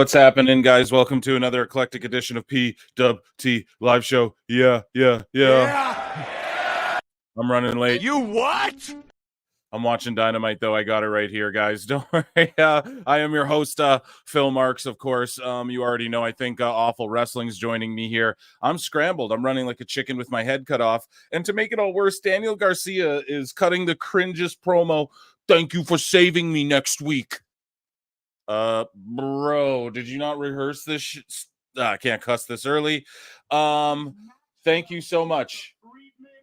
What's happening, guys? Welcome to another eclectic edition of PWT Live Show. Yeah. I'm running late. You what? I'm watching Dynamite, though. I got it right here, guys. Don't worry. I am your host, Phil Marks, of course. You already know, I think Awful Wrestling's joining me here. I'm scrambled. I'm running like a chicken with my head cut off. And to make it all worse, Daniel Garcia is cutting the cringest promo. Thank you for saving me next week. Bro, did you not rehearse this? I can't cuss this early. Thank you so much,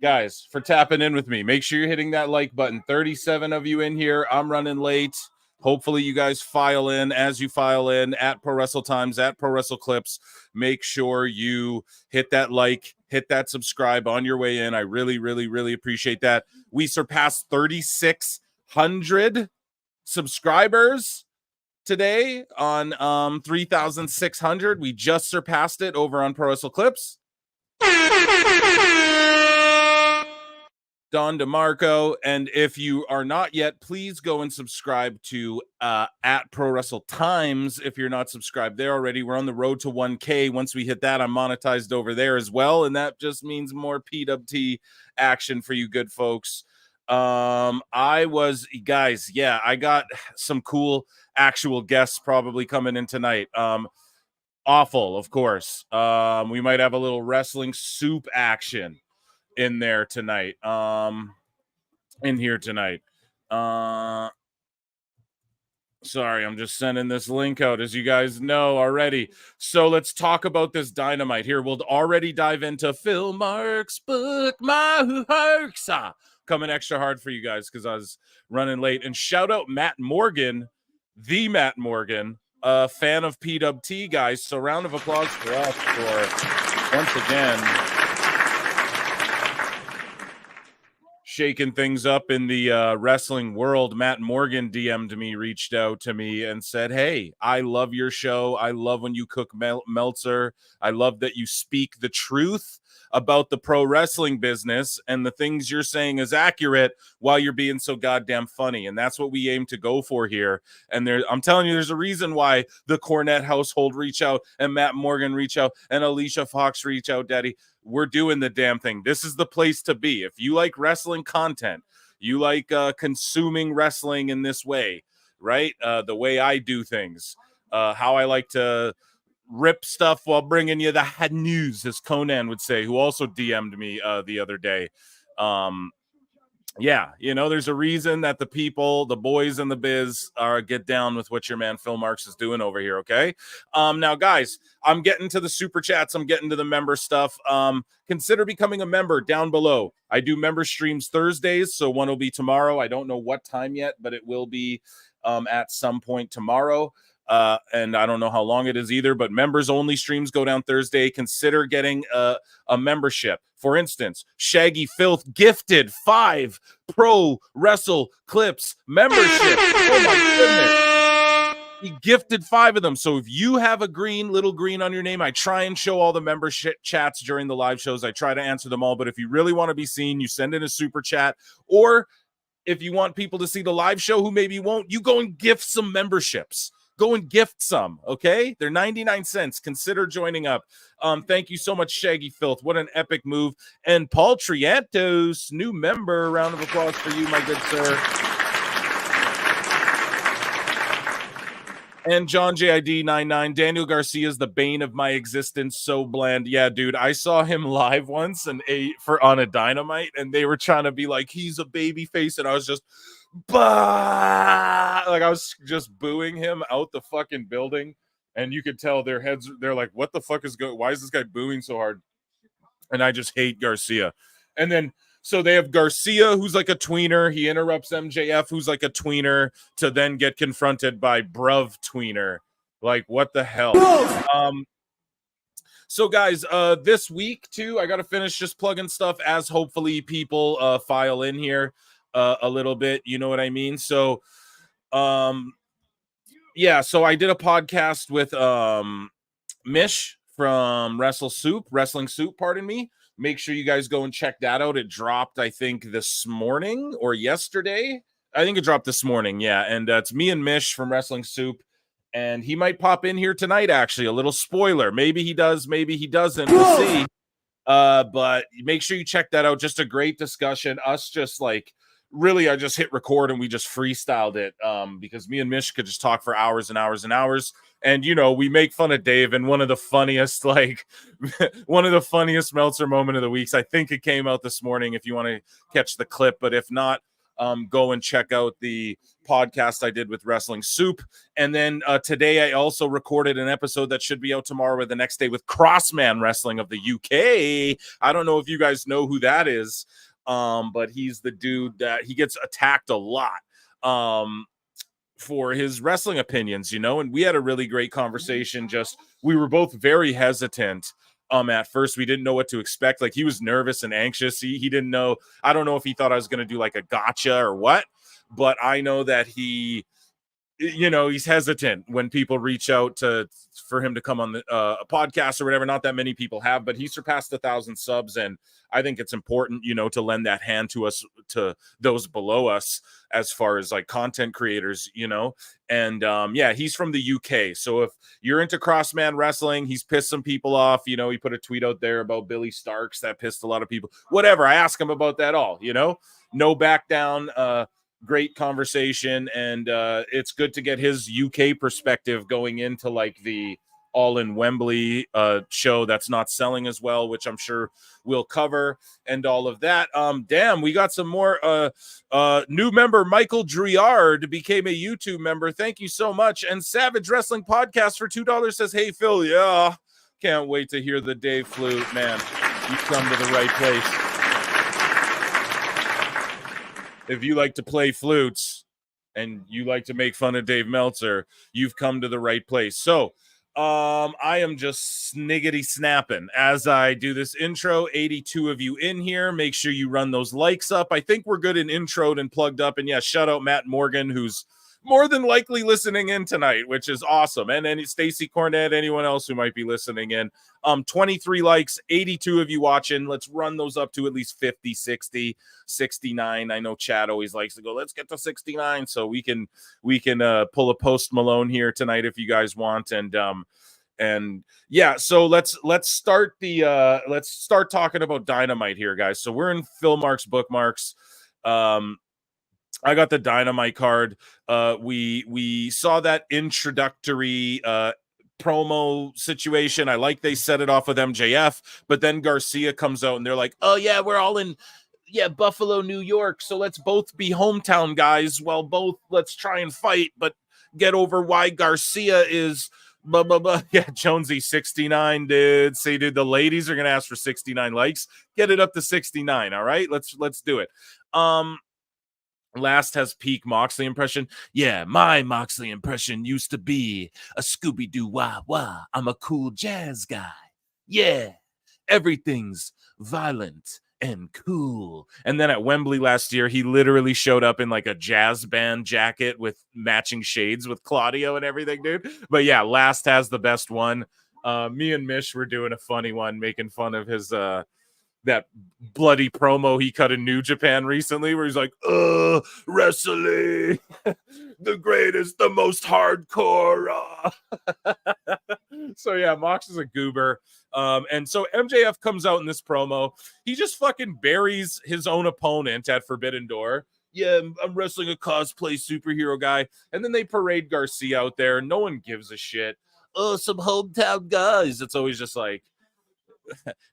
guys, for tapping in with me. Make sure you're hitting that like button. 37 of you in here. I'm running late. Hopefully you guys file in. As you file in at prowrestletimes, at prowrestleclips, make sure you hit that like, hit that subscribe on your way in. I really, really, really appreciate that. We surpassed 3,600 subscribers today on 3,600. We just surpassed it over on Pro Wrestle Clips. Don DeMarco, and if you are not yet, please go and subscribe to at Pro Wrestle Times. If you're not subscribed there already, we're on the road to 1K. Once we hit that, I'm monetized over there as well, and that just means more PWT action for you good folks. I got some cool actual guests probably coming in tonight. Awful, of course. We might have a little wrestling soup action in there tonight. In here tonight. Sorry, I'm just sending this link out, as you guys know already. So let's talk about this Dynamite here. We'll already dive into Phil Marks' book, My Works. Coming extra hard for you guys because I was running late. And shout out Matt Morgan, the Matt Morgan, a fan of PWT, guys. So round of applause for us for once again shaking things up in the wrestling world. Matt Morgan DM'd me, reached out to me and said, hey, I love your show. I love when you cook Meltzer. I love that you speak the truth about the pro wrestling business, and the things you're saying is accurate while you're being so goddamn funny. And that's what we aim to go for here. And I'm telling you, there's a reason why the Cornette household reach out and Matt Morgan reach out and Alicia Fox reach out, Daddy. We're doing the damn thing. This is the place to be. If you like wrestling content, you like consuming wrestling in this way, right? The way I do things, how I like to rip stuff while bringing you the hot news, as Conan would say, who also DM'd me the other day. Yeah, there's a reason that the people, the boys in the biz, get down with what your man Phil Marks is doing over here. Okay, now guys, I'm getting to the super chats. I'm getting to the member stuff. Consider becoming a member down below. I do member streams Thursdays, so one will be tomorrow. I don't know what time yet, but it will be at some point tomorrow. And I don't know how long it is either, but members only streams go down Thursday. Consider getting a membership. For instance, Shaggy Filth gifted 5 Pro Wrestle Clips memberships. Oh my goodness. He gifted 5 of them. So if you have a little green on your name, I try and show all the membership chats during the live shows. I try to answer them all. But if you really want to be seen, you send in a super chat. Or if you want people to see the live show who maybe won't, you go and gift some memberships. Go and gift some, okay? They're 99 cents. Consider joining up. Thank you so much, Shaggy Filth. What an epic move. And Paul Triantos, new member. Round of applause for you, my good sir. And John JID 99, Daniel Garcia is the bane of my existence. So bland. Yeah, dude, I saw him live once on a Dynamite, and they were trying to be like, he's a baby face, and I was just like, I was just booing him out the fucking building, and you could tell they're like, what the fuck is going? Why is this guy booing so hard? And I just hate Garcia. And then so they have Garcia, who's like a tweener. He interrupts MJF, who's like a tweener, to then get confronted by Bruv Tweener. Like, what the hell? So guys, this week too, I got to finish just plugging stuff as hopefully people file in here a little bit. You know what I mean? So, yeah. So I did a podcast with Mish from Wrestling Soup. Pardon me. Make sure you guys go and check that out. It dropped, I think, this morning or yesterday. I think it dropped this morning. Yeah. And it's me and Mish from Wrestling Soup. And he might pop in here tonight, actually. A little spoiler. Maybe he does, maybe he doesn't. We'll see. But make sure you check that out. Just a great discussion. Us just like, really, I just hit record and we just freestyled it because me and Mish could just talk for hours and hours and hours. And, we make fun of Dave, and one of the funniest, Meltzer moment of the weeks. I think it came out this morning if you want to catch the clip. But if not, go and check out the podcast I did with Wrestling Soup. And then today I also recorded an episode that should be out tomorrow or the next day with Crossman Wrestling of the UK. I don't know if you guys know who that is, but he's the dude that he gets attacked a lot for his wrestling opinions, and we had a really great conversation. Just we were both very hesitant. At first we didn't know what to expect. Like, he was nervous and anxious. He didn't know. I don't know if he thought I was going to do like a gotcha or what, but I know that he's hesitant when people reach out for him to come on a podcast or whatever. Not that many people have, but he surpassed 1,000 subs, and I think it's important, to lend that hand to us, to those below us, as far as like content creators, and yeah, he's from the UK. So if you're into Crossman Wrestling, he's pissed some people off. He put a tweet out there about Billy Starks that pissed a lot of people. Whatever, I ask him about that all. No back down. Great conversation, and it's good to get his UK perspective going into like the All in Wembley show that's not selling as well, which I'm sure we'll cover, and all of that. Damn, we got some more new member. Michael Driard became a YouTube member. Thank you so much. And Savage Wrestling Podcast for $2 says, hey Phil, yeah, can't wait to hear the Dave flute, man. You come to the right place. If you like to play flutes and you like to make fun of Dave Meltzer, you've come to the right place. So I am just sniggity snapping as I do this intro. 82 of you in here. Make sure you run those likes up. I think we're good and introed and plugged up. And yeah, shout out Matt Morgan, who's more than likely listening in tonight, which is awesome. And then Stacy Cornett, anyone else who might be listening in. 23 likes, 82 of you watching. Let's run those up to at least 50, 60, 69. I know Chad always likes to go, let's get to 69. So we can pull a Post Malone here tonight if you guys want. And yeah, so let's start talking about Dynamite here, guys. So we're in Phil Marks bookmarks. I got the Dynamite card. We saw that introductory promo situation. I like they set it off with MJF, but then Garcia comes out and they're like, oh yeah, we're all in, yeah, Buffalo, New York. So let's both be hometown guys. Well, both let's try and fight, but get over why Garcia is blah blah blah. Yeah, Jonesy 69, dude. See, dude, the ladies are gonna ask for 69 likes. Get it up to 69. All right, let's do it. Last has peak Moxley impression. Yeah, my Moxley impression used to be a Scooby-Doo wah wah. I'm a cool jazz guy. Yeah, everything's violent and cool. And then at Wembley last year, he literally showed up in like a jazz band jacket with matching shades with Claudio and everything, dude. But yeah, last has the best one. Me and Mish were doing a funny one, making fun of his that bloody promo he cut in New Japan recently where he's like, wrestling, the greatest, the most hardcore. So yeah, Mox is a goober. And so MJF comes out in this promo. He just fucking buries his own opponent at Forbidden Door. Yeah, I'm wrestling a cosplay superhero guy. And then they parade Garcia out there. No one gives a shit. Oh, some hometown guys. It's always just like,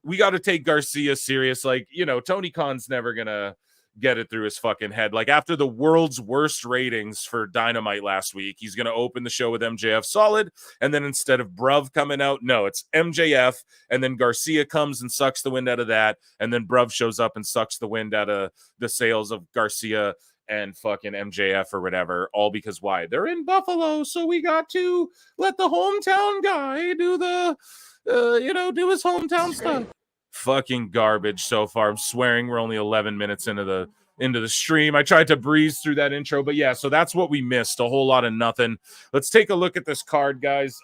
we got to take Garcia serious. Like, you know, Tony Khan's never gonna get it through his fucking head. Like, after the world's worst ratings for Dynamite last week, he's gonna open the show with MJF solid, and then instead of Bruv coming out, no, it's MJF, and then Garcia comes and sucks the wind out of that, and then Bruv shows up and sucks the wind out of the sails of Garcia and fucking MJF or whatever, all because why? They're in Buffalo, so we got to let the hometown guy do the do his hometown stuff. Fucking garbage so far. I'm swearing we're only 11 minutes into the stream. I tried to breeze through that intro, but yeah, so that's what we missed. A whole lot of nothing. Let's take a look at this card, guys.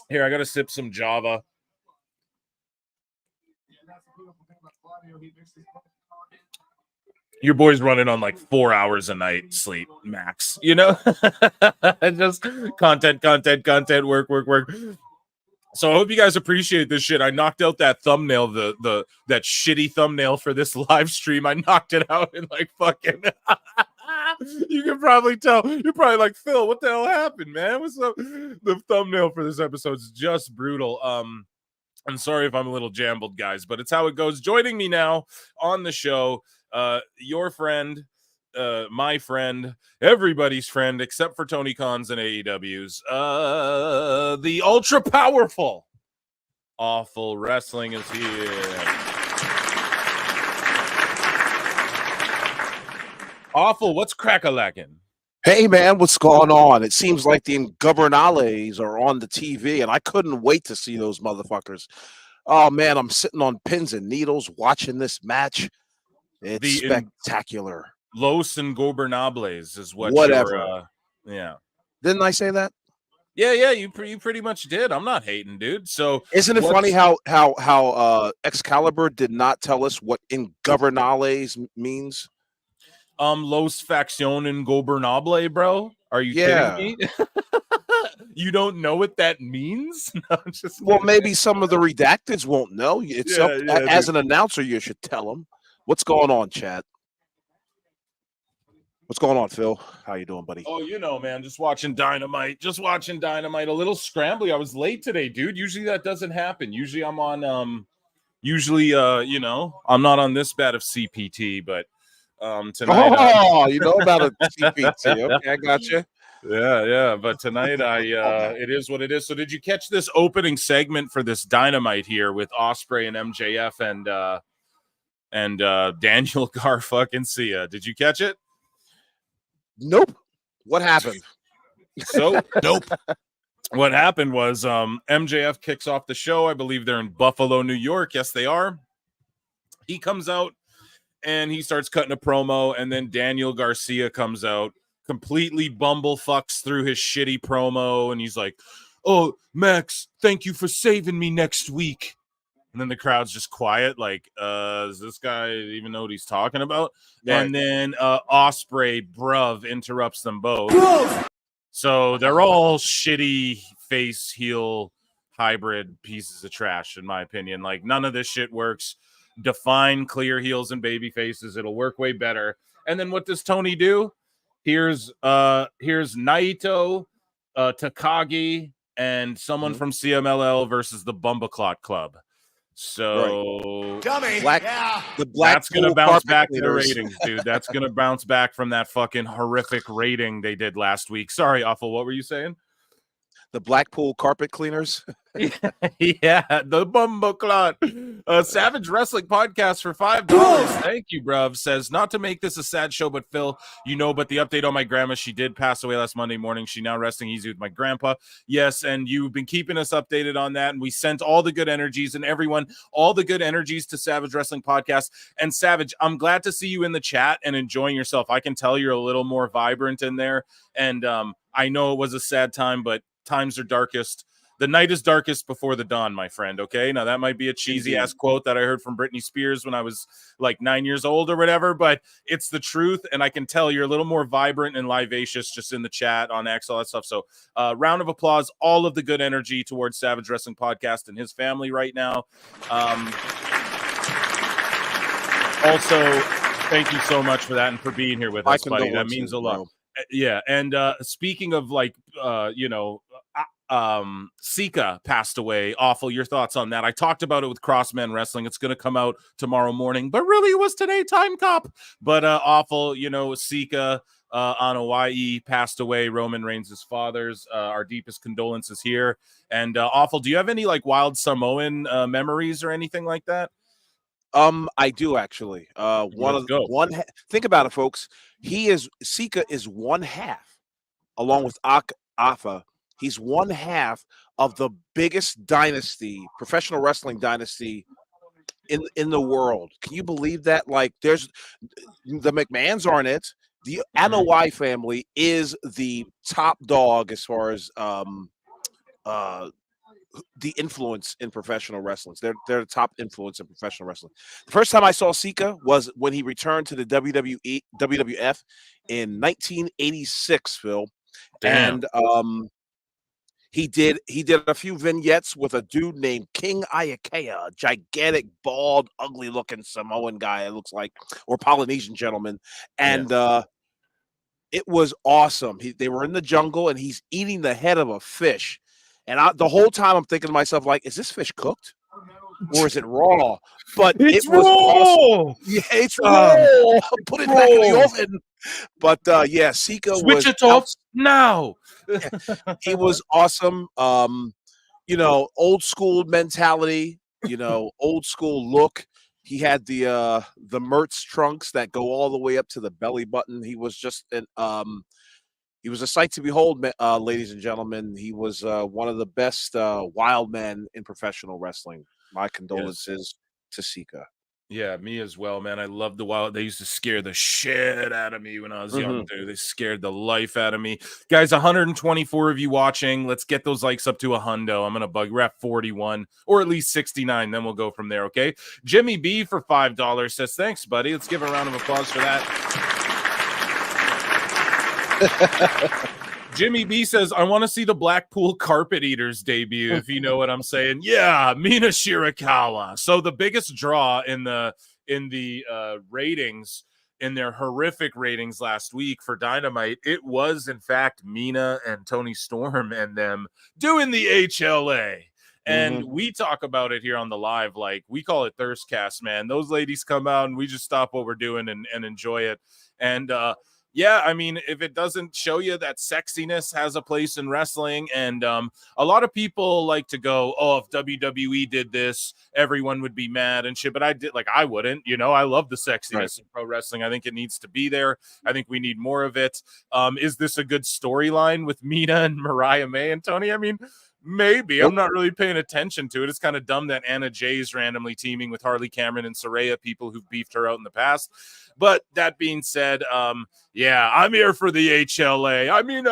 Here, I gotta sip some Java. Your boy's running on like 4 hours a night sleep max, you know. Just content, work. So I hope you guys appreciate this shit. I knocked out that thumbnail, that shitty thumbnail for this live stream. I knocked it out in like fucking. You can probably tell. You're probably like, Phil, what the hell happened, man? What's up? The thumbnail for this episode is just brutal. I'm sorry if I'm a little jambled, guys, but it's how it goes. Joining me now on the show, your friend, my friend, everybody's friend, except for Tony Khan's and AEW's, the ultra powerful, awful wrestling is here. Awful, what's crack-a-lackin'? Hey, man, what's going on? It seems like the Ingobernales are on the TV, and I couldn't wait to see those motherfuckers. Oh, man, I'm sitting on pins and needles watching this match. It's spectacular. Los Ingobernables is what whatever. Yeah. Didn't I say that? Yeah, you pretty much did. I'm not hating, dude. So isn't it funny how Excalibur did not tell us what Ingobernales means? Los Facción Ingobernable, bro. Are you kidding me? You don't know what that means? No, well, maybe some of the redacteds won't know. It's as an announcer, you should tell them. What's going on, chat? What's going on, Phil? How you doing, buddy? Oh, you know, man, just watching Dynamite. A little scrambly. I was late today, dude. Usually that doesn't happen. Usually I'm on I'm not on this bad of CPT, but tonight you know about a CPT. Okay, I got you. Yeah, but tonight it is what it is. So did you catch this opening segment for this Dynamite here with Ospreay and MJF and Daniel Garfucking? Did you catch it? Nope. What happened? So nope. What happened was MJF kicks off the show. I believe they're in Buffalo, New York. Yes, they are. He comes out and he starts cutting a promo, and then Daniel Garcia comes out, completely bumblefucks through his shitty promo, and he's like, "Oh, Max, thank you for saving me next week." And then the crowd's just quiet, like, does this guy even know what he's talking about? Right. And then Ospreay, bruv, interrupts them both. Bruv! So they're all shitty face heel hybrid pieces of trash, in my opinion. Like, none of this shit works. Define clear heels and baby faces. It'll work way better. And then what does Tony do? Here's Naito, Takagi, and someone from CMLL versus the Bumbaclot Club. So Dummy. The that's going to Blackpool bounce carpet back their cleaners. ratings, dude. That's going to bounce back from that fucking horrific rating they did last week. Sorry, Awful. What were you saying? The Blackpool carpet cleaners. Yeah, the Bumbleclot. Savage Wrestling Podcast for $5. Thank you, bruv. Says, not to make this a sad show, but Phil, but the update on my grandma, she did pass away last Monday morning. She now resting easy with my grandpa. Yes, and you've been keeping us updated on that, and we sent all the good energies, and everyone, all the good energies to Savage Wrestling Podcast. And Savage, I'm glad to see you in the chat and enjoying yourself. I can tell you're a little more vibrant in there, and I know it was a sad time, but times are darkest. The night is darkest before the dawn, my friend. Okay. Now that might be a cheesy ass quote that I heard from Britney Spears when I was like 9 years old or whatever, but it's the truth. And I can tell you're a little more vibrant and vivacious just in the chat on X, all that stuff. So round of applause, all of the good energy towards Savage Wrestling Podcast and his family right now. Also, thank you so much for that and for being here with us, buddy. That means a lot. Yeah. And speaking of Sika passed away. Awful. Your thoughts on that? I talked about it with Crossman Wrestling. It's going to come out tomorrow morning, but really it was today, Time Cop. But Awful, Sika on Hawaii passed away. Roman Reigns' father's. Our deepest condolences here. And Awful, do you have any like wild Samoan memories or anything like that? I do actually. Think about it, folks. Sika is one half, along with Afa. He's one half of the biggest dynasty, professional wrestling dynasty in the world. Can you believe that? Like, there's the McMahons aren't it. The Anoa'i family is the top dog as far as the influence in professional wrestling. They're the top influence in professional wrestling. The first time I saw Sika was when he returned to the WWF in 1986, Phil. Damn. And he did a few vignettes with a dude named King Iakea, a gigantic, bald, ugly-looking Samoan guy, it looks like, or Polynesian gentleman. And it was awesome. They were in the jungle, and he's eating the head of a fish. And the whole time I'm thinking to myself, like, is this fish cooked? Or is it raw? But it's it was raw. Awesome. Yeah, it's raw. Put it back in the oven. But Sika Switch it off now. He was awesome. Old school mentality, old school look. He had the Mertz trunks that go all the way up to the belly button. He was just he was a sight to behold, ladies and gentlemen. He was one of the best wild men in professional wrestling. My condolences to Sika. Yeah, me as well, man. I love the wild. They used to scare the shit out of me when I was young, dude. They scared the life out of me. Guys, 124 of you watching. Let's get those likes up to a hundo. I'm going to bug. We're at 41 or at least 69. Then we'll go from there, okay? Jimmy B for $5 says, thanks, buddy. Let's give a round of applause for that. Jimmy B says, I want to see the Blackpool Carpet Eaters debut, if you know what I'm saying. Yeah, Mina Shirakawa. So the biggest draw in the ratings, in their horrific ratings last week for Dynamite, it was, in fact, Mina and Tony Storm and them doing the HLA. And we talk about it here on the live, like we call it Thirstcast, man. Those ladies come out and we just stop what we're doing and enjoy it. And yeah, I mean, if it doesn't show you that sexiness has a place in wrestling, and a lot of people like to go, oh, if WWE did this, everyone would be mad and shit. But I wouldn't, I love the sexiness in pro wrestling. I think it needs to be there. I think we need more of it. Is this a good storyline with Mina and Mariah May and Tony? I mean, maybe. I'm not really paying attention to it. It's kind of dumb that Anna Jay's randomly teaming with Harley Cameron and Saraya, people who've beefed her out in the past. But that being said, yeah, I'm here for the HLA. I mean,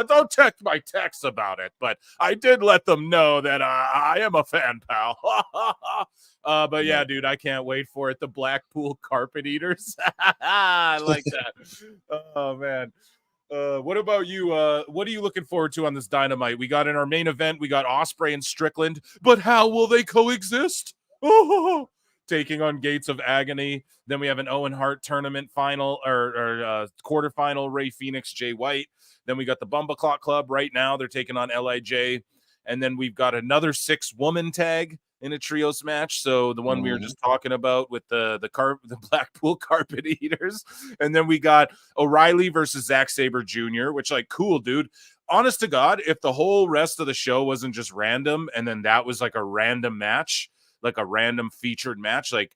don't check my texts about it, but I did let them know that I am a fan, pal. But yeah, dude, I can't wait for it. The Blackpool Carpet Eaters. I like that. Oh, man. What about you? What are you looking forward to on this Dynamite? We got in our main event, we got Ospreay and Strickland, but how will they coexist? Oh, taking on Gates of Agony. Then we have an Owen Hart tournament final or quarterfinal, Ray Phoenix, Jay White. Then we got the Bumbleclot Club right now. They're taking on LIJ. And then we've got another 6-woman tag. in a trios match. So the one we were just talking about with the Blackpool Carpet Eaters, and then we got O'Reilly versus Zack Sabre Jr., which like cool, dude. Honest to God, if the whole rest of the show wasn't just random, and then that was like a random match, like a random featured match, like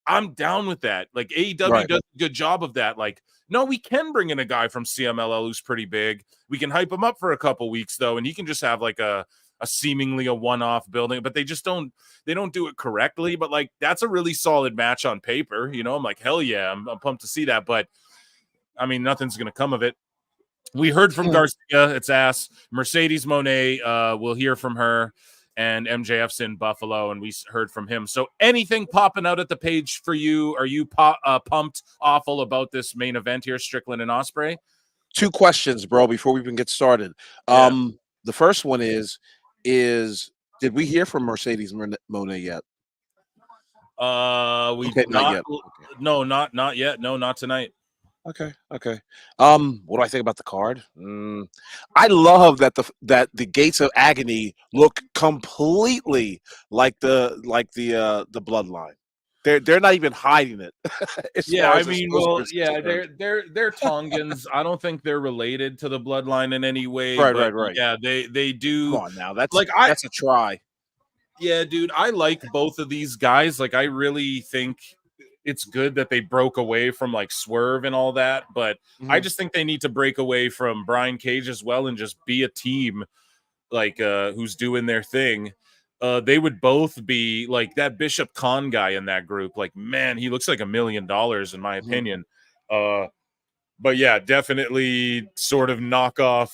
I'm down with that. Like AEW does a good job of that. Like, no, we can bring in a guy from CMLL who's pretty big. We can hype him up for a couple weeks though, and he can just have like a seemingly a one-off building, but they don't do it correctly. But like that's a really solid match on paper. You know, I'm like, hell yeah, I'm pumped to see that. But I mean, nothing's gonna come of it. We heard from Garcia, it's ass. Mercedes Moné, we'll hear from her. And MJF's in Buffalo, and we heard from him. So anything popping out at the page for you? Are you pumped awful about this main event here, Strickland and Ospreay? 2 questions, bro, before we even get started. Yeah. The first one is did we hear from Mercedes Moné yet? Not yet. No, not yet. No, not tonight. Okay. What do I think about the card? I love that the Gates of Agony look completely like the bloodline. They're not even hiding it. Yeah, I mean, well, yeah, they're Tongans. I don't think they're related to the bloodline in any way. Right. Yeah, they do. Come on now, that's a try. Yeah, dude, I like both of these guys. Like, I really think it's good that they broke away from like Swerve and all that, but I just think they need to break away from Brian Cage as well and just be a team like who's doing their thing. They would both be like that Bishop Khan guy in that group. Like, man, he looks like $1 million in my opinion. But yeah, definitely sort of knockoff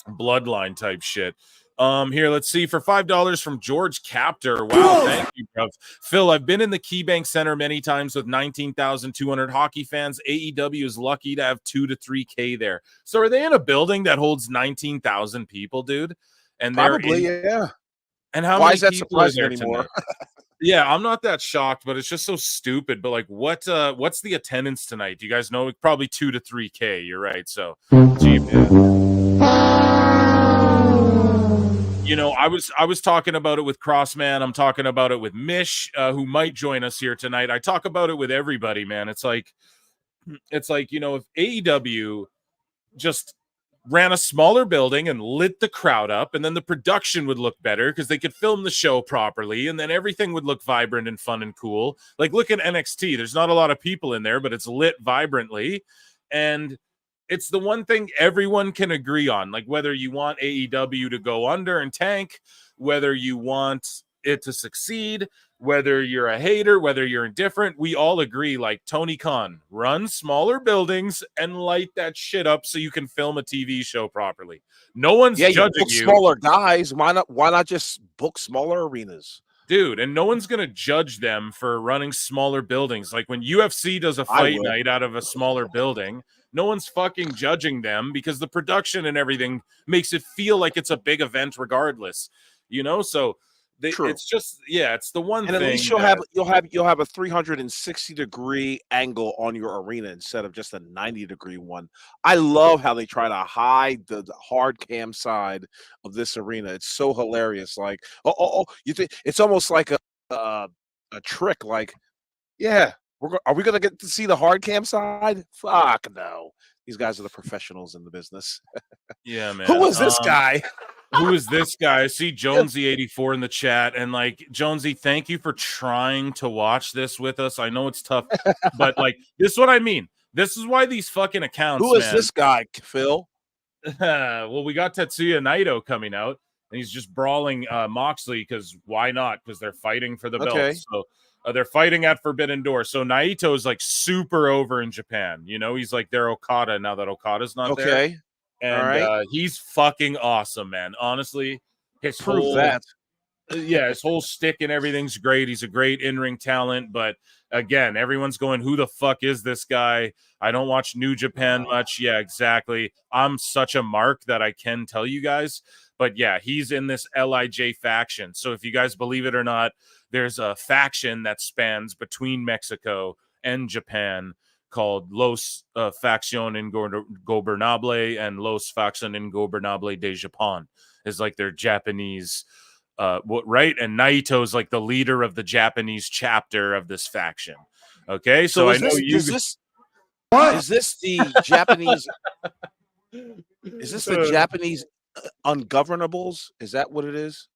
bloodline type shit. Here, let's see, for $5 from George Captor. Wow, thank you, bro. Phil, I've been in the KeyBank Center many times with 19,200 hockey fans. AEW is lucky to have 2 to 3K there. So are they in a building that holds 19,000 people, dude? And probably, yeah. And how Why many is that people are surprising there anymore? Yeah, I'm not that shocked, but it's just so stupid. But like, what's the attendance tonight? Do you guys know? Probably 2 to 3K. You're right. So, gee, you know, I was talking about it with Crossman. I'm talking about it with Mish, who might join us here tonight. I talk about it with everybody, man. It's like, you know, if AEW just ran a smaller building and lit the crowd up, and then the production would look better because they could film the show properly, and then everything would look vibrant and fun and cool. Like, look at NXT. There's not a lot of people in there, but it's lit vibrantly, and it's the one thing everyone can agree on. Like, whether you want AEW to go under and tank, whether you want it to succeed, whether you're a hater, whether you're indifferent, we all agree, like, Tony Khan, run smaller buildings and light that shit up so you can film a TV show properly. No one's judging you. Smaller guys. Why not just book smaller arenas? Dude, and no one's going to judge them for running smaller buildings. Like when UFC does a fight night out of a smaller building, no one's fucking judging them because the production and everything makes it feel like it's a big event regardless. You know, so it's just, yeah, it's the one and thing. At least you'll have a 360-degree angle on your arena instead of just a 90-degree one. I love how they try to hide the hard cam side of this arena. It's so hilarious. Like, you think it's almost like a trick. Like, yeah, are we gonna get to see the hard cam side? Fuck no. These guys are the professionals in the business. Yeah, man. Who is this guy? Who is this guy? I see Jonesy84 in the chat. And like, Jonesy, thank you for trying to watch this with us. I know it's tough, but like, this is what I mean. This is why these fucking accounts. Who is this guy, Phil? Well, we got Tetsuya Naito coming out, and he's just brawling Moxley because why not? Because they're fighting for the belt. So they're fighting at Forbidden Door. So Naito is like super over in Japan. You know, he's like their Okada now that Okada's not there. And he's fucking awesome, man. Honestly, his whole stick and everything's great. He's a great in-ring talent, but again, everyone's going, who the fuck is this guy? I don't watch New Japan much. Yeah, exactly. I'm such a mark that I can tell you guys. But yeah, he's in this LIJ faction. So if you guys believe it or not, there's a faction that spans between Mexico and Japan called Los Facción Ingobernable and Los Facción Ingobernable de Japón is like their Japanese right? And Naito's like the leader of the Japanese chapter of this faction. Okay, So I is know this the Japanese? Is this the Japanese ungovernables? Is that what it is?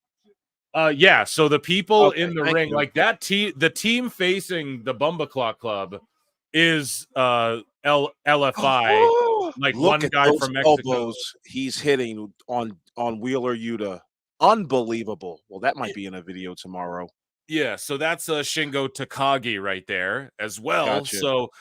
Yeah, so the people Okay, in the thank ring, you. like that the team facing the Bumbaclaw Club is LFI, like Look one at guy those from Mexico. elbows he's hitting on Wheeler Yuta. Unbelievable. Well, that might be in a video tomorrow. Yeah, so that's Shingo Takagi right there as well. Gotcha. So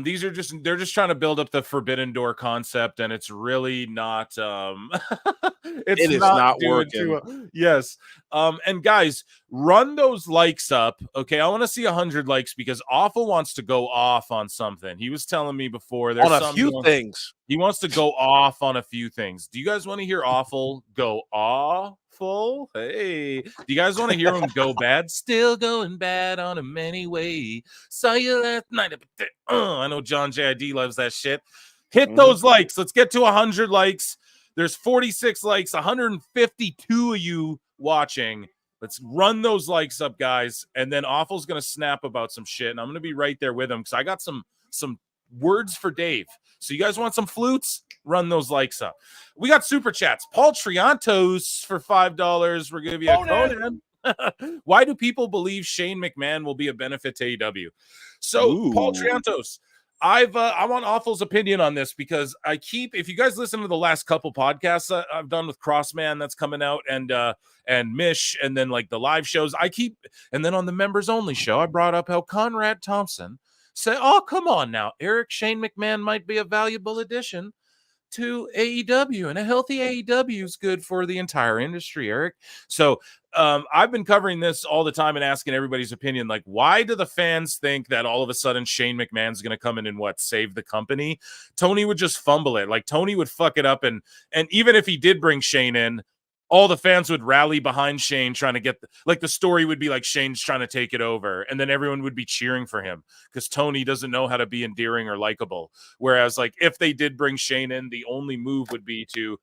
these are they're just trying to build up the Forbidden Door concept, and it's really not it's It is not not doing working. too well. Yes. And guys, run those likes up. Okay, I want to see 100 likes because Awful wants to go off on something. He was telling me before there's On a some few things. he wants to go off on a few things. Do you guys want to hear Awful go awful? Hey, do you guys want to hear him go bad? Still going bad on him anyway. Saw you last night. I know John JID loves that shit. Hit those likes. Let's get to 100 likes. There's 46 likes, 152 of you watching. Let's run those likes up, guys. And then Awful's going to snap about some shit. And I'm going to be right there with him because I got some words for Dave. So you guys want some flutes? Run those likes up. We got super chats. Paul Triantos for $5. We're giving you a Conan. Why do people believe Shane McMahon will be a benefit to AEW? So Paul Triantos, I want Awful's opinion on this because if you guys listen to the last couple podcasts I've done with Crossman that's coming out and Mish and then like the live shows, and then on the members only show I brought up how Conrad Thompson said, oh, come on now, Eric, Shane McMahon might be a valuable addition to AEW, and a healthy AEW is good for the entire industry, Eric. So I've been covering this all the time and asking everybody's opinion. Like, why do the fans think that all of a sudden Shane McMahon's going to come in and save the company? Tony would just fumble it. Like Tony would fuck it up. And even if he did bring Shane in, all the fans would rally behind Shane trying to get the story would be like Shane's trying to take it over. And then everyone would be cheering for him because Tony doesn't know how to be endearing or likable. Whereas like if they did bring Shane in, the only move would be to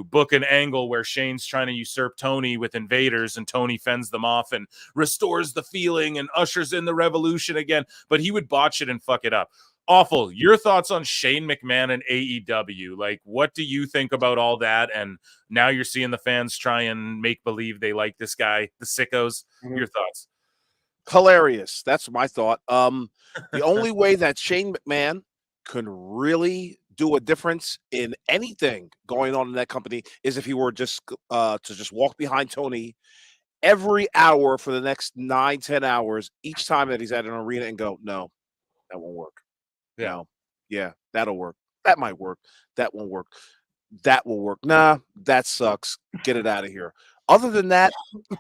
book an angle where Shane's trying to usurp Tony with invaders and Tony fends them off and restores the feeling and ushers in the revolution again. But he would botch it and fuck it up. Awful. Your thoughts on Shane McMahon and AEW? Like, what do you think about all that? And now you're seeing the fans try and make believe they like this guy, the sickos. Your thoughts? Hilarious. That's my thought. The only way that Shane McMahon can really do a difference in anything going on in that company is if he were just to just walk behind Tony every hour for the next 9-10 hours each time that he's at an arena and go, no, that won't work. Yeah. No. Yeah, that'll work. That might work. That won't work. That will work. Nah, that sucks. Get it out of here. Other than that,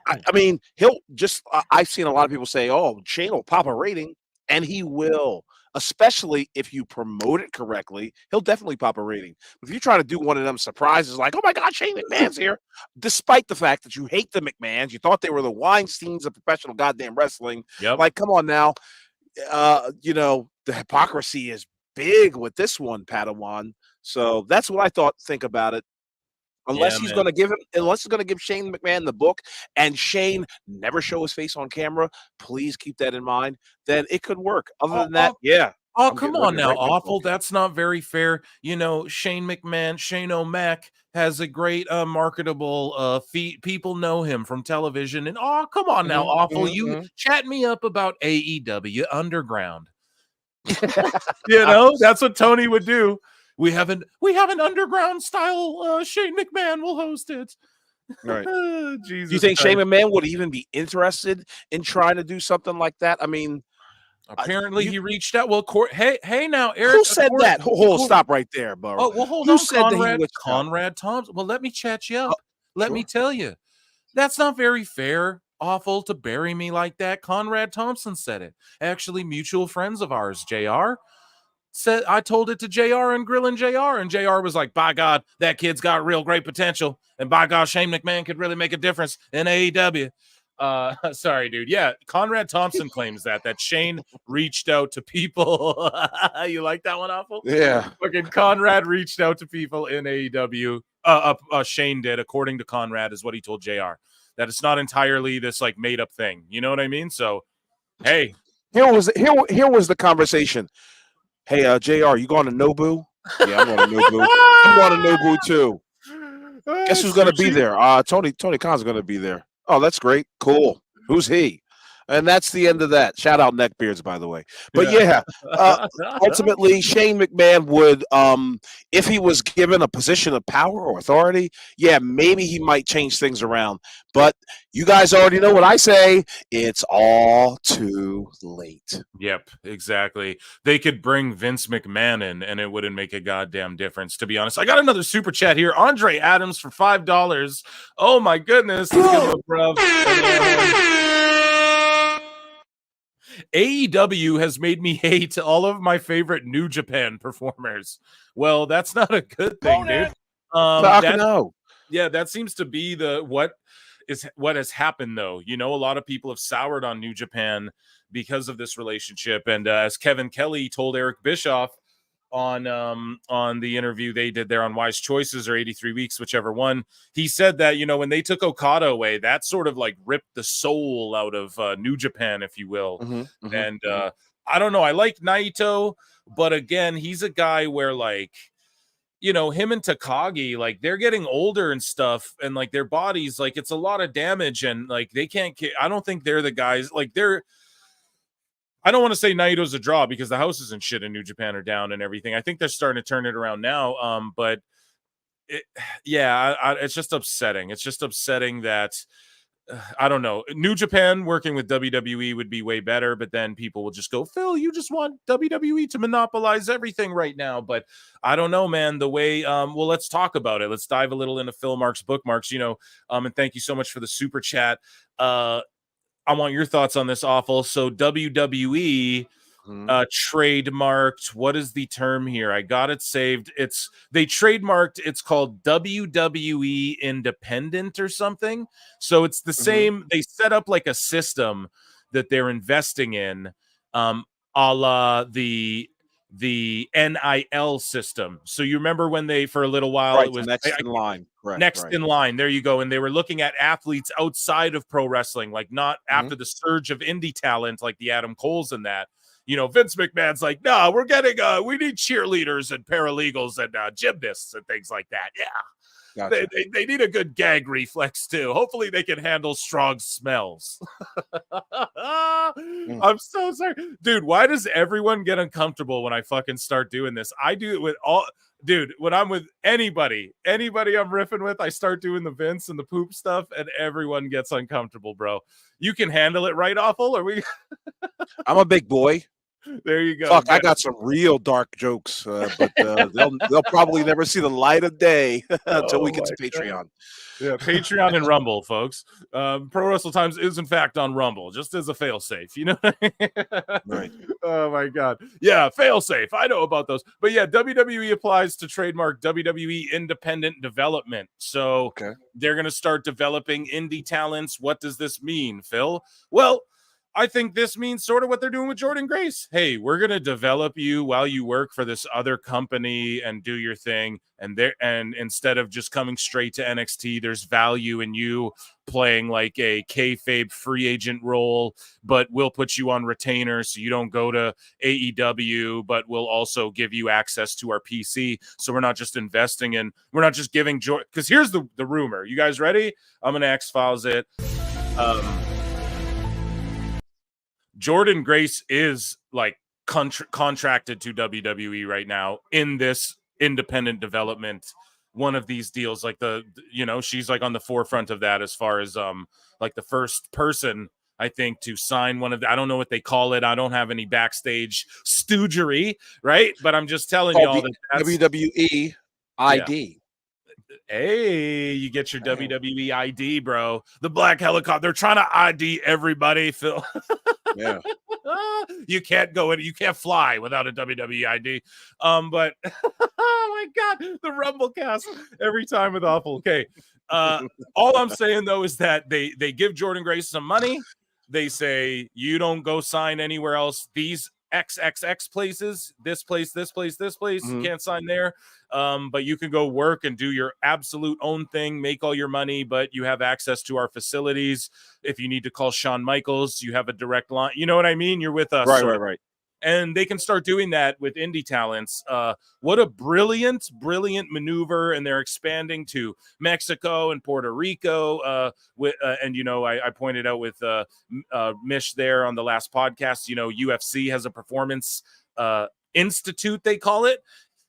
I mean, he'll just I've seen a lot of people say, oh, Shane will pop a rating, and he will, especially if you promote it correctly. He'll definitely pop a rating. If you try to do one of them surprises like, oh my God, Shane McMahon's here, despite the fact that you hate the McMahons, you thought they were the Weinsteins of professional goddamn wrestling. Yep. Like, come on now. The hypocrisy is big with this one, Padawan. So that's what I think about it. Unless he's going to give Shane McMahon the book and Shane never show his face on camera, please keep that in mind, then it could work. Other than that, yeah. Oh, come on now, Awful. That's not very fair. You know, Shane McMahon, Shane O'Mac has a great marketable feat. People know him from television. And come on now, Awful. You chat me up about AEW Underground. That's what Tony would do. We have an underground style Shane McMahon will host it. Right. Jesus. Do you think Shane McMahon would even be interested in trying to do something like that? I mean, apparently he reached out. Well, hey now, Eric. Who said that? Stop right there, bro. Oh, well, hold on. Said Conrad Thompson. Well, let me chat you up. Let me tell you. That's not very fair. Awful to bury me like that. Conrad Thompson said it. Actually, mutual friends of ours, JR, said I told it to JR and Grillin' JR, and JR was like, by God, that kid's got real great potential. And by God, Shane McMahon could really make a difference in AEW. Sorry, dude. Yeah, Conrad Thompson claims that Shane reached out to people. You like that one, Awful? Yeah. Fucking Conrad reached out to people in AEW. Shane did, according to Conrad, is what he told JR. that it's not entirely this like made up thing. You know what I mean? So, hey, Here was the conversation. Hey, JR, you going to Nobu? Yeah, I'm going to Nobu. I'm going to Nobu too. Guess who's going to be sushi. there? Tony Khan's going to be there. Oh, that's great. Cool. Who's he? And that's the end of that. Shout out Neckbeards, by the way. But yeah, ultimately, Shane McMahon would, if he was given a position of power or authority, yeah, maybe he might change things around. But you guys already know what I say. It's all too late. Yep, exactly. They could bring Vince McMahon in and it wouldn't make a goddamn difference, to be honest. I got another super chat here. Andre Adams for $5. Oh my goodness. Let's give him a bruv. AEW has made me hate all of my favorite New Japan performers. Well, that's not a good thing, dude. That seems to be what has happened, though. You know, a lot of people have soured on New Japan because of this relationship, and as Kevin Kelly told Eric Bischoff on the interview they did there on Wise Choices or 83 Weeks, whichever one, he said that, you know, when they took Okada away, that sort of like ripped the soul out of New Japan, if you will. I don't know, I like Naito, but again, he's a guy where, like, you know, him and Takagi, like, they're getting older and stuff, and like their bodies, like, it's a lot of damage, and like they can't I don't think they're the guys, like, I don't want to say Naito's a draw because the houses and shit in New Japan are down and everything. I think they're starting to turn it around now. But it's just upsetting. It's just upsetting that I don't know. New Japan working with WWE would be way better, but then people will just go, Phil, you just want WWE to monopolize everything right now. But I don't know, man. The way, well, let's talk about it. Let's dive a little into Phil Mark's bookmarks, you know, and thank you so much for the super chat. I want your thoughts on this, Awful. So WWE trademarked, what is the term here? I got it saved. They trademarked, it's called WWE Independent or something. So it's the same. They set up like a system that they're investing in, a la the NIL system. So you remember when they, for a little while, it was next in line. In line. There you go. And they were looking at athletes outside of pro wrestling, like not after the surge of indie talent, like the Adam Coles and that. You know, Vince McMahon's like, no, we're getting, we need cheerleaders and paralegals and gymnasts and things like that. Yeah. Gotcha. They need a good gag reflex too. Hopefully they can handle strong smells. I'm so sorry. Dude, why does everyone get uncomfortable when I fucking start doing this? I do it with all... Dude, when I'm with anybody I'm riffing with, I start doing the Vince and the poop stuff, and everyone gets uncomfortable, bro. You can handle it, right, Awful? Or we? I'm a big boy. There you go. Fuck, I got some real dark jokes, but they'll probably never see the light of day until we get to Patreon. God. Yeah, Patreon and Rumble, folks. Pro Wrestle Times is in fact on Rumble, just as a failsafe. You know what I mean? Right. Oh my God. Yeah, failsafe. I know about those. But yeah, WWE applies to trademark WWE Independent Development. So they're going to start developing indie talents. What does this mean, Phil? Well, I think this means sort of what they're doing with Jordan Grace. Hey, we're going to develop you while you work for this other company and do your thing. And instead of just coming straight to NXT, there's value in you playing like a kayfabe free agent role, but we'll put you on retainer so you don't go to AEW, but we'll also give you access to our PC. So we're not just investing in, we're not just giving joy. Because here's the rumor. You guys ready? I'm going to X-Files it. Jordan Grace is like contracted to WWE right now in this independent development, one of these deals, like she's like on the forefront of that as far as like the first person, I think, to sign one of I don't know what they call it. I don't have any backstage stoogery, right? But I'm just telling y'all that's WWE ID. Yeah. Hey, you get your WWE ID, bro. The black helicopter. They're trying to ID everybody, Phil. Yeah. You can't go in. You can't fly without a WWE ID. But oh my God, the Rumble cast every time with Awful. Okay. All I'm saying though is that they give Jordan Grace some money. They say you don't go sign anywhere else. These XXX places, this place, this place, this place. Mhm. Can't sign there. But you can go work and do your absolute own thing, make all your money, but you have access to our facilities. If you need to call Shawn Michaels, you have a direct line. You know what I mean? You're with us. Right, right, right. And they can start doing that with indie talents. What a brilliant maneuver. And they're expanding to Mexico and Puerto Rico. And, you know, I pointed out with Mish there on the last podcast, you know, UFC has a performance institute, they call it,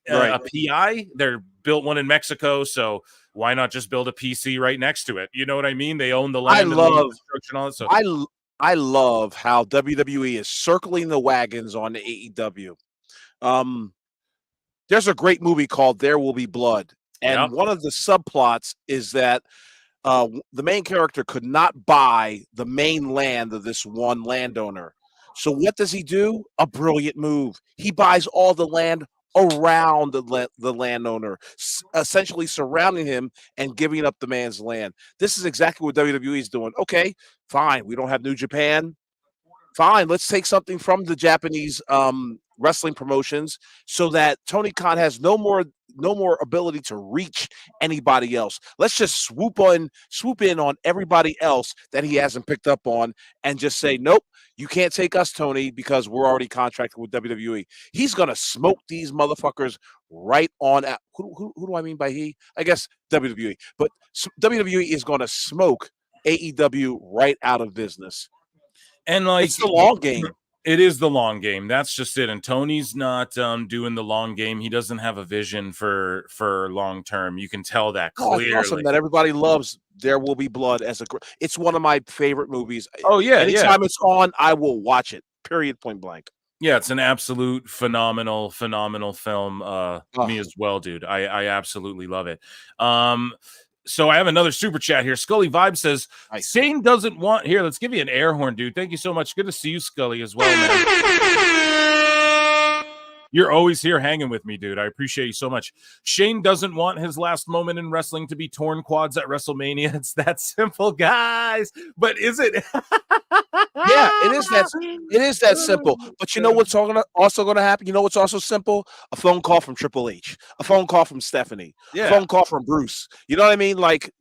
Right. a PI. They're built one in Mexico. So why not just build a PC right next to it? You know what I mean? They own the land and the infrastructure and all that. So I love how WWE is circling the wagons on AEW. There's a great movie called There Will Be Blood, and one of the subplots is that the main character could not buy the main land of this one landowner. So what does he do? A brilliant move. He buys all the land around the landowner, essentially surrounding him and giving up the man's land. This is exactly what WWE is doing. Okay, fine. We don't have New Japan. Fine, let's take something from the Japanese wrestling promotions so that Tony Khan has no more ability to reach anybody else. Let's just swoop in on everybody else that he hasn't picked up on and just say, nope, you can't take us, Tony, because we're already contracted with WWE. He's gonna smoke these motherfuckers right on out. Who do I mean by he? I guess WWE. But WWE is gonna smoke AEW right out of business. And like, it's the long game. It is the long game. That's just it. And Tony's not doing the long game. He doesn't have a vision for long term. You can tell that clearly. It's awesome that everybody loves There Will Be Blood it's one of my favorite movies. Oh yeah, anytime it's on, I will watch it. Period. Point blank. Yeah, it's an absolute phenomenal film. Me as well, dude. I absolutely love it. So I have another super chat here. Scully Vibe says, nice. Shane doesn't want... Here, let's give you an air horn, dude. Thank you so much. Good to see you, Scully, as well, man. You're always here hanging with me, dude. I appreciate you so much. Shane doesn't want his last moment in wrestling to be torn quads at WrestleMania. It's that simple, guys. But is it... Yeah, it is that simple. But you know what's also going to happen? You know what's also simple? A phone call from Triple H, a phone call from Stephanie, a phone call from Bruce. You know what I mean? Like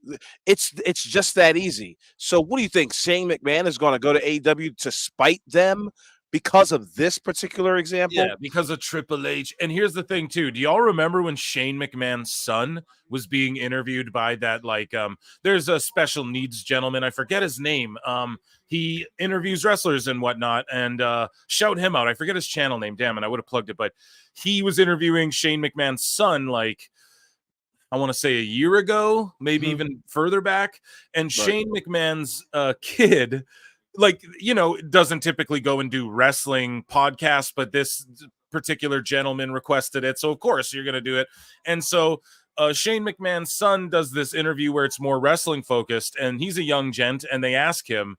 it's just that easy. So what do you think? Shane McMahon is going to go to AEW to spite them because of this particular example? Yeah, because of Triple H. And here's the thing too. Do y'all remember when Shane McMahon's son was being interviewed by that, like, there's a special needs gentleman, I forget his name. He interviews wrestlers and whatnot, and shout him out. I forget his channel name. Damn it, I would have plugged it, but he was interviewing Shane McMahon's son, like, I want to say a year ago, maybe even further back. And Shane McMahon's kid, like, you know, doesn't typically go and do wrestling podcasts, but this particular gentleman requested it. So of course you're going to do it. And so Shane McMahon's son does this interview where it's more wrestling focused, and he's a young gent, and they ask him,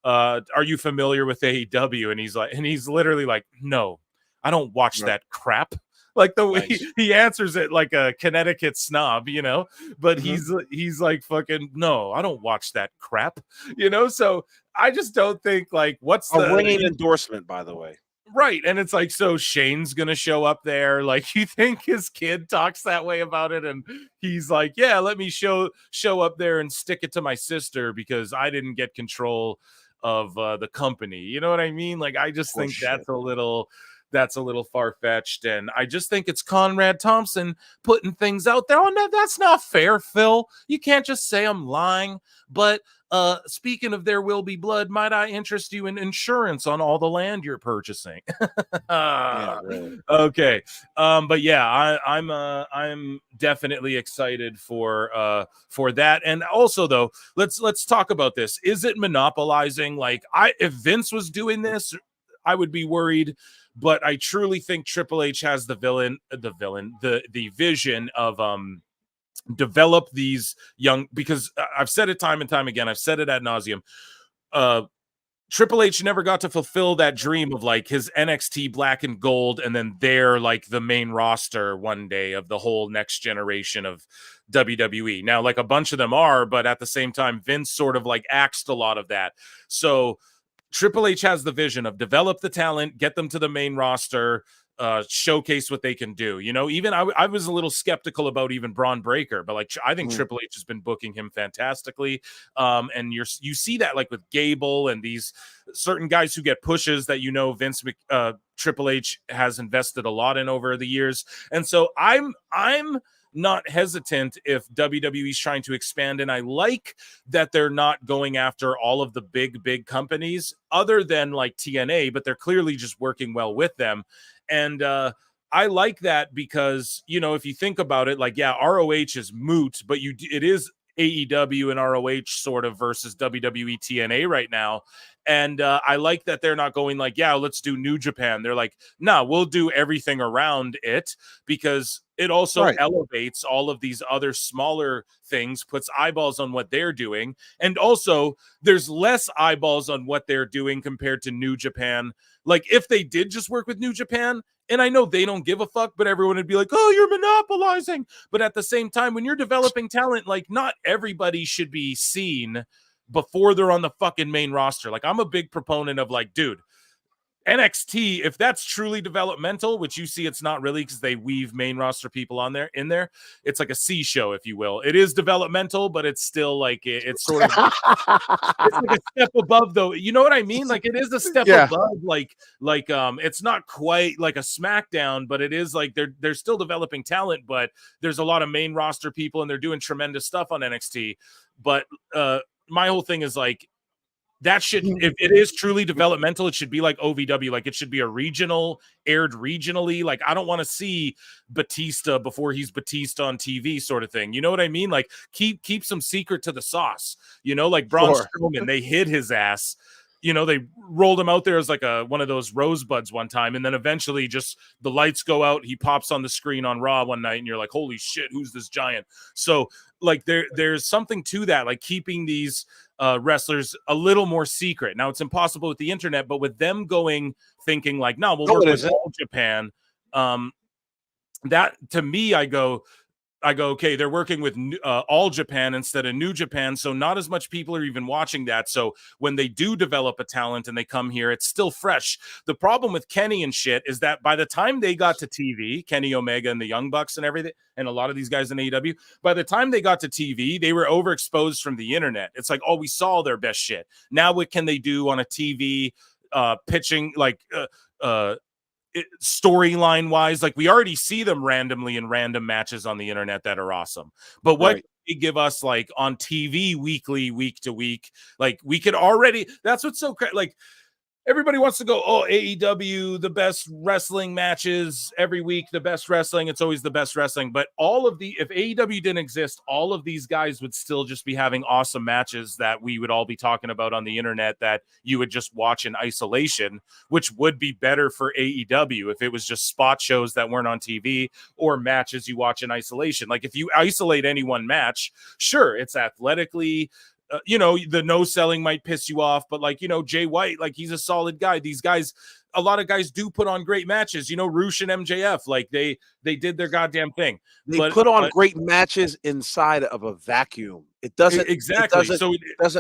are you familiar with AEW? And he's literally like, no, I don't watch that crap. Like the way he answers it like a Connecticut snob, you know, but he's like, fucking, no, I don't watch that crap, you know? So I just don't think, like, what's a ringing endorsement, by the way. Right. And it's like, so Shane's going to show up there. Like, you think his kid talks that way about it? And he's like, yeah, let me show up there and stick it to my sister because I didn't get control of the company. You know what I mean? Like, I just think that's a little far-fetched, and I just think it's Conrad Thompson putting things out there. Oh, no, that's not fair, Phil. You can't just say I'm lying. But speaking of There Will Be Blood, might I interest you in insurance on all the land you're purchasing? Yeah, really. Okay. But yeah, I'm definitely excited for that. And also, though, let's talk about this. Is it monopolizing? Like, if Vince was doing this, I would be worried. But I truly think Triple H has the vision of develop these young, because I've said it time and time again. I've said it ad nauseum. Triple H never got to fulfill that dream of, like, his NXT black and gold, and then they're like the main roster one day of the whole next generation of WWE. Now, like, a bunch of them are, but at the same time, Vince sort of like axed a lot of that. So Triple H has the vision of develop the talent, get them to the main roster, showcase what they can do. Even I was a little skeptical about even Braun Breaker, but like I think Triple H has been booking him fantastically. And you see that like with Gable and these certain guys who get pushes that Vince Triple H has invested a lot in over the years. And so I'm not hesitant if WWE is trying to expand, and I like that they're not going after all of the big companies other than like TNA, but they're clearly just working well with them. And I like that because, if you think about it, like, yeah, ROH is moot, but it is AEW and ROH sort of versus WWE TNA right now. And I like that they're not going like, yeah, let's do New Japan. They're like, no, we'll do everything around it, because it also elevates all of these other smaller things, puts eyeballs on what they're doing. And also there's less eyeballs on what they're doing compared to New Japan. Like if they did just work with New Japan, and I know they don't give a fuck, but everyone would be like, oh, you're monopolizing. But at the same time, when you're developing talent, like not everybody should be seen before they're on the fucking main roster. Like I'm a big proponent of like, dude, NXT, if that's truly developmental, which you see it's not really because they weave main roster people in there, it's like a C show, if you will. It is developmental, but it's still like it's sort of it's like a step above, though. You know what I mean? Like it is a step above, like it's not quite like a SmackDown, but it is like they're still developing talent, but there's a lot of main roster people and they're doing tremendous stuff on NXT. But my whole thing is like, that should, if it is truly developmental, it should be like OVW. Like it should be a regional, aired regionally. Like I don't want to see Batista before he's Batista on TV, sort of thing. You know what I mean? Like keep some secret to the sauce. Like Braun Strowman, they hid his ass. They rolled him out there as like one of those rosebuds one time, and then eventually just the lights go out. He pops on the screen on Raw one night, and you're like, "Holy shit, who's this giant?" So like there's something to that, like keeping these wrestlers a little more secret. Now it's impossible with the internet, but with them thinking like, no, we'll work with All Japan. That to me, I go, okay, they're working with All Japan instead of New Japan, so not as much people are even watching that. So when they do develop a talent and they come here, it's still fresh. The problem with Kenny and shit is that by the time they got to TV, Kenny Omega and the Young Bucks and everything, and a lot of these guys in AEW, by the time they got to TV, they were overexposed from the internet. It's like, oh, we saw their best shit. Now what can they do on a TV pitching, like storyline wise? Like we already see them randomly in random matches on the internet that are awesome, but what can they give us like on TV weekly, week to week? Like we could already, that's what's so like everybody wants to go, oh, AEW, the best wrestling matches every week, the best wrestling. It's always the best wrestling. But if AEW didn't exist, all of these guys would still just be having awesome matches that we would all be talking about on the internet that you would just watch in isolation, which would be better for AEW if it was just spot shows that weren't on TV or matches you watch in isolation. Like if you isolate any one match, sure, it's athletically, the no selling might piss you off, but like, Jay White, like he's a solid guy. These guys, a lot of guys do put on great matches, Roosh and MJF, like they did their goddamn thing. They put on great matches inside of a vacuum. It doesn't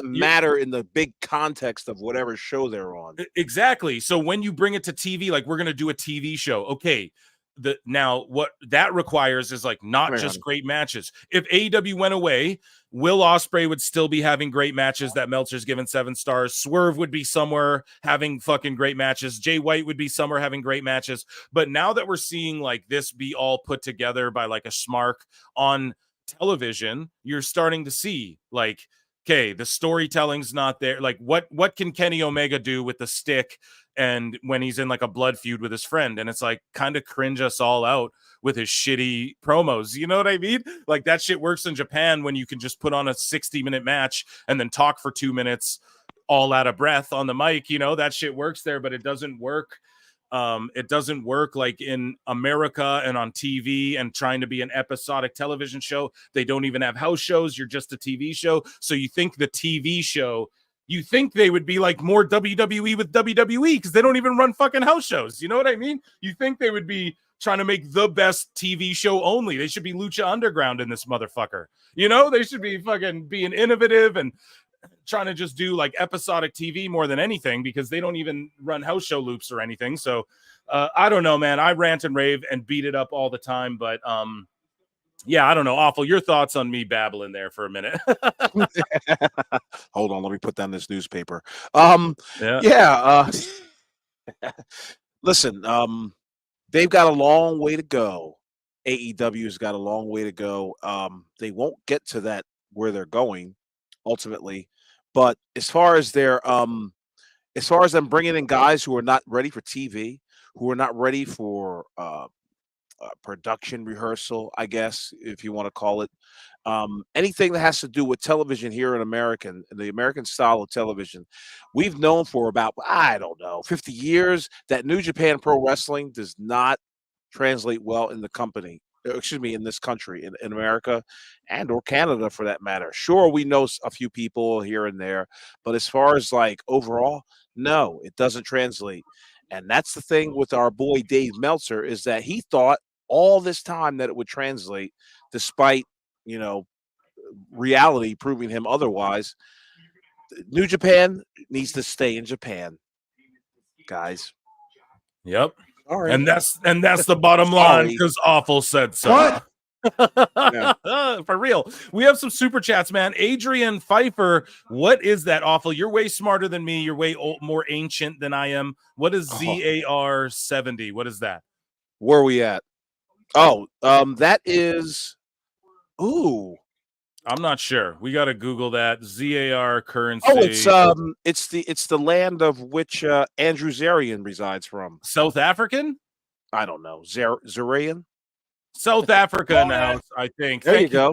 matter in the big context of whatever show they're on. Exactly. So when you bring it to TV, like we're going to do a TV show. Okay. Now what that requires is like not just great matches. If AEW went away, Will Ospreay would still be having great matches that Meltzer's given 7 stars. Swerve would be somewhere having fucking great matches. Jay White would be somewhere having great matches. But now that we're seeing like this be all put together by like a Smark on television, you're starting to see like, okay, the storytelling's not there. Like what can Kenny Omega do with the stick and when he's in like a blood feud with his friend? And it's like kind of cringe us all out with his shitty promos. You know what I mean? Like that shit works in Japan when you can just put on a 60-minute match and then talk for 2 minutes all out of breath on the mic. That shit works there, but it doesn't work. It doesn't work like in America and on TV and trying to be an episodic television show. They don't even have house shows. You're just a TV show. So you think the TV show, you think they would be like more WWE with WWE because they don't even run fucking house shows. You know what I mean? You think they would be trying to make the best TV show only. They should be Lucha Underground in this motherfucker. They should be fucking being innovative and trying to just do like episodic TV more than anything because they don't even run house show loops or anything. So I don't know, man. I rant and rave and beat it up all the time, but yeah, I don't know. Awful. Your thoughts on me babbling there for a minute? Hold on, let me put down this newspaper. Yeah. Listen, they've got a long way to go. AEW's got a long way to go. They won't get to that where they're going ultimately, but as far as them bringing in guys who are not ready for TV, who are not ready for production rehearsal, I guess, if you want to call it. Anything that has to do with television here in America, the American style of television, we've known for about, I don't know, 50 years that New Japan Pro Wrestling does not translate well in the company. Excuse me, in this country, in America and or Canada for that matter. Sure, we know a few people here and there, but as far as like overall, no, it doesn't translate. And that's the thing with our boy Dave Meltzer is that he thought all this time that it would translate, despite reality proving him otherwise. New Japan needs to stay in Japan, guys. Yep. All right. And that's the bottom line because Awful said so. What? Yeah. For real. We have some super chats, man. Adrian Pfeiffer, what is that, Awful? You're way smarter than me. You're way more ancient than I am. What is ZAR 70? What is that? Where are we at? Oh, that is. Ooh, I'm not sure. We got to Google that. ZAR currency. Oh, it's the land of which Andrew Zarian resides from. South African? I don't know. Zarian? South Africa in the house, I think. There you go.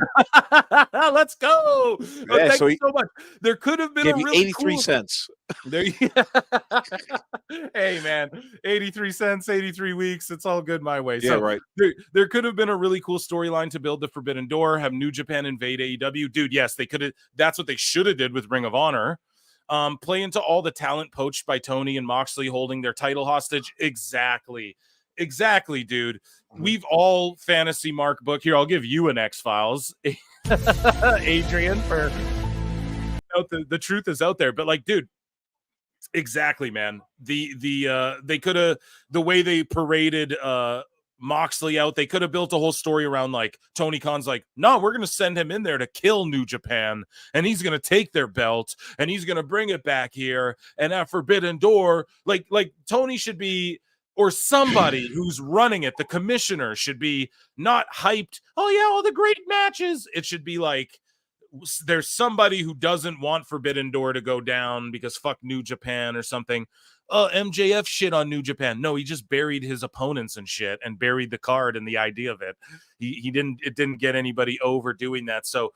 Let's go. Yeah, thank you so much. There could have been a really 83 cool... cents. There you... Hey, man, 83 cents, 83 weeks. It's all good my way. Yeah, so right. There could have been a really cool storyline to build the Forbidden Door, have New Japan invade AEW. Dude, yes, they could have. That's what they should have did with Ring of Honor. Play into all the talent poached by Tony and Moxley holding their title hostage. Exactly, dude. We've all fantasy Mark book here. I'll give you an X-Files, Adrian, for the truth is out there. But like, dude, exactly, man. They could have, the way they paraded Moxley out, they could have built a whole story around like Tony Khan's like, no, we're gonna send him in there to kill New Japan, and he's gonna take their belt and he's gonna bring it back here. And at Forbidden Door, like Tony should be, or somebody who's running it, the commissioner should be not hyped. Oh yeah, all the great matches. It should be like there's somebody who doesn't want Forbidden Door to go down because fuck New Japan or something. MJF shit on New Japan. No, he just buried his opponents and shit and buried the card and the idea of it. It didn't get anybody over doing that. So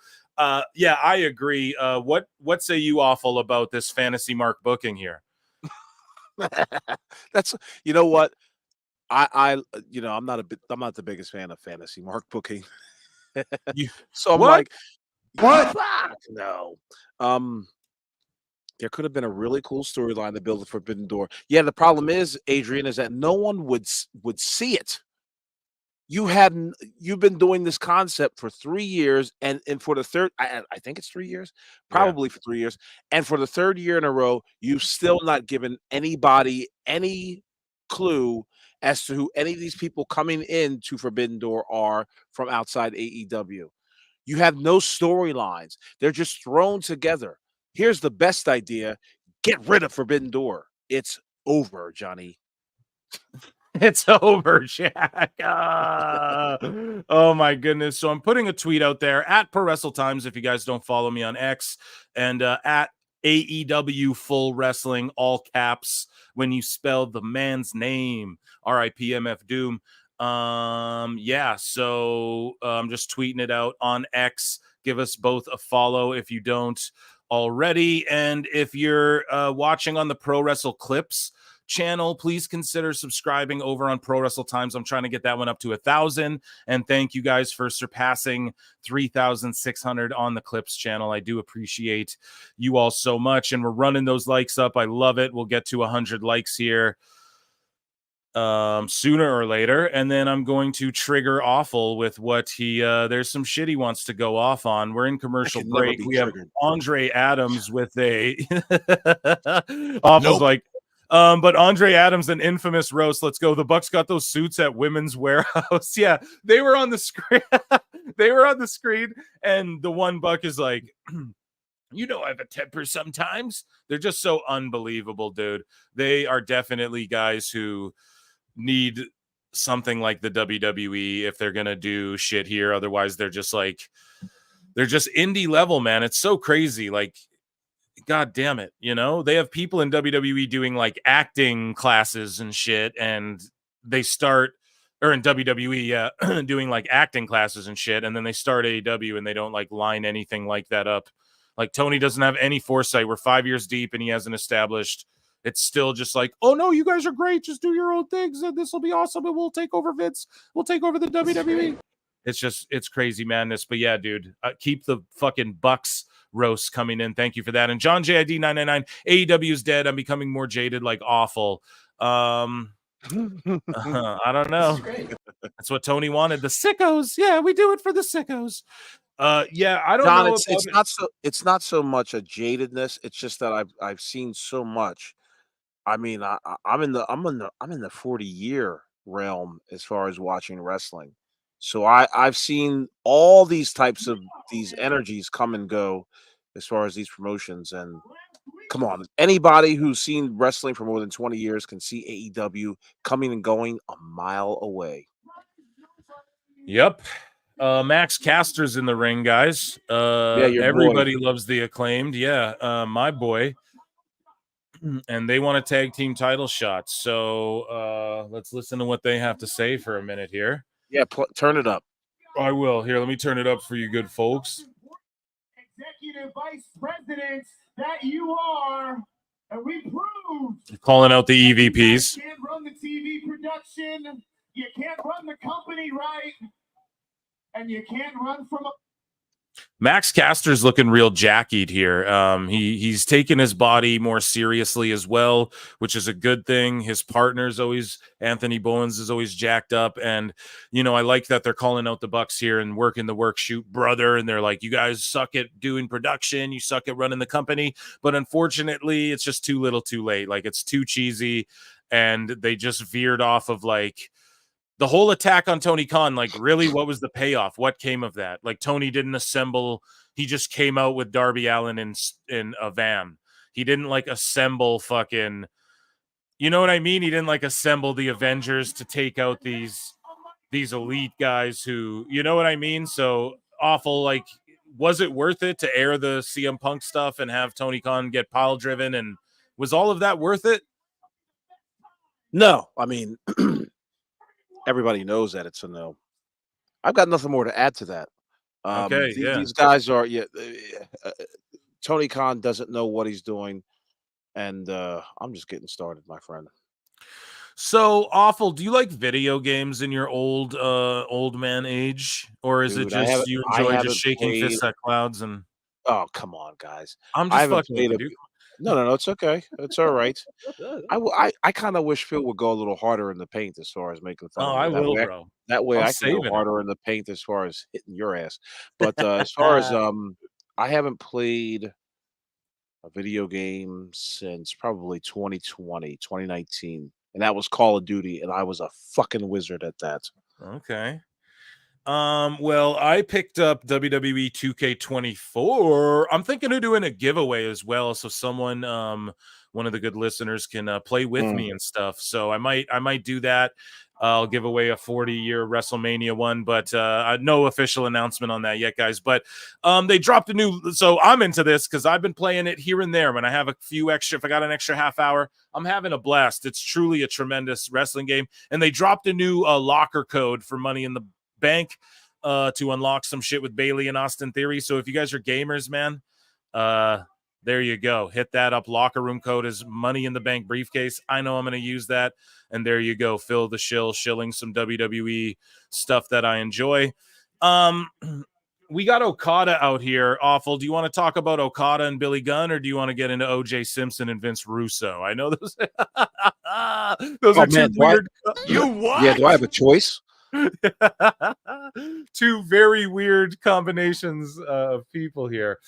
yeah, I agree. What say you, Awful, about this fantasy Mark booking here? That's, you know what, I'm not the biggest fan of fantasy Mark booking. So I'm like, what? Fuck, no. There could have been a really cool storyline to build a Forbidden Door. Yeah, the problem is, Adrian, is that no one would see it. You've been doing this concept for 3 years, and for the third, I think it's 3 years, probably for 3 years, and for the third year in a row, you've still not given anybody any clue as to who any of these people coming in to Forbidden Door are from outside AEW. You have no storylines. They're just thrown together. Here's the best idea. Get rid of Forbidden Door. It's over, Johnny. It's over, Jack. Oh my goodness. So I'm putting a tweet out there at prowrestletimes if you guys don't follow me on X, and at AEW Full Wrestling, all caps, when you spell the man's name, RIP MF Doom. Yeah, so I'm just tweeting it out on X. Give us both a follow if you don't already. And if you're watching on the Pro Wrestle Clips channel, please consider subscribing over on Pro Wrestle Times. I'm trying to get that one up to 1,000, and thank you guys for surpassing 3,600 on the Clips channel. I do appreciate you all so much, and we're running those likes up. I love it. We'll get to 100 likes here sooner or later, and then I'm going to trigger Awful with what he there's some shit he wants to go off on. We're in I commercial can never break. be We have triggered. Andre Adams with a Awful's Nope. like but Andre Adams, an infamous roast. Let's go. The Bucks got those suits at Women's Warehouse. Yeah, they were on the screen. They were on the screen, and the one Buck is like, you know, I have a temper sometimes. They're just so unbelievable, dude. They are definitely guys who need something like the WWE if they're gonna do shit here. Otherwise, they're just indie level, man. It's so crazy. Like, god damn it, you know, they have people in WWE doing like acting classes and shit, and they start or in WWE, yeah, doing like acting classes and shit, and then they start AEW and they don't like line anything like that up. Like Tony doesn't have any foresight. We're 5 years deep and he hasn't established. It's still just like, oh no, you guys are great. Just do your own things and this will be awesome. And we'll take over Vince. We'll take over the WWE. It's crazy madness. But yeah, dude, keep the fucking Bucks roast coming in. Thank you for that. And John JID 999, AEW is dead. I'm becoming more jaded, like Awful. I don't know. That's what Tony wanted. The sickos. Yeah, we do it for the sickos. Yeah, I don't John, know. it's not so much a jadedness. It's just that I've seen so much. I mean, I'm in the 40-year realm as far as watching wrestling. So I've seen all these types of these energies come and go as far as these promotions. And come on, anybody who's seen wrestling for more than 20 years can see AEW coming and going a mile away. Yep. Max Caster's in the ring, guys. Yeah, your Everybody boy. loves the Acclaimed. Yeah, my boy. And they want a tag team title shot. So let's listen to what they have to say for a minute here. Yeah, turn it up. I will. Here, let me turn it up for you good folks. Executive Vice President that you are, and we proved calling out the EVPs. You can't run the TV production, you can't run the company right, and you can't run from a Max Caster's looking real jackied here. He's taken his body more seriously as well, which is a good thing. His partner's always Anthony Bowens is always jacked up, and you know I like that they're calling out the Bucks here and working the work shoot brother, and they're like, you guys suck at doing production, you suck at running the company, but unfortunately, it's just too little, too late. Like it's too cheesy, and they just veered off of like. The whole attack on Tony Khan, like, really, what was the payoff? What came of that? Like, Tony didn't assemble. He just came out with Darby Allin in a van. He didn't, like, assemble fucking... You know what I mean? He didn't, like, assemble the Avengers to take out these elite guys who... You know what I mean? So, Awful, like, was it worth it to air the CM Punk stuff and have Tony Khan get pile-driven? And was all of that worth it? No, I mean... Everybody knows that it's a no. I've got nothing more to add to that. Okay, yeah. These guys are Tony Khan doesn't know what he's doing, and I'm just getting started, my friend. So Awful, do you like video games in your old man age, or is Dude, it just you enjoy just shaking fists at clouds and? Oh, come on, guys! I'm I just haven't fucking with played you, dude. No, it's okay. It's all right. I kind of wish Phil would go a little harder in the paint as far as making fun Oh, of me. I will, bro. That way I'm I can go saving it. harder in the paint as far as hitting your ass. But as far as I haven't played a video game since probably 2020, 2019. And that was Call of Duty, and I was a fucking wizard at that. Okay. Well, I picked up WWE 2K24. I'm thinking of doing a giveaway as well, so someone, one of the good listeners, can play with me and stuff. So I might do that. I'll give away a 40-year WrestleMania one, but no official announcement on that yet, guys. But they dropped a new, so I'm into this because I've been playing it here and there when I have a few extra. If I got an extra half hour, I'm having a blast. It's truly a tremendous wrestling game, and they dropped a new locker code for Money in the Bank to unlock some shit with Bailey and Austin Theory. So if you guys are gamers, man, there you go. Hit that up. Locker room code is Money in the Bank briefcase. I know I'm going to use that. And there you go. Fill the shilling some WWE stuff that I enjoy. we got Okada out here. Awful. Do you want to talk about Okada and Billy Gunn, or do you want to get into OJ Simpson and Vince Russo? I know those those Oh are two man, weird. You what? yeah, do I have a choice? Two very weird combinations of people here.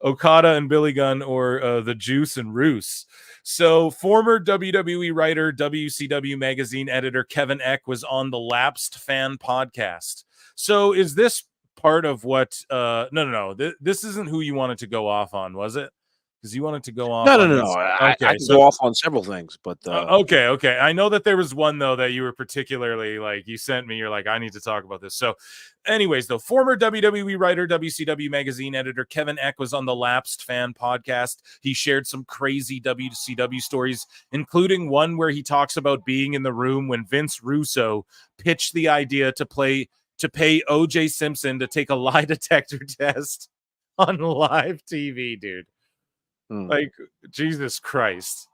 Okada and Billy Gunn, or the Juice and Roos. So former WWE writer, WCW magazine editor Kevin Eck was on the Lapsed Fan podcast. So is this part of what no, this isn't who you wanted to go off on, was it? Because you wanted to go off No. this. I Okay, can go off on several things, but okay. I know that there was one though that you were particularly like, you sent me, you're like, I need to talk about this. So anyways, though, former WWE writer, WCW magazine editor Kevin Eck was on the Lapsed Fan podcast. He shared some crazy WCW stories, including one where he talks about being in the room when Vince Russo pitched the idea to pay OJ Simpson to take a lie detector test on live TV, dude. Like, Jesus Christ.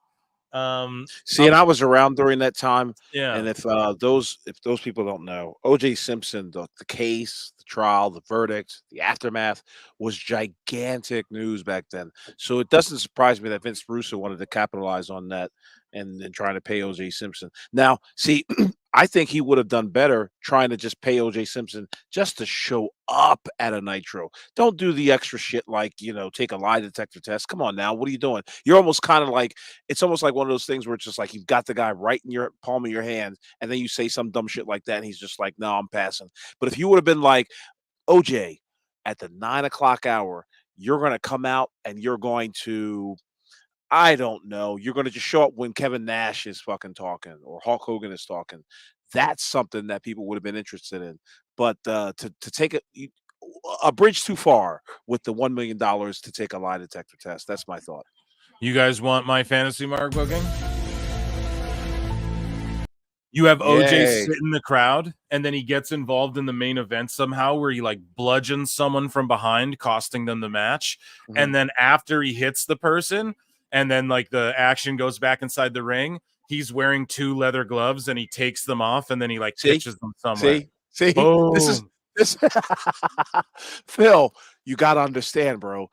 See, and I was around during that time. Yeah. And if those people don't know, OJ Simpson, the case, the trial, the verdict, the aftermath was gigantic news back then. So it doesn't surprise me that Vince Russo wanted to capitalize on that and trying to pay OJ Simpson. Now, see, I think he would have done better trying to just pay OJ Simpson just to show up at a Nitro. Don't do the extra shit like, take a lie detector test. Come on now. What are you doing? You're almost kind of like, it's almost like one of those things where it's just like you've got the guy right in your palm of your hand, and then you say some dumb shit like that, and he's just like, no, I'm passing. But if you would have been like, OJ, at the 9 o'clock hour, you're going to come out and you're going to, I don't know, you're going to just show up when Kevin Nash is fucking talking or Hulk Hogan is talking. That's something that people would have been interested in. But to take a bridge too far with the $1 million to take a lie detector test. That's my thought. You guys want my fantasy mark booking? You have OJ sit in the crowd, and then he gets involved in the main event somehow where he like bludgeons someone from behind, costing them the match. Mm-hmm. And then after he hits the person, and then like the action goes back inside the ring, he's wearing 2 leather gloves and he takes them off, and then he like pitches them somewhere. See, boom. This Phil, you got to understand, bro.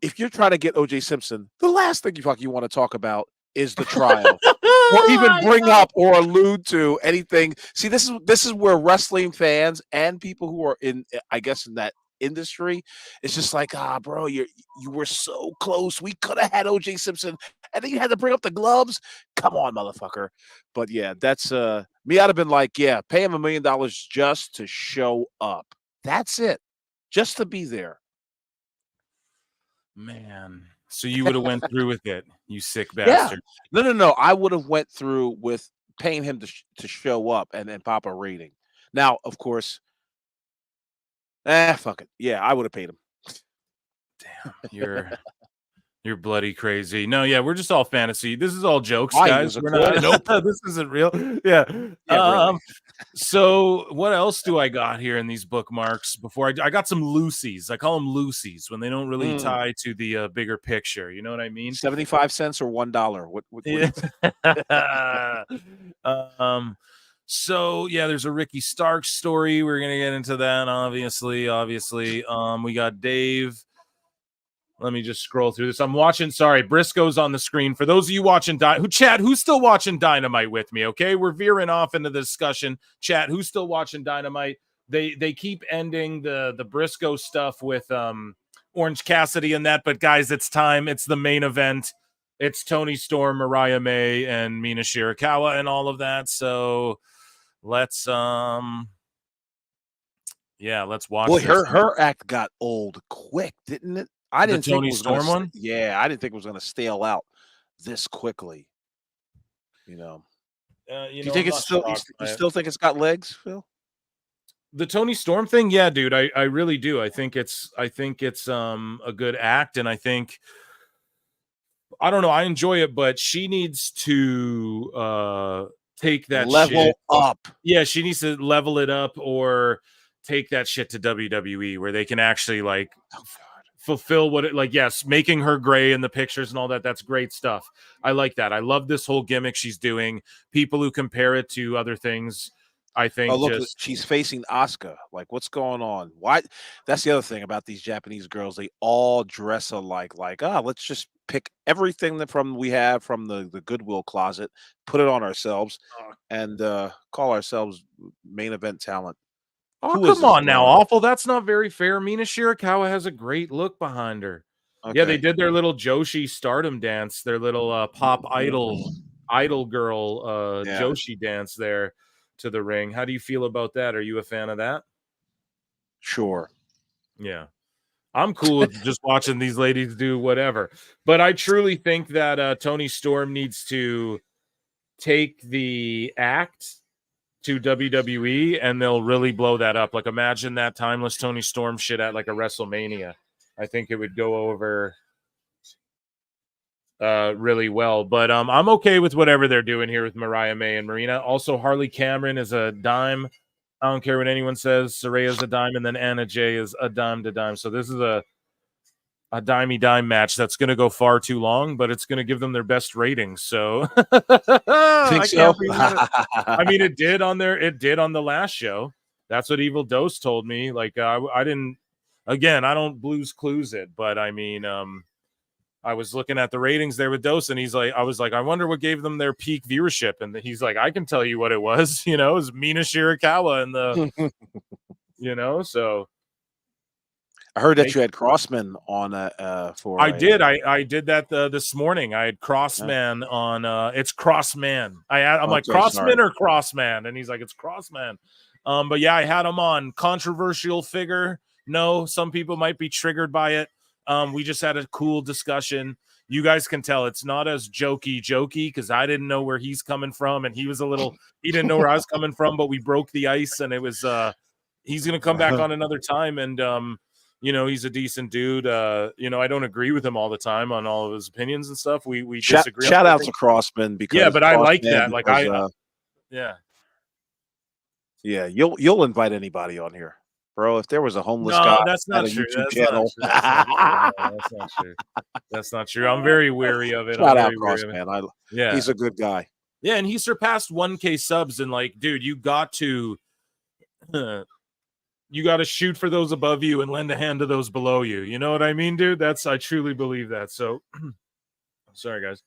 If you're trying to get OJ Simpson, the last thing you want to talk about is the trial, or even bring up or allude to anything. See, this is where wrestling fans and people who are in that industry, it's just like, bro, you were so close. We could have had OJ Simpson, and then you had to bring up the gloves. Come on, motherfucker. But yeah, that's me. I'd have been like, yeah, pay him $1 million just to show up. That's it, just to be there. Man, so you would have went through with it, you sick bastard. Yeah. No. I would have went through with paying him to show up and then pop a rating. Now, of course, fuck it. Yeah, I would have paid him. Damn, you're bloody crazy. No, yeah, we're just all fantasy. This is all jokes, Why, guys. we're not. Nope. This isn't real. Yeah. Really. So what else do I got here in these bookmarks? Before I got some loosies. I call them loosies when they don't really tie to the bigger picture. You know what I mean? 75 cents or $1. What yeah. So yeah, there's a Ricky Starks story. We're gonna get into that, obviously. We got Dave. Let me just scroll through this. I'm watching. Sorry, Briscoe's on the screen. For those of you watching, who's still watching Dynamite with me? Okay, we're veering off into the discussion. Chat, who's still watching Dynamite? They keep ending the Briscoe stuff with Orange Cassidy and that, but guys, it's time. It's the main event. It's Toni Storm, Mariah May, and Mina Shirakawa, and all of that. So let's watch. Boy, her act got old quick, didn't it? I didn't think Toni Storm one. Yeah, I didn't think it was going to stale out this quickly. Do you think it's still? You still think it's got legs, Phil? The Toni Storm thing, yeah, dude. I really do. I think it's a good act, and I think, I don't know, I enjoy it, but she needs to take that level shit up. Yeah, she needs to level it up or take that shit to WWE where they can actually like fulfill what it like. Yes, making her gray in the pictures and all that, that's great stuff. I like that. I love this whole gimmick she's doing. People who compare it to other things, I think Oh, look, just she's facing Asuka. Like, what's going on? Why? That's the other thing about these Japanese girls. They all dress alike. Like, let's just pick everything we have from the Goodwill closet, put it on ourselves, and call ourselves main event talent. oh, Who is come this on now, blonde? Awful. That's not very fair. Mina Shirakawa has a great look behind her. Yeah, they Okay. did their little Joshi stardom dance, their little pop idol girl Yeah. Joshi dance there to the ring. How do you feel about that? Are you a fan of that? Sure. Yeah. I'm cool with just watching these ladies do whatever. But I truly think that Tony Storm needs to take the act to WWE and they'll really blow that up. Like imagine that timeless Tony Storm shit at like a WrestleMania. I think it would go over really well. But I'm okay with whatever they're doing here with Mariah May and Marina. Also, Harley Cameron is a dime. I don't care what anyone says. Soraya's a dime, and then Anna Jay is a dime to dime. So this is a dimey dime match that's going to go far too long, but it's going to give them their best ratings. So Think I so? can't be mad at, I mean, it did on the last show. That's what Evil Dose told me. Like I didn't. Again, I don't Blues Clues it, but I mean, I was looking at the ratings there with Dose, and I was like, I wonder what gave them their peak viewership, and he's like, I can tell you what it was. You know, it was Mina Shirakawa and the, so. I heard that you had Crossman on for. I did that this morning. I had Crossman on. It's Crossman. I'm like Crossman or Crossman, and he's like it's Crossman. But yeah, I had him on. Controversial figure. No, some people might be triggered by it. We just had a cool discussion. You guys can tell it's not as jokey because I didn't know where he's coming from, and he didn't know where I was coming from, but we broke the ice, and it was he's gonna come back on another time, and he's a decent dude. I don't agree with him all the time on all of his opinions and stuff. We disagree. Shout out to Crossman because but I like that. Like yeah, you'll invite anybody on here, bro. If there was a homeless guy, that's not true. That's not true. I'm very wary of it. Shout out Crossman. He's a good guy. Yeah, and he surpassed 1K subs, and like, dude, you got to shoot for those above you and lend a hand to those below you. You know what I mean, dude? I truly believe that. So sorry, guys.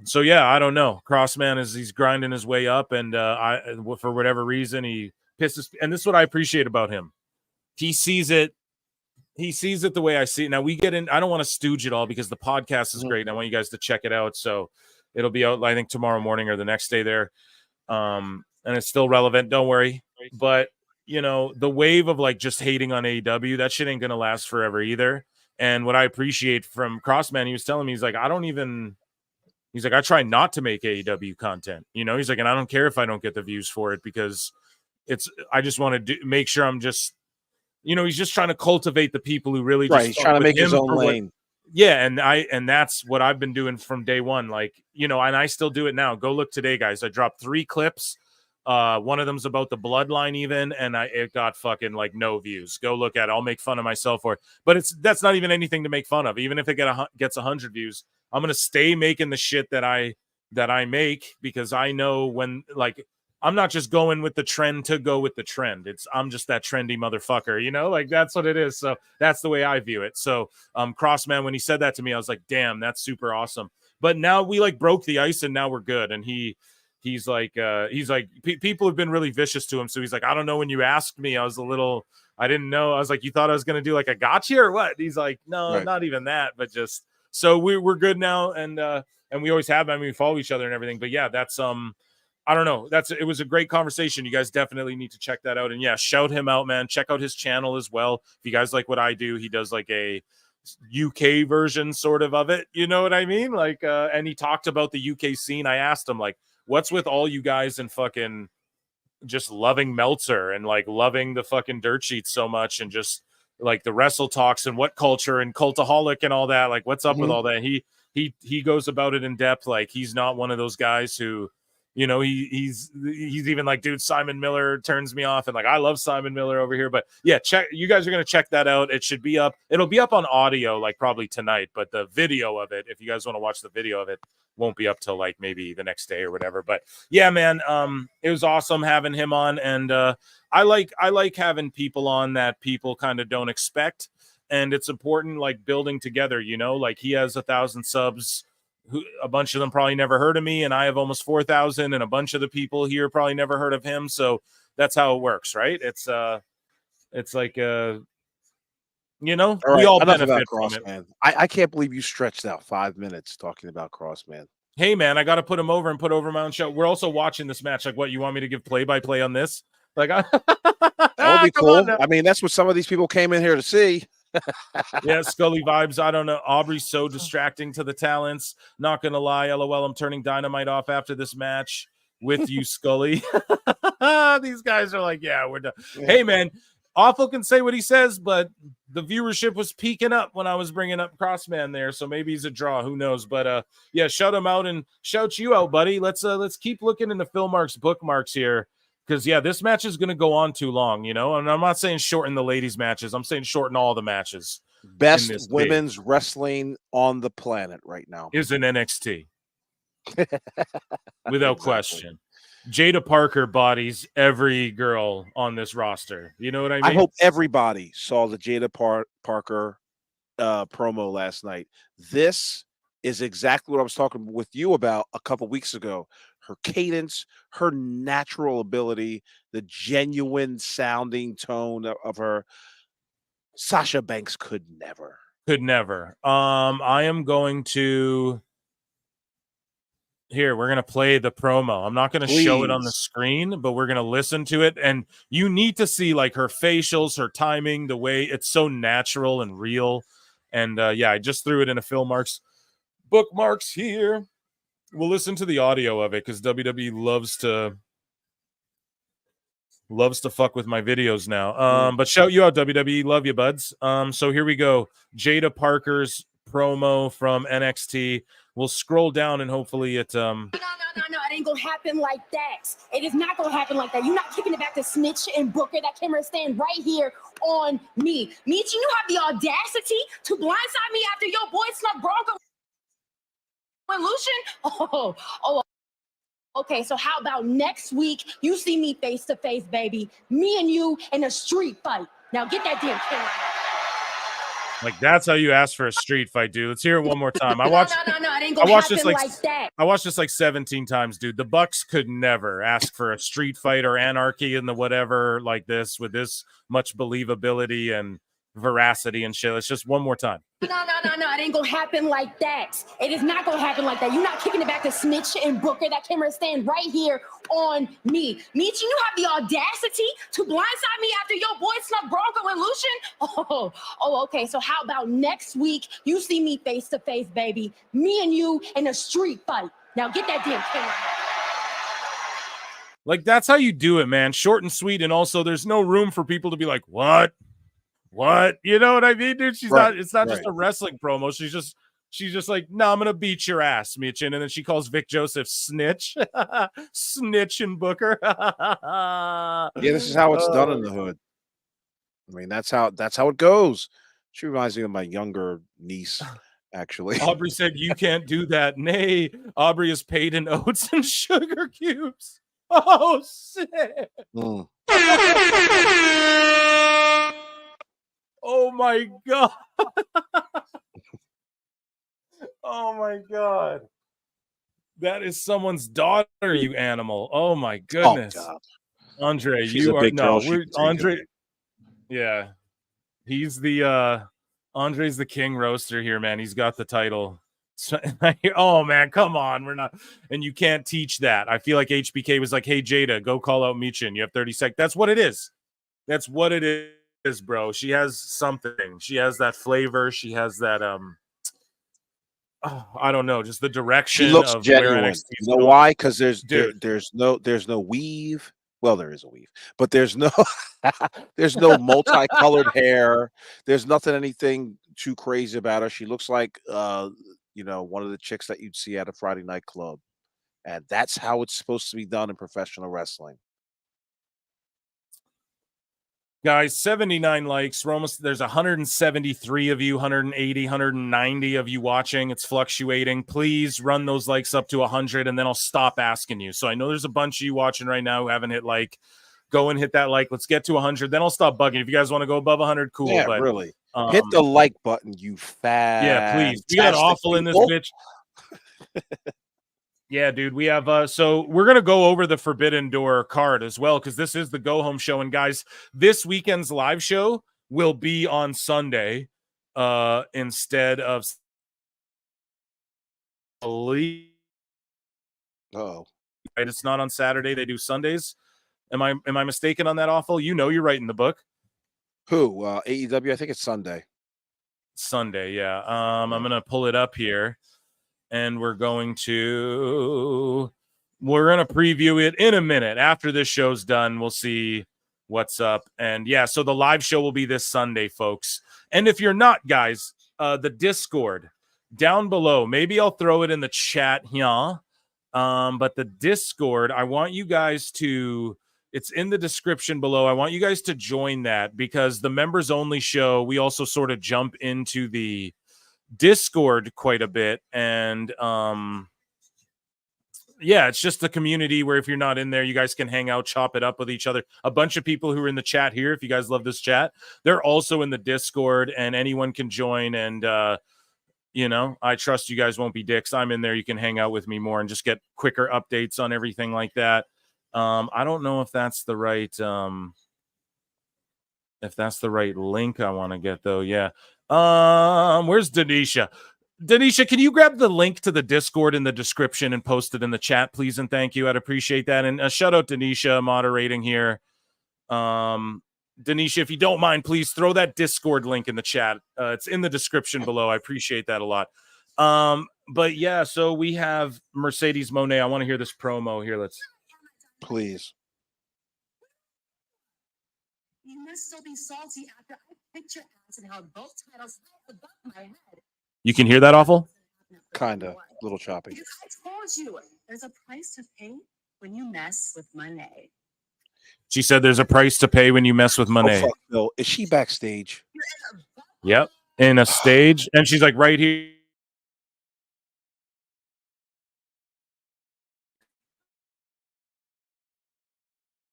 So yeah, I don't know. Crossman he's grinding his way up, and for whatever reason he pisses. And this is what I appreciate about him. He sees it the way I see it. Now we get in. I don't want to stooge it all because the podcast is great. And I want you guys to check it out. So it'll be out, I think, tomorrow morning or the next day there. And it's still relevant. Don't worry. But the wave of like just hating on AEW, that shit ain't gonna last forever either. And what I appreciate from Crossman, he was telling me, he's like, I try not to make AEW content. He's like, and I don't care if I don't get the views for it because I just want to make sure I'm just, he's just trying to cultivate the people who really just he's trying to make his own lane. And that's what I've been doing from day one. Like, and I still do it now. Go look today, guys. I dropped 3 clips. One of them's about the bloodline even, and it got fucking like no views. Go look at it. I'll make fun of myself for it. But that's not even anything to make fun of. Even if it gets 100 views, I'm going to stay making the shit that I make because I know when, like, I'm not just going with the trend to go with the trend. I'm just that trendy motherfucker, like that's what it is. So that's the way I view it. So Crossman, when he said that to me, I was like, damn, that's super awesome. But now we like broke the ice and now we're good. And he's like people have been really vicious to him. So he's like, I don't know, when you asked me, I didn't know. I was like, you thought I was going to do like a gotcha or what? He's like, no, not even that, but just, so we're good now. And we always have, we follow each other and everything, but yeah, that's, I don't know. It was a great conversation. You guys definitely need to check that out. And yeah, shout him out, man. Check out his channel as well. If you guys like what I do, he does like a UK version sort of it. You know what I mean? Like, and he talked about the UK scene. I asked him like, what's with all you guys and fucking just loving Meltzer and like loving the fucking dirt sheets so much and just like the wrestle talks and what culture and cultaholic and all that. Like, what's up with all that? He goes about it in depth. Like, he's not one of those guys who You know, he's even like, dude, Simon Miller turns me off, and like I love Simon Miller over here. But yeah, you guys are gonna check that out. It should be up. It'll be up on audio like probably tonight, but the video of it, if you guys want to watch the video of it, won't be up till like maybe the next day or whatever. But yeah, man, it was awesome having him on, and I like having people on that people kind of don't expect, and it's important like building together. You know, like he has 1,000 subs. A bunch of them probably never heard of me, and I have almost 4,000, and a bunch of the people here probably never heard of him. So that's how it works, right? It's like you know, All right, we all enough benefit about from Cross, it. man. I can't believe you stretched out 5 minutes talking about Cross, man. Hey, man, I got to put him over and put over my own show. We're also watching this match. Like, what, you want me to give play-by-play on this? Like, that would be cool. I mean, that's what some of these people came in here to see. Yeah, Scully vibes. I don't know. Aubrey's so distracting to the talents. Not gonna lie, LOL. I'm turning Dynamite off after this match with you, Scully. These guys are like, yeah, we're done. Yeah. Hey, man, Awful can say what he says, but the viewership was peaking up when I was bringing up Crossman there, so maybe he's a draw. Who knows? But yeah, shout him out and shout you out, buddy. Let's keep looking into Phil Mark's bookmarks here. Because, yeah, this match is going to go on too long, you know? And I'm not saying shorten the ladies' matches. I'm saying shorten all the matches. Best women's wrestling on the planet right now is in NXT. Without question. Jada Parker bodies every girl on this roster. You know what I mean? I hope everybody saw the Jada Parker promo last night. This is exactly what I was talking with you about a couple weeks ago. Her cadence, her natural ability, the genuine sounding tone of her. Sasha Banks could never. I am going to here. We're going to play the promo. I'm not going to show it on the screen, but we're going to listen to it. And you need to see like her facials, her timing, the way it's so natural and real. And yeah, I just threw it in a Phil Marks bookmarks here. We'll listen to the audio of it because WWE loves to fuck with my videos now. But shout you out, WWE. Love you, buds. So here we go. Jada Parker's promo from NXT. We'll scroll down and hopefully it No, it ain't gonna happen like that. It is not gonna happen like that. You're not kicking it back to Snitch and Booker. That camera is staying right here on me. Meech, you have the audacity to blindside me after your boy snuck Bronco and Lucian? Okay, so how about next week you see me face to face, baby? Me and you in a street fight. Now get that damn camera. Like that's how you ask for a street fight, dude. Let's hear it one more time. I watched. No, it ain't gonna happen like that. I watched this like 17 times, dude. The Bucks could never ask for a street fight or anarchy in the whatever like this with this much believability and veracity and shit. Let's just one more time. No, it ain't gonna happen like that. It is not gonna happen like that. You're not kicking it back to Snitch and Booker. That camera is staying right here on me. Meech, you have the audacity to blindside me after your boy snuck Bronco and Lucian? Okay, so how about next week you see me face to face, baby? Me and you in a street fight. Now get that damn camera. Like that's how you do it, man. Short and sweet, and also there's no room for people to be like, what? You know what I mean, dude? She's not. It's not just a wrestling promo. She's just like, no, I'm gonna beat your ass, Mitchin. And then she calls Vic Joseph Snitch, Snitch and Booker. Yeah, this is how it's done in the hood. I mean, that's how it goes. She reminds me of my younger niece, actually. Aubrey said, "You can't do that." Nay, Aubrey is paid in oats and sugar cubes. Oh shit. Oh my god. Oh my god. That is someone's daughter, you animal. Oh my goodness. Oh, Andre, she's you a big are girl. Andre. Yeah. He's the Andre's the king roaster here, man. He's got the title. Oh man, come on. We're not, and you can't teach that. I feel like HBK was like, hey Jada, go call out Michin. You have 30 seconds. That's what it is. That's what it is, bro. She has something. She has that flavor. She has that I don't know, just the direction. She looks of genuine. where NXT you know why? Because there's no weave. Well, there is a weave, but there's no multicolored hair. There's anything too crazy about her. She looks like one of the chicks that you'd see at a Friday night club. And that's how it's supposed to be done in professional wrestling. Guys, 79 likes. We're almost, there's 173 of you, 180, 190 of you watching. It's fluctuating. Please run those likes up to 100, and then I'll stop asking you. So I know there's a bunch of you watching right now who haven't hit like. Go and hit that like. Let's get to 100. Then I'll stop bugging. If you guys want to go above 100, cool. Yeah, but really. Hit the like button, you fat. Yeah, please. We got awful in this bitch. Yeah, dude, we have so we're gonna go over the Forbidden Door card as well, because this is the go home show. And guys, this weekend's live show will be on Sunday instead of right. It's not on Saturday, they do Sundays. Am I mistaken on that? Awful? You know, you're writing the book. Who? AEW? I think it's Sunday. Sunday, yeah. I'm gonna pull it up here. And we're going to preview it in a minute. After this show's done, we'll see what's up. And yeah, so the live show will be this Sunday, folks. And if you're not, guys, the Discord down below, maybe I'll throw it in the chat here. But the Discord, I want you guys to, it's in the description below. I want you guys to join that, because the members only show, we also sort of jump into the Discord quite a bit. And yeah, it's just a community where if you're not in there, you guys can hang out, chop it up with each other. A bunch of people who are in the chat here, if you guys love this chat, they're also in the Discord, and anyone can join. And you know, I trust you guys won't be dicks. I'm in there. You can hang out with me more and just get quicker updates on everything like that. I don't know if that's the right link I want to get, though. Yeah. Where's Denisha? Denisha, can you grab the link to the Discord in the description and post it in the chat, please? And thank you. I'd appreciate that. And shout out Denisha moderating here. Denisha, if you don't mind, please throw that Discord link in the chat. It's in the description below. I appreciate that a lot. But yeah, so we have Mercedes Moné. I want to hear this promo here. Let's please. You must still be salty after I picked your ass and held both titles above my head. You can hear that, Awful? Kinda, little choppy. Because I told you, there's a price to pay when you mess with money. She said there's a price to pay when you mess with money. Oh, fuck no. Is she backstage? Yep, in a stage, and she's like right here.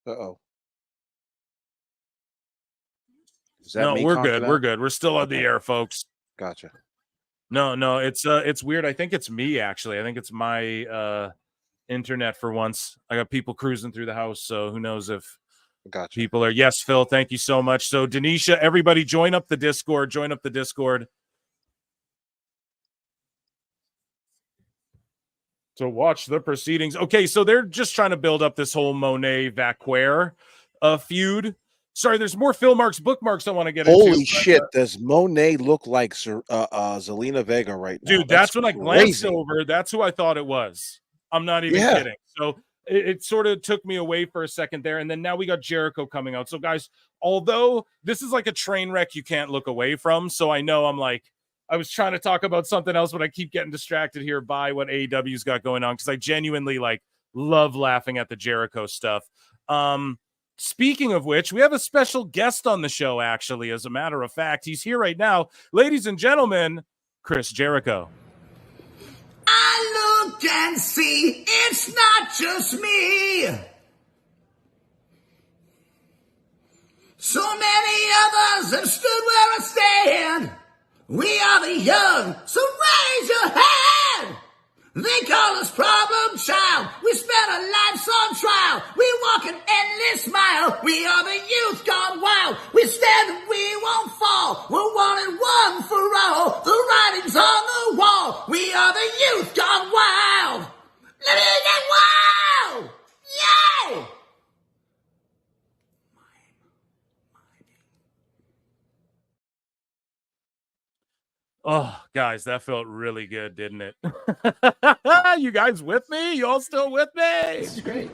Uh-oh. No, we're good. We're good. We're still on the air, folks. Gotcha. No, it's weird. I think it's me, actually. I think it's my internet for once. I got people cruising through the house, so who knows if people are. Yes, Phil, thank you so much. So, Denisha, everybody join up the Discord. Join up the Discord. To watch the proceedings. Okay, so they're just trying to build up this whole Monet-Vacquer feud. Sorry, there's more Phil Marks bookmarks I want to get into. Holy shit, does Monet look like Zelina Vega right now? Dude, that's when I glanced over. That's who I thought it was. I'm not even kidding. So it sort of took me away for a second there. And then now we got Jericho coming out. So, guys, although this is like a train wreck you can't look away from, so I know I was trying to talk about something else, but I keep getting distracted here by what AEW's got going on, because I genuinely love laughing at the Jericho stuff. Speaking of which, we have a special guest on the show, actually, as a matter of fact. He's here right now. Ladies and gentlemen, Chris Jericho. I look and see it's not just me. So many others have stood where I stand. We are the young, so raise your hand. They call us problem child. We spent our lives on trial. We walk an endless mile. We are the youth gone wild. We stand and we won't fall. We're one and one for all. The writing's on the wall. We are the youth gone wild. Let it get wild. Yay! Oh, guys, that felt really good, didn't it? You guys with me? You all still with me? It's great.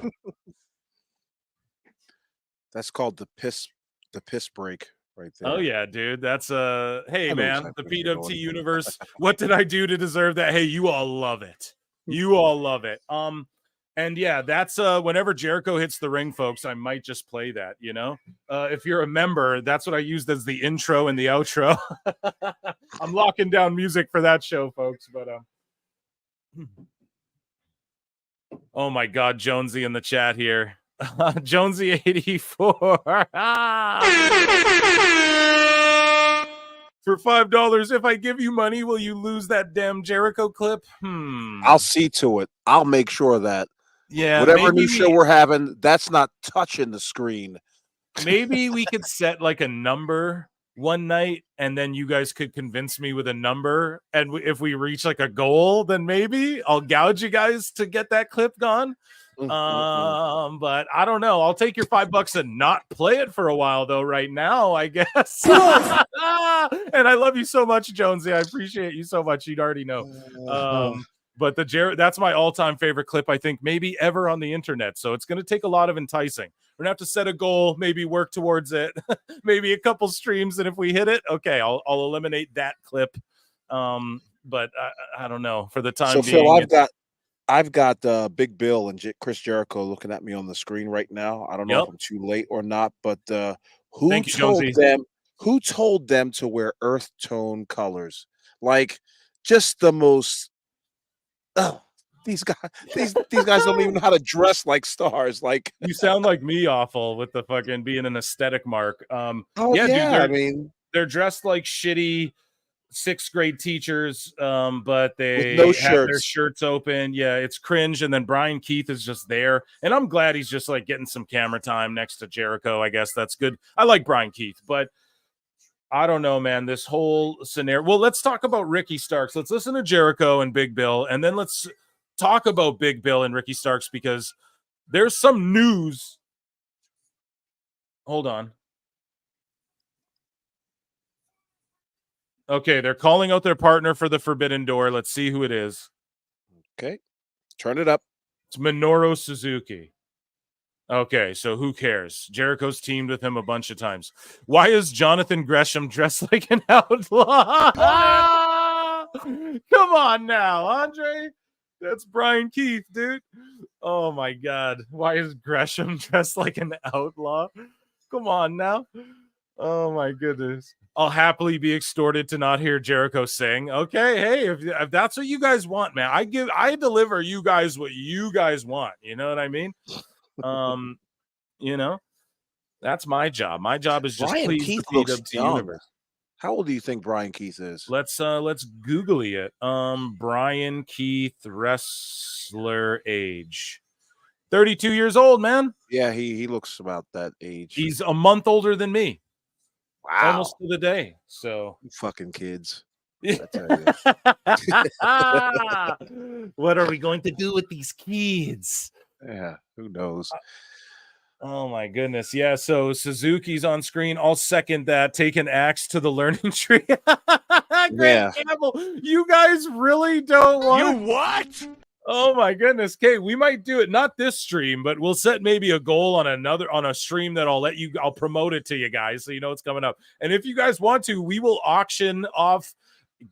That's called the piss break right there. Oh yeah, dude. That's hey man, the PWT universe. What did I do to deserve that? Hey, you all love it. You all love it. And yeah, that's whenever Jericho hits the ring, folks, I might just play that, you know. If you're a member, that's what I used as the intro and the outro. I'm locking down music for that show, folks. But oh my God, Jonesy in the chat here. Jonesy 84. For $5, if I give you money, will you lose that damn Jericho clip? I'll see to it. I'll make sure that whatever new show we're having, that's not touching the screen. Maybe we could set like a number one night, and then you guys could convince me with a number. And if we reach like a goal, then maybe I'll gouge you guys to get that clip gone. But I don't know. I'll take your $5 and not play it for a while, though. Right now, I guess. And I love you so much, Jonesy. I appreciate you so much. You'd already know. But that's my all-time favorite clip, I think, maybe ever on the internet. So it's going to take a lot of enticing. We're going to have to set a goal, maybe work towards it, maybe a couple streams. And if we hit it, okay, I'll eliminate that clip. But I don't know. For the time being, Phil, I've got Big Bill and Chris Jericho looking at me on the screen right now. I don't know if I'm too late or not, but who told them to wear earth tone colors? Like, just the most. Oh, these guys don't even know how to dress like stars. Like, you sound like me awful with the fucking being an aesthetic mark. Dude, they're dressed like shitty 6th grade teachers, but they have their shirts open. Yeah, it's cringe. And then Brian Keith is just there, and I'm glad he's just like getting some camera time next to Jericho. I guess that's good. I like Brian Keith, but I don't know, man, this whole scenario. Well, let's talk about Ricky Starks. Let's listen to Jericho and Big Bill, and then let's talk about Big Bill and Ricky Starks, because there's some news. Hold on. Okay, they're calling out their partner for the Forbidden Door. Let's see who it is. Okay, turn it up. It's Minoru Suzuki. Okay, so who cares? Jericho's teamed with him a bunch of times. Why is Jonathan Gresham dressed like an outlaw? Come on now, Andre. That's Brian Keith, dude. Oh my God. Why is Gresham dressed like an outlaw? Come on now. Oh my goodness. I'll happily be extorted to not hear Jericho sing. Okay, hey, if that's what you guys want, man, I deliver you guys what you guys want. You know what I mean? You know, that's my job. My job is just Brian please Keith the looks PWT young. universe. How old do you think Brian Keith is? Let's googly it. Brian Keith wrestler age. 32 years old, man. Yeah, he looks about that age. He's a month older than me. Wow. Almost to the day. So you fucking kids. What are we going to do with these kids? Yeah, who knows? Oh my goodness. Yeah, so Suzuki's on screen. I'll second that. Take an axe to the learning tree. Grant Campbell, you guys really don't want what? Oh my goodness. Okay, we might do it, not this stream, but we'll set maybe a goal on a stream that I'll promote it to you guys so you know it's coming up. And if you guys want to, we will auction off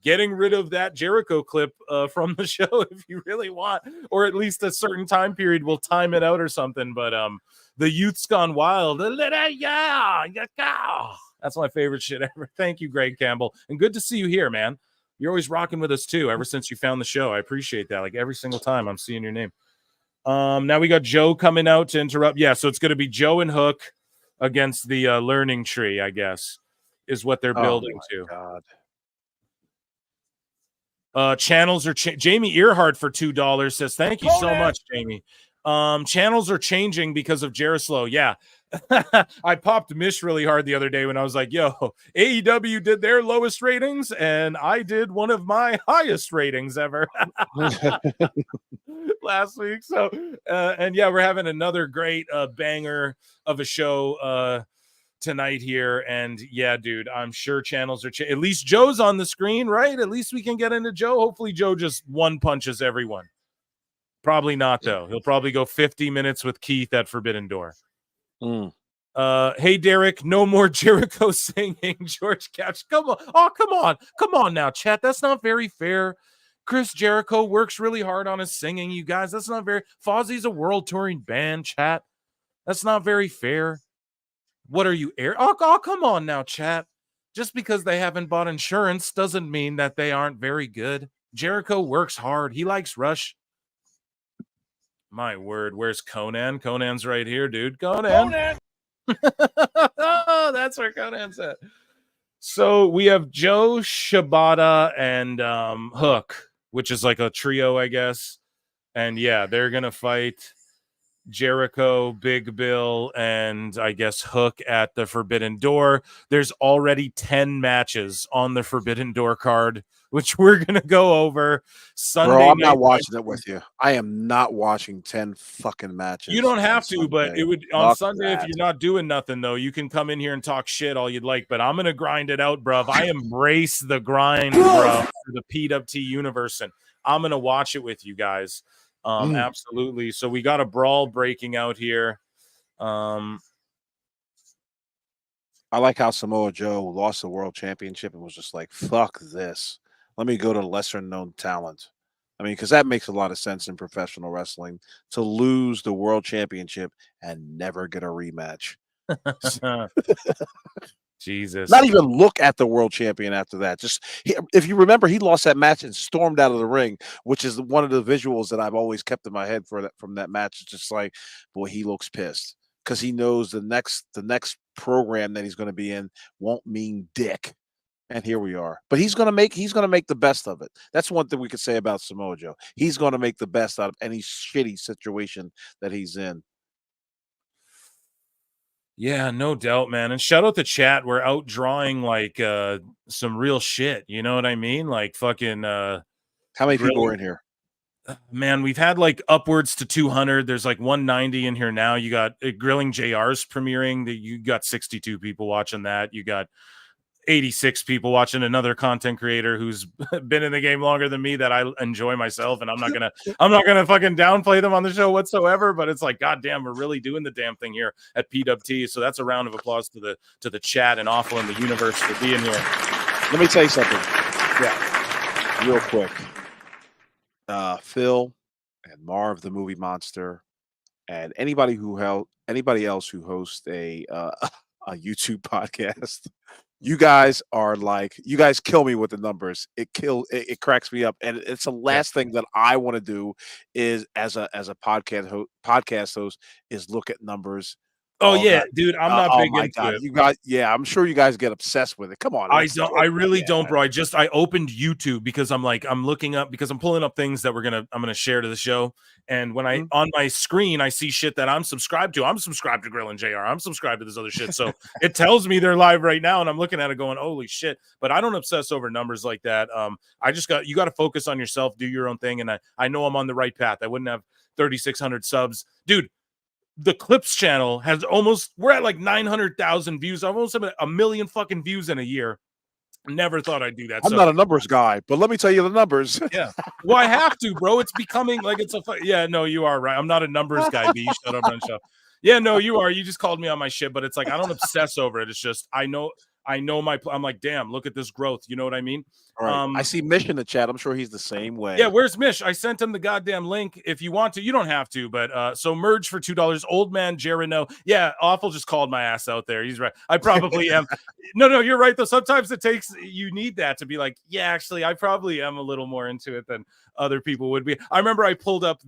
getting rid of that Jericho clip from the show if you really want, or at least a certain time period. We'll time it out or something. But the youth's gone wild. Yeah. That's my favorite shit ever. Thank you, Greg Campbell. And good to see you here, man. You're always rocking with us too, ever since you found the show. I appreciate that. Like every single time I'm seeing your name. Now we got Joe coming out to interrupt. Yeah, so it's going to be Joe and Hook against the learning tree, I guess, is what they're building to. God. Channels are Jamie Earhart for $2 says, thank you so much, Jamie. Channels are changing because of Jerislow. Yeah. I popped Mish really hard the other day when I was like, yo, AEW did their lowest ratings and I did one of my highest ratings ever last week. So, and yeah, we're having another great banger of a show tonight here. And yeah, dude, I'm sure channels are at least Joe's on the screen, right? At least we can get into Joe. Hopefully Joe just one punches everyone. Probably not, though. He'll probably go 50 minutes with Keith at Forbidden Door. Hey, Derek, no more Jericho singing. George Couch, come on. Oh, come on now, chat. That's not very fair. Chris Jericho works really hard on his singing, you guys. That's not very. Fozzie's a world touring band, chat. That's not very fair. What are you air? Oh, come on now, chat. Just because they haven't bought insurance doesn't mean that they aren't very good. Jericho works hard. He likes Rush. My word, where's Conan? Conan's right here, dude. Conan. Oh, that's where Conan's at. So we have Joe, Shibata, and Hook, which is like a trio, I guess. And yeah, they're gonna fight Jericho, Big Bill, and I guess Hook at the Forbidden Door. There's already 10 matches on the Forbidden Door card, which we're gonna go over Sunday. Bro, I'm night. not watching it with you. I am not watching 10 fucking matches. You don't have on to, Sunday. but it would on Fuck Sunday that. if you're not doing nothing though. You can come in here and talk shit all you'd like, but I'm gonna grind it out, bruv. I embrace the grind, bro, for the PWT universe, and I'm gonna watch it with you guys. Absolutely. So we got a brawl breaking out here. I like how Samoa Joe lost the world championship and was just like, fuck this. Let me go to lesser known talent. I mean, because that makes a lot of sense in professional wrestling to lose the world championship and never get a rematch. Jesus. Not even look at the world champion after that. Just if you remember, he lost that match and stormed out of the ring, which is one of the visuals that I've always kept in my head for that from that match. It's just like, boy, he looks pissed because he knows the next program that he's going to be in won't mean dick. And here we are. But he's gonna make the best of it. That's one thing we could say about Samoa Joe. He's gonna make the best out of any shitty situation that he's in. Yeah, no doubt, man. And shout out the chat. We're out drawing like some real shit. You know what I mean? Like fucking How many people are in here? Man, we've had like upwards to 200. There's like 190 in here now. You got Grilling JR's premiering. You got 62 people watching that. You got 86 people watching another content creator who's been in the game longer than me that I enjoy myself, and I'm not gonna fucking downplay them on the show whatsoever, but it's like, goddamn, we're really doing the damn thing here at PWT. So that's a round of applause to the chat and Awful in the universe for being here. Let me tell you something. Yeah, real quick. Phil and Marv the Movie Monster and anybody else who hosts a YouTube podcast. You guys kill me with the numbers. It cracks me up, and it's the last thing that I want to do is as a podcast host is look at numbers. Oh yeah, dude, I'm not big into it. You guys, I'm sure you guys get obsessed with it. Come on, I really don't, bro. I opened YouTube because I'm looking up because I'm pulling up things that I'm gonna share to the show. And when on my screen I see shit that I'm subscribed to. I'm subscribed to Grill and JR. I'm subscribed to this other shit. So it tells me they're live right now, and I'm looking at it going, holy shit. But I don't obsess over numbers like that. You got to focus on yourself, do your own thing, and I know I'm on the right path. I wouldn't have 3,600 subs, dude. The Clips channel we're at like 900,000 views. I've almost had 1 million fucking views in a year. Never thought I'd do that. I'm not a numbers guy, but let me tell you the numbers. Yeah. Well, I have to, bro. It's becoming like yeah, no, you are right. I'm not a numbers guy, B. Shut up, Run Show. Yeah, no, you are. You just called me on my shit, but it's like I don't obsess over it. It's just I know I'm like, damn, look at this growth. You know what I mean? All right. I see Mish in the chat. I'm sure he's the same way. Yeah, where's Mish? I sent him the goddamn link. If you want to, you don't have to, but so merge for $2. Old man Jerino. Yeah, Awful just called my ass out there. He's right. I probably am. No, you're right though. Sometimes you need that to be like, yeah, actually, I probably am a little more into it than other people would be. I remember I pulled up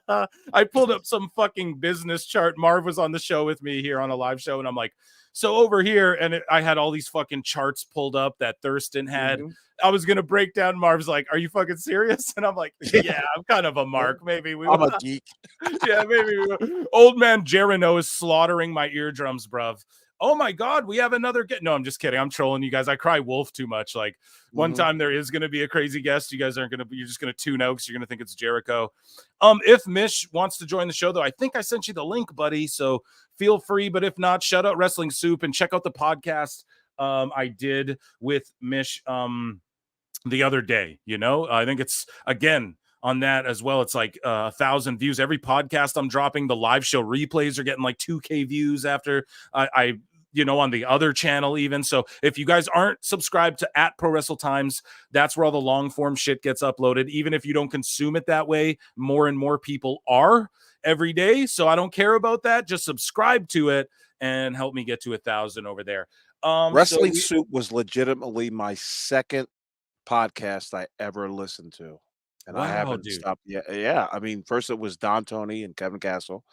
I pulled up some fucking business chart. Marv was on the show with me here on a live show, and I'm like, so over here, and I had all these fucking charts pulled up that Thurston had. Mm-hmm. I was gonna break down. Marv's like, "Are you fucking serious?" And I'm like, "Yeah, I'm kind of a mark. Maybe I'm a geek." Yeah, maybe Old man Jerino is slaughtering my eardrums, bruv. Oh my God, we have another No, I'm just kidding. I'm trolling you guys. I cry wolf too much. Like one time there is going to be a crazy guest. You guys you're just going to tune out because you're going to think it's Jericho. If Mish wants to join the show though, I think I sent you the link, buddy. So feel free. But if not, shout out Wrestling Soup and check out the podcast I did with Mish the other day. You know, I think it's again on that as well. It's like 1,000 views. Every podcast I'm dropping, the live show replays are getting like 2K views after I on the other channel even. So if you guys aren't subscribed to at Pro Wrestle Times, that's where all the long form shit gets uploaded. Even if you don't consume it that way, more and more people are every day. So I don't care about that. Just subscribe to it and help me get to 1,000 over there. Wrestling Soup was legitimately my second podcast I ever listened to. And I haven't stopped yet. Yeah. I mean, first it was Don Tony and Kevin Castle.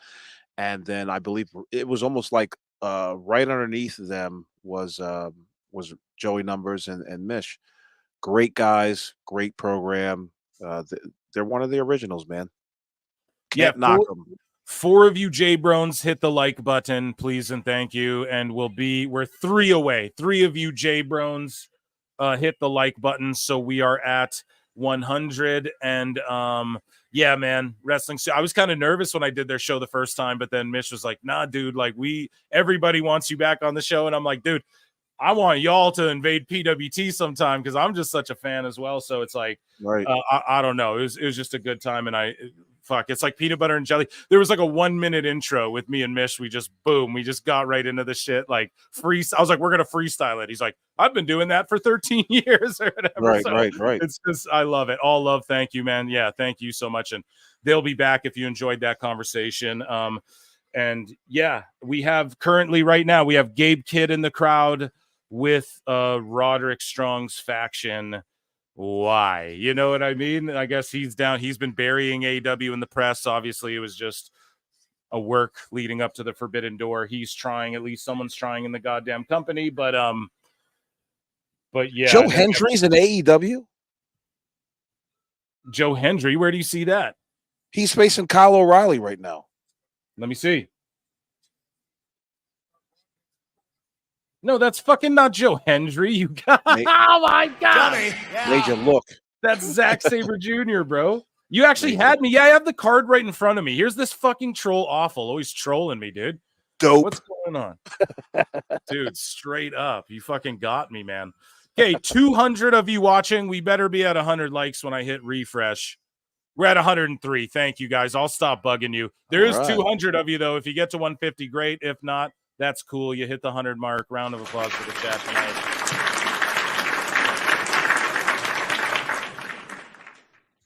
And then I believe it was almost like right underneath them was Joey Numbers and Mish. Great guys, great program. They're one of the originals, man. Can't knock them. 4 of you J-Brones, hit the like button, please and thank you. And we're 3 away. 3 of you J-Brones hit the like button. So we are at 100. And yeah, man, wrestling. I was kind of nervous when I did their show the first time, but then Mish was like, nah, dude, like everybody wants you back on the show. And I'm like, dude, I want y'all to invade PWT sometime because I'm just such a fan as well. So it's like, right. I don't know. It was just a good time. And it's like peanut butter and jelly. There was like a 1-minute intro with me and Mish. We just got right into the shit. Like I was like, we're going to freestyle it. He's like, I've been doing that for 13 years or whatever. Right. It's just, I love it. All love. Thank you, man. Yeah. Thank you so much. And they'll be back if you enjoyed that conversation. And yeah, we have currently right now, we have Gabe Kidd in the crowd with Roderick Strong's faction. Why? You know what I mean? I guess he's down. He's been burying AEW in the press. Obviously, it was just a work leading up to the Forbidden Door. He's trying, at least someone's trying in the goddamn company. But yeah. Joe Hendry's in AEW? Joe Hendry, where do you see that? He's facing Kyle O'Reilly right now. Let me see. No, that's fucking not Joe Hendry. You got oh my god! Yeah. Major look. That's Zack Sabre Jr., bro. You actually had me. Yeah, I have the card right in front of me. Here's this fucking troll awful. Always trolling me, dude. Dope. What's going on? Dude, straight up. You fucking got me, man. Okay, 200 of you watching. We better be at 100 likes when I hit refresh. We're at 103. Thank you, guys. I'll stop bugging you. There is 200 of you, though. If you get to 150, great. If not, that's cool. You hit the 100 mark. Round of applause for the chat tonight.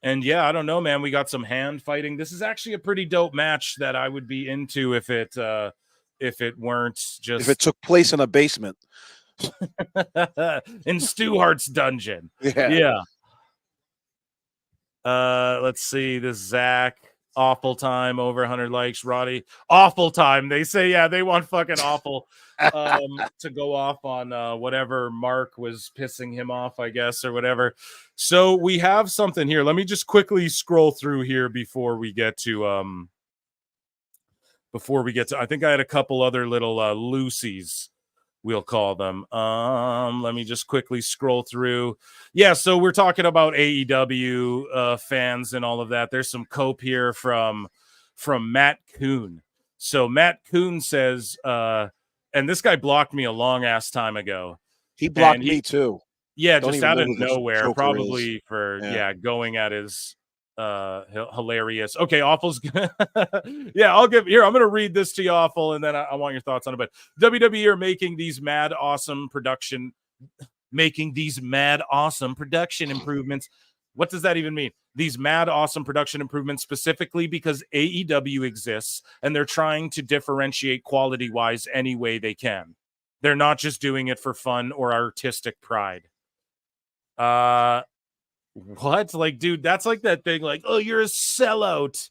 And yeah, I don't know, man. We got some hand fighting. This is actually a pretty dope match that I would be into if it weren't just if it took place in a basement. in Stu Hart's dungeon. Yeah. Let's see. This Zach. Awful time, over 100 likes. Roddy, awful time. They say, yeah, they want fucking awful to go off on whatever Mark was pissing him off, I guess, or whatever. So we have something here. Let me just quickly scroll through here before we get to I think I had a couple other little loosies, we'll call them. Let me just quickly scroll through. Yeah, so we're talking about AEW fans and all of that. There's some cope here from Matt Kuhn. So Matt Kuhn says, and this guy blocked me a long ass time ago. He blocked me too. Yeah, just out of nowhere, probably for going at his hilarious. Okay, Awful's yeah, I'm gonna read this to you, Awful, and then I want your thoughts on it. But WWE are making these mad awesome production improvements. What does that even mean? These mad awesome production improvements specifically because AEW exists and they're trying to differentiate quality wise any way they can. They're not just doing it for fun or artistic pride. What? Like, dude, that's like that thing, like, oh, you're a sellout.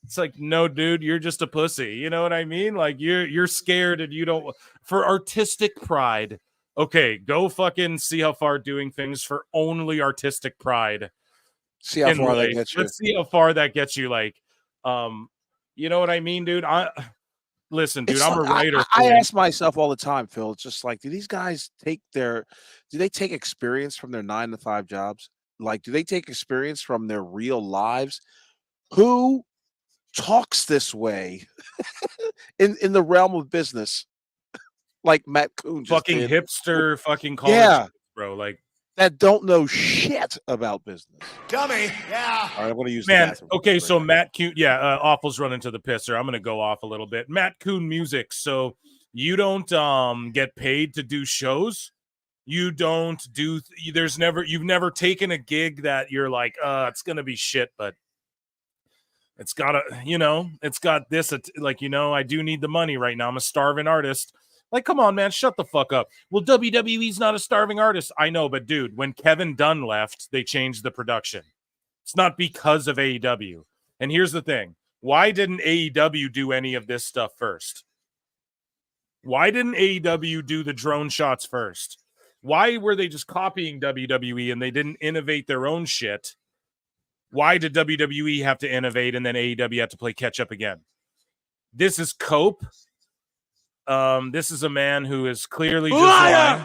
It's like, no, dude, you're just a pussy. You know what I mean? Like, you're scared and you don't, for artistic pride. Okay, go fucking see how far doing things for only artistic pride. See how far that gets you. Let's see how far that gets you. Like, you know what I mean, dude? Listen, dude, I'm a writer. I ask myself all the time, Phil. It's just like, do these guys take experience from their 9-to-5 jobs? Like, do they take experience from their real lives? Who talks this way in the realm of business? Like Matt Kuhn, fucking hipster, fucking college, bro. Like that don't know shit about business. Dummy, yeah. All right, I'm going to use man. The bathroom. Okay, so Matt Kuhn, Awful's running to the pisser. I'm going to go off a little bit. Matt Kuhn music. So You don't get paid to do shows. You don't do. You've never taken a gig that you're like, it's gonna be shit, but it's gotta, it's got this. Like, I do need the money right now. I'm a starving artist. Like, come on, man, shut the fuck up. Well, WWE's not a starving artist. I know, but dude, when Kevin Dunn left, they changed the production. It's not because of AEW. And here's the thing. Why didn't AEW do any of this stuff first? Why didn't AEW do the drone shots first? Why were they just copying WWE and they didn't innovate their own shit? Why did WWE have to innovate and then AEW had to play catch up again? This is Cope. This is a man who is clearly just lying.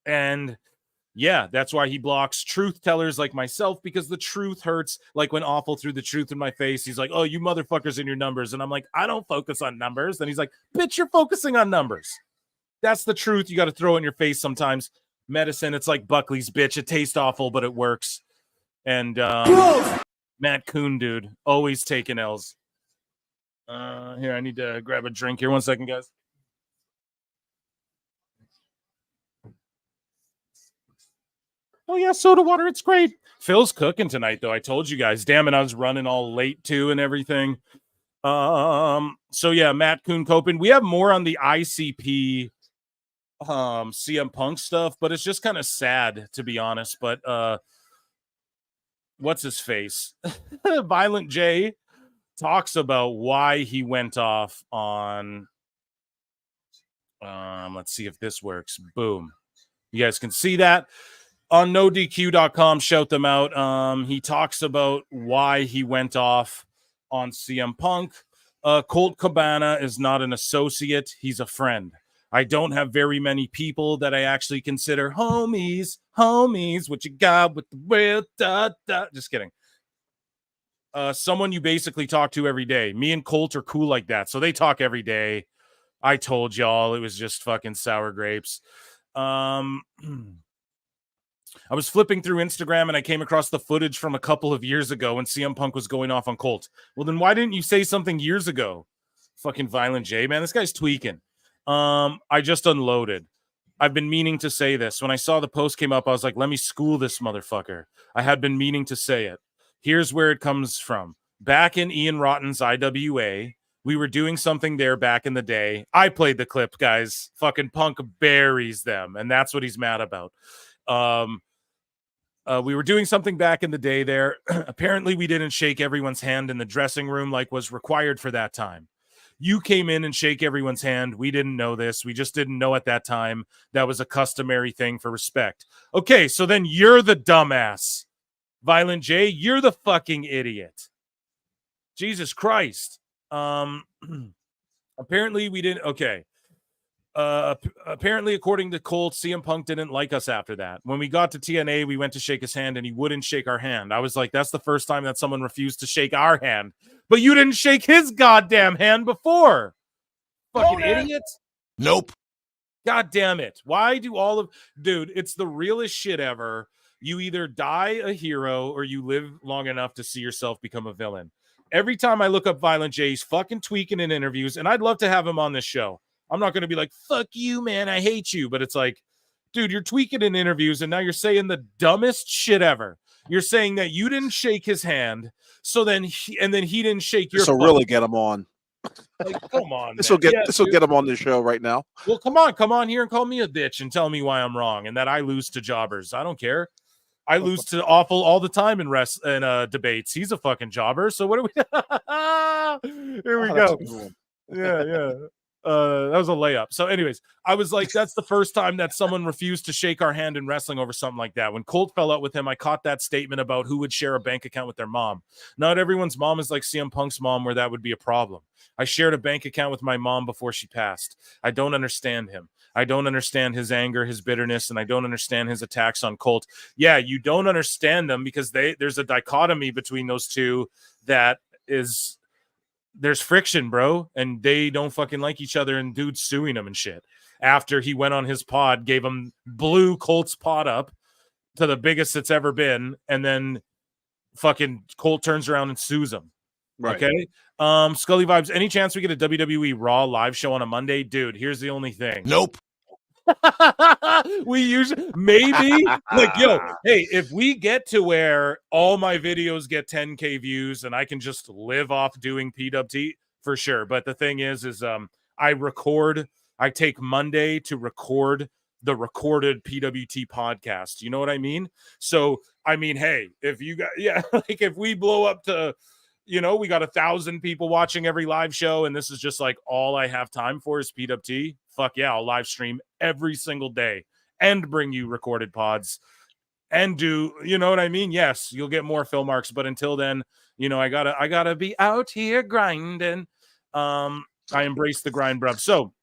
And yeah, that's why he blocks truth tellers like myself, because the truth hurts. Like when Awful threw the truth in my face, he's like, oh, you motherfuckers in your numbers. And I'm like, I don't focus on numbers. And he's like, bitch, you're focusing on numbers. That's the truth. You got to throw it in your face sometimes. Medicine, it's like Buckley's, bitch. It tastes awful, but it works. And Matt Kuhn, dude, always taking L's. Here, I need to grab a drink here. 1 second, guys. Oh, yeah, soda water. It's great. Phil's cooking tonight, though. I told you guys. Damn it, I was running all late, too, and everything. So, yeah, Matt Kuhn coping. We have more on the ICP CM Punk stuff, but it's just kind of sad, to be honest. But what's his face? Violent J talks about why he went off on let's see if this works. Boom. You guys can see that on nodq.com. Shout them out. He talks about why he went off on CM Punk. Colt Cabana is not an associate. He's a friend. I don't have very many people that I actually consider homies. What you got with the real Just kidding. Someone you basically talk to every day. Me and Colt are cool like that. So they talk every day. I told y'all it was just fucking sour grapes. I was flipping through Instagram and I came across the footage from a couple of years ago when CM Punk was going off on Colt. Well, then why didn't you say something years ago? Fucking Violent J, man. This guy's tweaking. I just unloaded. I've been meaning to say this. When I saw the post came up, I was like, let me school this motherfucker. I had been meaning to say it. Here's where it comes from. Back in Ian Rotten's IWA, we were doing something there back in the day. I played the clip, guys. Fucking Punk buries them, and that's what he's mad about. We were doing something back in the day there. Apparently, we didn't shake everyone's hand in the dressing room like was required for that time. You came in and shake everyone's hand. We didn't know this. We just didn't know at that time. That was a customary thing for respect. Okay, so then you're the dumbass. Violent J, you're the fucking idiot. Jesus Christ. Apparently we didn't. Okay. Apparently, according to Colt, CM Punk didn't like us after that. When we got to TNA, we went to shake his hand and he wouldn't shake our hand. I was like, that's the first time that someone refused to shake our hand. But you didn't shake his goddamn hand before. Fucking idiot. Nope. God damn it. Why do all of... Dude, it's the realest shit ever. You either die a hero or you live long enough to see yourself become a villain. Every time I look up Violent J, he's fucking tweaking in interviews, and I'd love to have him on this show. I'm not going to be like, fuck you, man, I hate you. But it's like, dude, you're tweaking in interviews, and now you're saying the dumbest shit ever. You're saying that you didn't shake his hand, so then he didn't shake your. This will really get him on. Like, come on, this will get him on the show right now. Well, come on here and call me a bitch and tell me why I'm wrong and that I lose to jobbers. I don't care. I lose to Awful all the time in debates. He's a fucking jobber. So what do we? Here we go. Yeah. That was a layup. So anyways, I was like, that's the first time that someone refused to shake our hand in wrestling over something like that. When Colt fell out with him, I caught that statement about who would share a bank account with their mom. Not everyone's mom is like CM Punk's mom where that would be a problem. I shared a bank account with my mom before she passed. I don't understand him. I don't understand his anger, his bitterness, and I don't understand his attacks on Colt. Yeah, you don't understand them because there's a dichotomy between those two that is... There's friction, bro, and they don't fucking like each other, and dude's suing him and shit. After he went on his pod, blew Colt's pod up to the biggest it's ever been, and then fucking Colt turns around and sues him. Right. Okay. Scully Vibes, any chance we get a WWE Raw live show on a Monday? Dude, here's the only thing. Nope. We usually maybe like hey, if we get to where all my videos get 10K views and I can just live off doing PWT for sure. But the thing is I take Monday to record the recorded PWT podcast. You know what I mean? So I mean, hey, if you got like if we blow up to we got 1,000 people watching every live show, and this is just like all I have time for is PWT. Fuck yeah, I'll live stream every single day and bring you recorded pods and do, you know what I mean? Yes, you'll get more Phil Marks, but until then, I gotta be out here grinding. I embrace the grind, bruv. So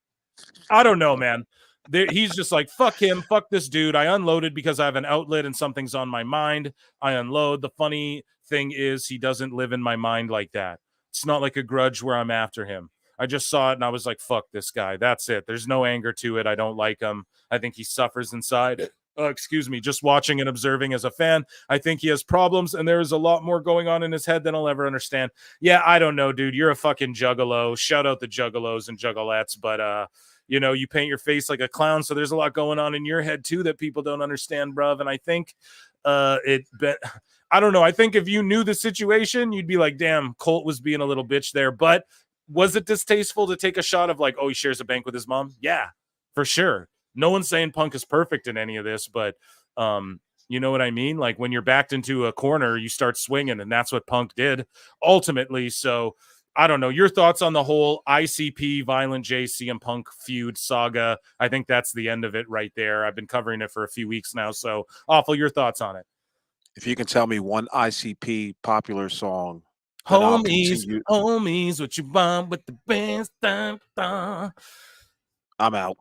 I don't know, man. He's just like, fuck him, fuck this dude. I unloaded because I have an outlet and something's on my mind. I unload. The funny thing is he doesn't live in my mind like that. It's not like a grudge where I'm after him. I just saw it and I was like, fuck this guy. That's it. There's no anger to it. I don't like him. I think he suffers inside. Excuse me, just watching and observing as a fan. I think he has problems and there is a lot more going on in his head than I'll ever understand. Yeah, I don't know, dude. You're a fucking juggalo. Shout out the juggalos and juggalettes, but you paint your face like a clown, so there's a lot going on in your head too that people don't understand, bruv. And I think I don't know. I think if you knew the situation, you'd be like, damn, Colt was being a little bitch there. But was it distasteful to take a shot of like, oh, he shares a bank with his mom? Yeah, for sure. No one's saying Punk is perfect in any of this, but you know what I mean? Like when you're backed into a corner, you start swinging, and that's what Punk did ultimately. So I don't know. Your thoughts on the whole ICP, Violent J, CM Punk feud saga? I think that's the end of it right there. I've been covering it for a few weeks now. So, Awful, your thoughts on it? If you can tell me one ICP popular song. Homies, what you want with the best? I'm out.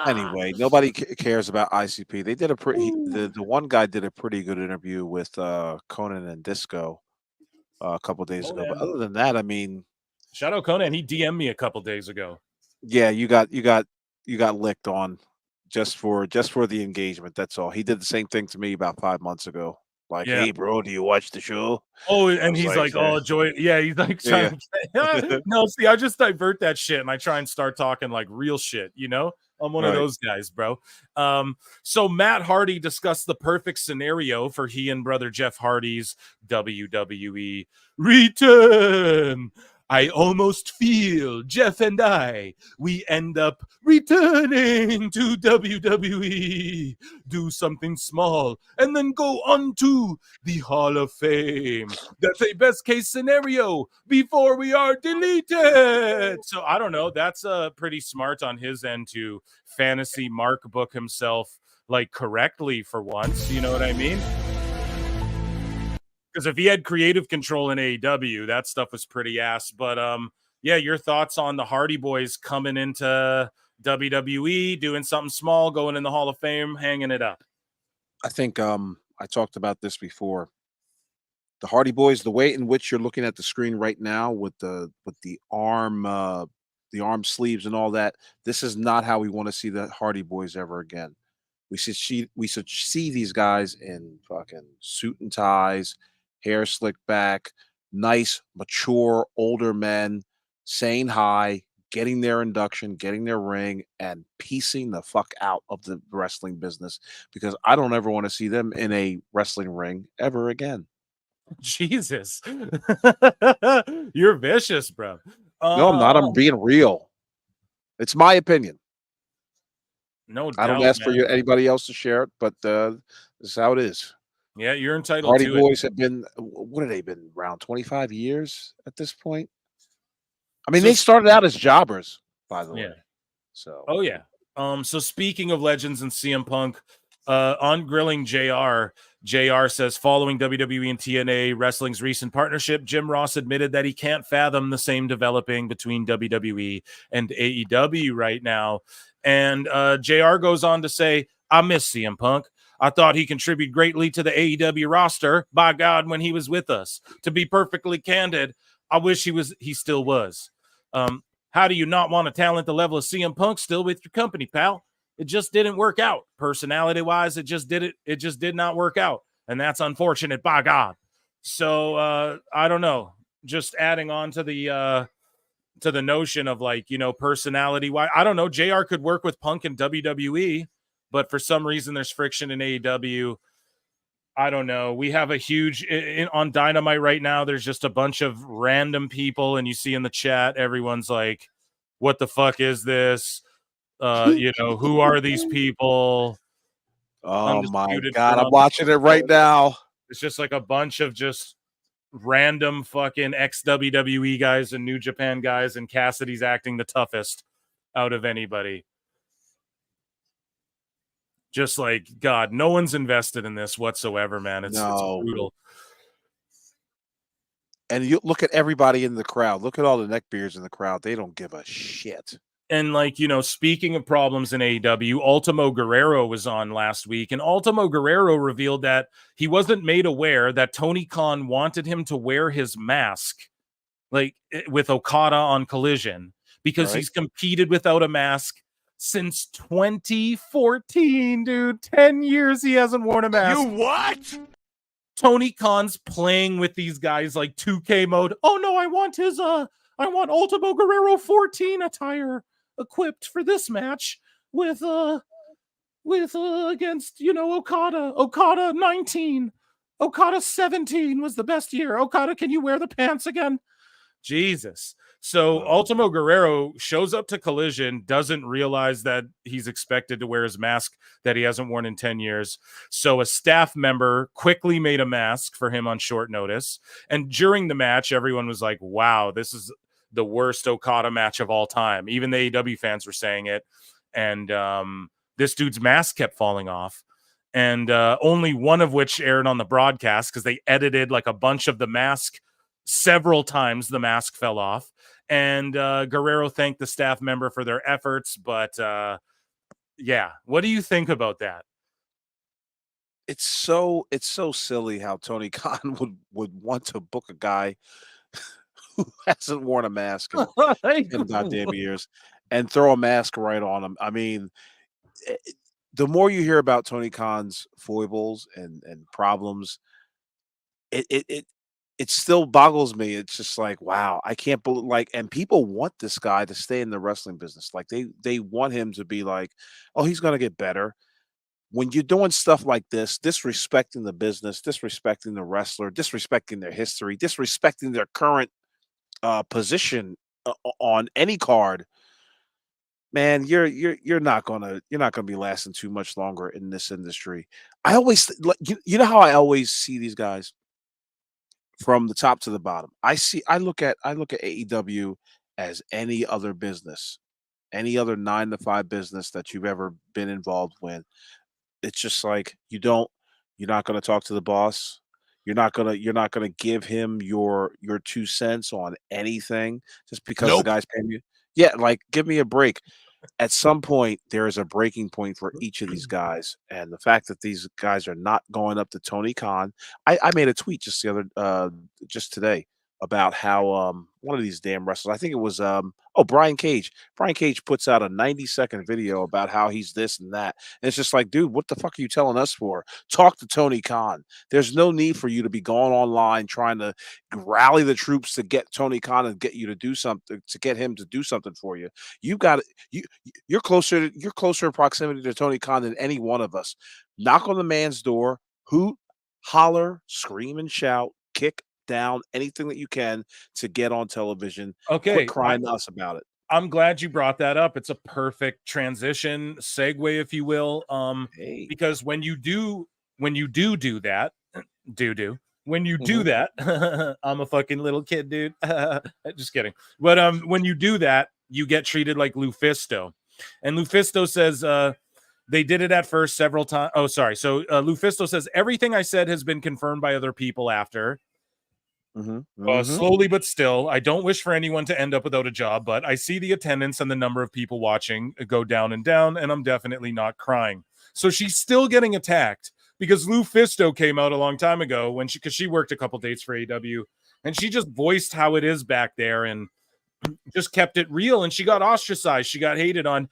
Anyway, nobody cares about ICP. They did the one guy did a pretty good interview with Conan and Disco a couple days ago. But other than that, I mean, shout out Conan. He DM'd me a couple days ago. Yeah, you got licked on just for the engagement. That's all. He did the same thing to me about 5 months ago. Like, hey, bro, do you watch the show? Oh, and he's like, oh, joy. Yeah, he's like, trying to no, see, I just divert that shit and I try and start talking like real shit, I'm one of those guys, bro. So Matt Hardy discussed the perfect scenario for he and brother Jeff Hardy's WWE return. I almost feel Jeff and we end up returning to WWE, do something small, and then go on to the Hall of Fame. That's a best case scenario before we are deleted. So I don't know. That's pretty smart on his end to fantasy Mark book himself like correctly for once. You know what I mean? Because if he had creative control in AEW, that stuff was pretty ass. But your thoughts on the Hardy Boys coming into WWE, doing something small, going in the Hall of Fame, hanging it up? I think I talked about this before. The Hardy Boys, the way in which you're looking at the screen right now with the arm sleeves and all that, this is not how we want to see the Hardy Boys ever again. We should see these guys in fucking suit and ties, hair slicked back, nice, mature, older men saying hi, getting their induction, getting their ring, and piecing the fuck out of the wrestling business, because I don't ever want to see them in a wrestling ring ever again. Jesus. You're vicious, bro. No, I'm not. I'm being real. It's my opinion. No doubt, I don't ask for anybody else to share it, but this is how it is. Yeah, you're entitled Hardy to Boys have been, what have they been, around 25 years at this point? I mean, they started out as jobbers, by the way. So, so speaking of legends and CM Punk, on Grilling JR says, following WWE and TNA Wrestling's recent partnership, Jim Ross admitted that he can't fathom the same developing between WWE and AEW right now. And JR goes on to say, I miss CM Punk. I thought he contributed greatly to the AEW roster, by God, when he was with us. To be perfectly candid, I wish he still was. How do you not want a talent the level of CM Punk still with your company, pal? It just didn't work out. Personality-wise, it just did not work out. And that's unfortunate, by God. So I don't know. Just adding on to the notion of like, personality. Why I don't know. JR could work with Punk in WWE, but for some reason there's friction in AEW. I don't know. We have a huge on Dynamite right now. There's just a bunch of random people, and you see in the chat, everyone's like, "What the fuck is this? Who are these people?" Oh my Undisputed God, I'm From. watching it right now. It's just like a bunch of just random fucking ex-WWE guys and New Japan guys, and Cassidy's acting the toughest out of anybody. Just like, God, no one's invested in this whatsoever, man. It's brutal. And you look at everybody in the crowd. Look at all the neckbeards in the crowd. They don't give a shit. And like, speaking of problems in AEW, Ultimo Guerrero was on last week, and Ultimo Guerrero revealed that he wasn't made aware that Tony Khan wanted him to wear his mask, like with Okada on Collision, because he's competed without a mask since 2014, dude. 10 years he hasn't worn a mask. You what? Tony Khan's playing with these guys like 2K mode. Oh no, I want Ultimo Guerrero 14 attire equipped for this match with against Okada 19. Okada 17 was the best year. Okada, can you wear the pants again? Jesus. So Ultimo Guerrero shows up to Collision, doesn't realize that he's expected to wear his mask that he hasn't worn in 10 years. So a staff member quickly made a mask for him on short notice. And during the match, everyone was like, wow, this is the worst Okada match of all time. Even the AEW fans were saying it. And this dude's mask kept falling off. And only one of which aired on the broadcast because they edited like a bunch of the mask. Several times the mask fell off, and Guerrero thanked the staff member for their efforts. But yeah, what do you think about that? It's so silly how Tony Khan would want to book a guy who hasn't worn a mask in goddamn years and throw a mask right on him. I mean, the more you hear about Tony Khan's foibles and problems, it still boggles me. It's just like, wow, I can't believe, and people want this guy to stay in the wrestling business. Like they want him to be like, oh, he's going to get better. When you're doing stuff like this, disrespecting the business, disrespecting the wrestler, disrespecting their history, disrespecting their current position on any card, man, you're not gonna be lasting too much longer in this industry. I always, you know how I always see these guys from the top to the bottom. I look at AEW as any other business, any other 9 to 5 business that you've ever been involved with. It's just like you're not going to talk to the boss. You're not gonna give him your 2 cents on anything just because the guy's paying you. Yeah, like give me a break. At some point, there is a breaking point for each of these guys, and the fact that these guys are not going up to Tony Khan. I made a tweet just today about how one of these damn wrestlers, I think it was Brian Cage. Brian Cage puts out a 90-second video about how he's this and that. And it's just like, dude, what the fuck are you telling us for? Talk to Tony Khan. There's no need for you to be going online trying to rally the troops to get Tony Khan and get you to do something, to get him to do something for you. You're closer in proximity to Tony Khan than any one of us. Knock on the man's door, hoot, holler, scream and shout, kick down anything that you can to get on television. Okay, quit crying to us about it. I'm glad you brought that up. It's a perfect transition segue, if you will. Because when you do that, I'm a fucking little kid, dude. Just kidding. But when you do that, you get treated like Lufisto. And Lufisto says they did it at first several times. Oh, sorry. So Lufisto says everything I said has been confirmed by other people after. Slowly but still, I don't wish for anyone to end up without a job, but I see the attendance and the number of people watching go down, and I'm definitely not crying. So she's still getting attacked because Lufisto came out a long time ago because she worked a couple dates for AEW, and she just voiced how it is back there and just kept it real, and she got ostracized. She got hated on.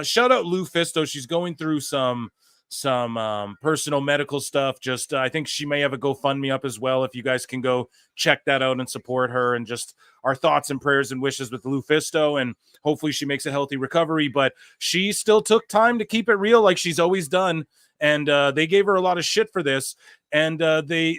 Shout out Lufisto. She's going through some some personal medical stuff. Just I think she may have a GoFundMe up as well. If you guys can go check that out and support her, and just our thoughts and prayers and wishes with Lufisto, and hopefully she makes a healthy recovery. But she still took time to keep it real, like she's always done. And they gave her a lot of shit for this. And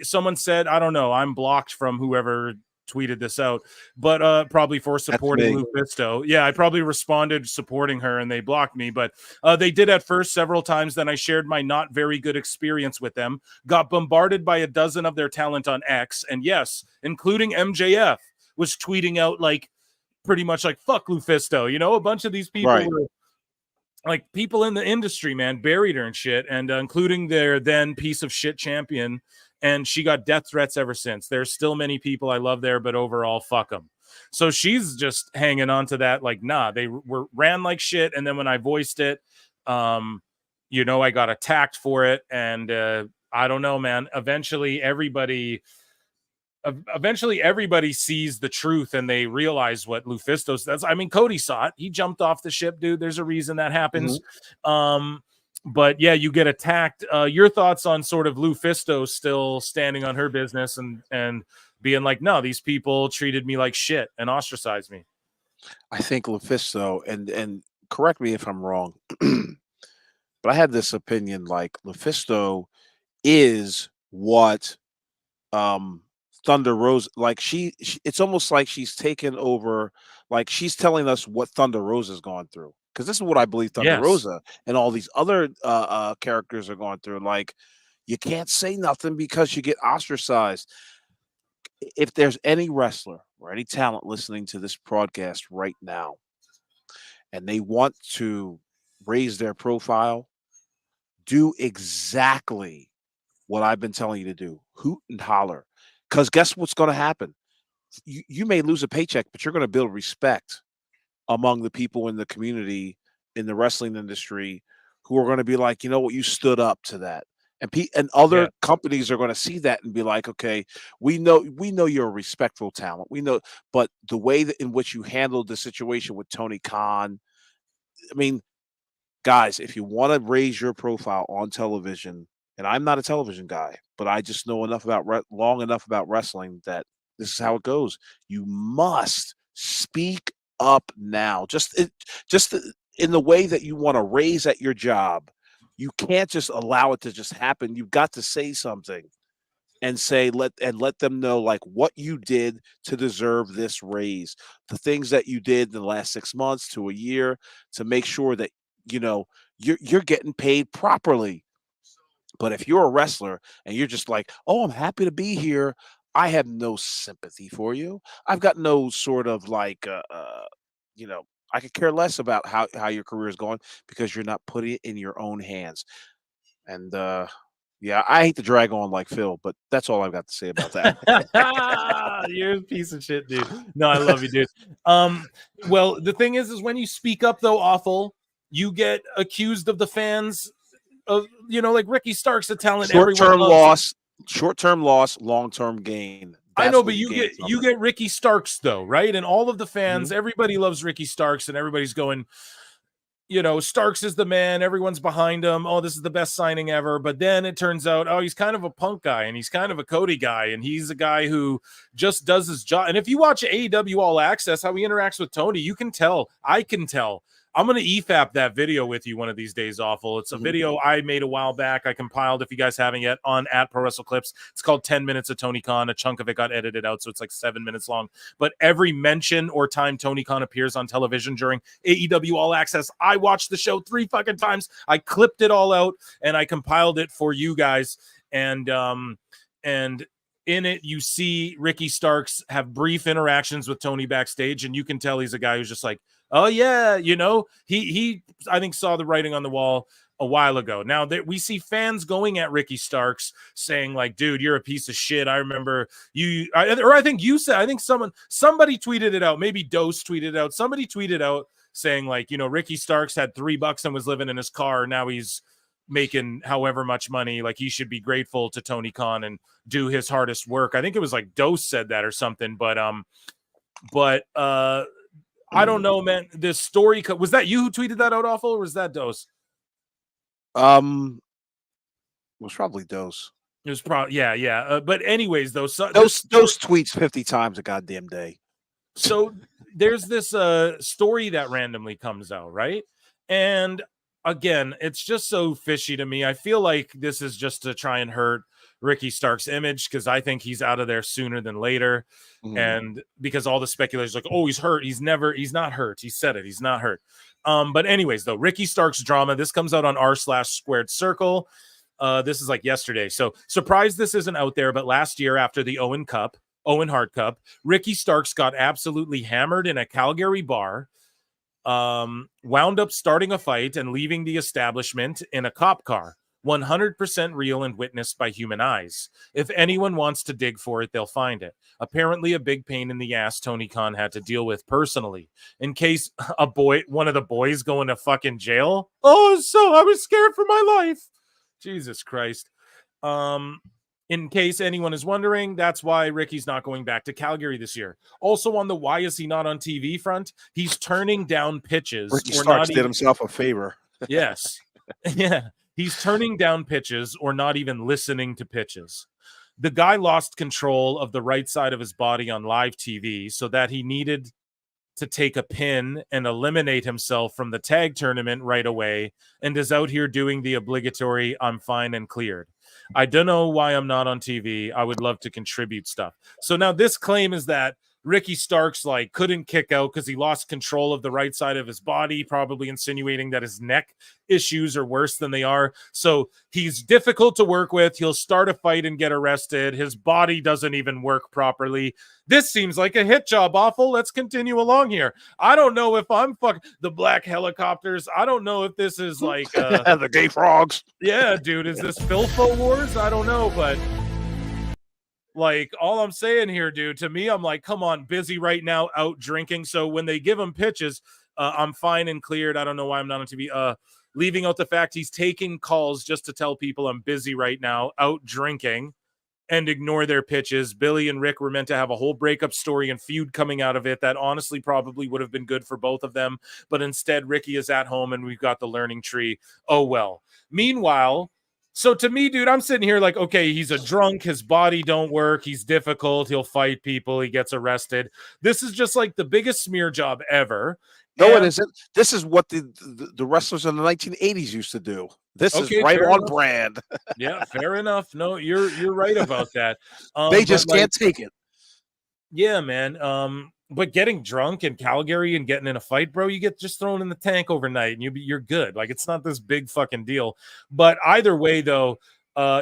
someone said, I don't know, I'm blocked from whoever tweeted this out, but probably for supporting Lufisto. Yeah, I probably responded supporting her and they blocked me, but they did at first several times. Then I shared my not very good experience with them, got bombarded by a dozen of their talent on X, and yes, including MJF was tweeting out like pretty much like fuck Lufisto. You know, a bunch of these people were like people in the industry, man, buried her and shit, and including their then piece of shit champion. And she got death threats ever since. There's still many people I love there, but overall, fuck them. So she's just hanging on to that. Like, nah, they ran like shit. And then when I voiced it, you know, I got attacked for it. And I don't know, man. Eventually everybody sees the truth and they realize what Lufisto says. I mean, Cody saw it. He jumped off the ship, dude. There's a reason that happens. But yeah, you get attacked. Your thoughts on sort of Lufisto still standing on her business and being like, no, these people treated me like shit and ostracized me. I think Lufisto, and correct me if I'm wrong, but I had this opinion like Lufisto is what Thunder Rose, like she it's almost like she's taken over, like she's telling us what Thunder Rosa's gone through. Because this is what I believe Thunder Rosa and all these other characters are going through. Like, you can't say nothing because you get ostracized. If there's any wrestler or any talent listening to this broadcast right now, and they want to raise their profile, do exactly what I've been telling you to do. Hoot and holler. Because guess what's going to happen? You may lose a paycheck, but you're going to build respect among the people in the community, in the wrestling industry, who are going to be like, you know what, you stood up to that. And other companies are going to see that and be like, okay, we know you're a respectful talent. We know, but the way that in which you handled the situation with Tony Khan, I mean, guys, if you want to raise your profile on television, and I'm not a television guy, but I just know enough long enough about wrestling that this is how it goes. You must speak up now. Just in the way that you want to raise at your job. You can't just allow it to just happen. You've got to say something and let them know like what you did to deserve this raise. The things that you did in the last 6 months to a year to make sure that you know you're getting paid properly. But if you're a wrestler and you're just like, oh, I'm happy to be here, I have no sympathy for you. I've got no sort of like, I could care less about how your career is going because you're not putting it in your own hands. And yeah, I hate to drag on like Phil, but that's all I've got to say about that. You're a piece of shit, dude. No, I love you, dude. Well, the thing is when you speak up though, awful, you get accused of the fans of, like Ricky Stark's a talent. Short-term loss, long-term gain. I know, but you get Ricky Starks though, right? And all of the fans, everybody loves Ricky Starks, and everybody's going, Starks is the man. Everyone's behind him. Oh, this is the best signing ever. But then it turns out, oh, he's kind of a Punk guy, and he's kind of a Cody guy, and he's a guy who just does his job. And if you watch AEW All Access, how he interacts with Tony, you can tell. I can tell. I'm going to EFAP that video with you one of these days, Awful. It's a video I made a while back. I compiled, if you guys haven't yet, on at Pro Wrestle Clips. It's called 10 Minutes of Tony Khan. A chunk of it got edited out, so it's like 7 minutes long. But every mention or time Tony Khan appears on television during AEW All Access, I watched the show 3 fucking times. I clipped it all out, and I compiled it for you guys. And in it, you see Ricky Starks have brief interactions with Tony backstage, and you can tell he's a guy who's just like, oh yeah, he I think saw the writing on the wall a while ago. Now that we see fans going at Ricky Starks saying like, dude, you're a piece of shit. I remember I think somebody tweeted it out. Maybe Dose tweeted it out. Somebody tweeted out saying like, Ricky Starks had $3 and was living in his car. Now he's making however much money. Like he should be grateful to Tony Khan and do his hardest work. I think it was like Dose said that or something, but I don't know, man. This story was that you who tweeted that out, Awful, or was that Dose? was probably Dose. It was probably yeah. But anyways, though, so Those tweets 50 times a goddamn day. So there's this story that randomly comes out, right? And again, it's just so fishy to me. I feel like this is just to try and hurt Ricky Stark's image, because I think he's out of there sooner than later. And because all the speculators like, oh, he's hurt. He's not hurt. He said it. He's not hurt. But anyways, though, Ricky Stark's drama, this comes out on r/squared circle. This is like yesterday. So surprised this isn't out there, but last year after the Owen Hart Cup, Ricky Starks got absolutely hammered in a Calgary bar, wound up starting a fight and leaving the establishment in a cop car. 100% real and witnessed by human eyes. If anyone wants to dig for it, they'll find it. Apparently a big pain in the ass Tony Khan had to deal with personally. In case one of the boys going to fucking jail. Oh, so I was scared for my life. Jesus Christ. In case anyone is wondering, that's why Ricky's not going back to Calgary this year. Also on the why is he not on TV front, he's turning down pitches. Ricky Starks did himself a favor. Yes. Yeah. He's turning down pitches or not even listening to pitches. The guy lost control of the right side of his body on live TV so that he needed to take a pin and eliminate himself from the tag tournament right away, and is out here doing the obligatory I'm fine and cleared. I don't know why I'm not on TV. I would love to contribute stuff. So now this claim is that Ricky Starks like couldn't kick out because he lost control of the right side of his body, probably insinuating that his neck issues are worse than they are. So he's difficult to work with. He'll start a fight and get arrested. His body doesn't even work properly. This seems like a hit job, Awful. Let's continue along here. I don't know if I'm the black helicopters. I don't know if this is like the gay frogs. Yeah, dude. Is this Filfo Wars? I don't know, but like, all I'm saying here, dude, to me, I'm like, come on, busy right now, out drinking. So when they give him pitches, I'm fine and cleared. I don't know why I'm not on TV. Leaving out the fact he's taking calls just to tell people I'm busy right now, out drinking, and ignore their pitches. Billy and Rick were meant to have a whole breakup story and feud coming out of it that honestly probably would have been good for both of them. But instead, Ricky is at home and we've got the learning tree. Oh, well. Meanwhile, so to me, dude, I'm sitting here like, okay, he's a drunk. His body don't work. He's difficult. He'll fight people. He gets arrested. This is just like the biggest smear job ever. No, it isn't. This is what the wrestlers in the 1980s used to do. This is right on brand. Yeah, fair enough. No, you're right about that. They just can't take it. Yeah, man. But getting drunk in Calgary and getting in a fight, bro, you get just thrown in the tank overnight and you're good. Like, it's not this big fucking deal. But either way, though,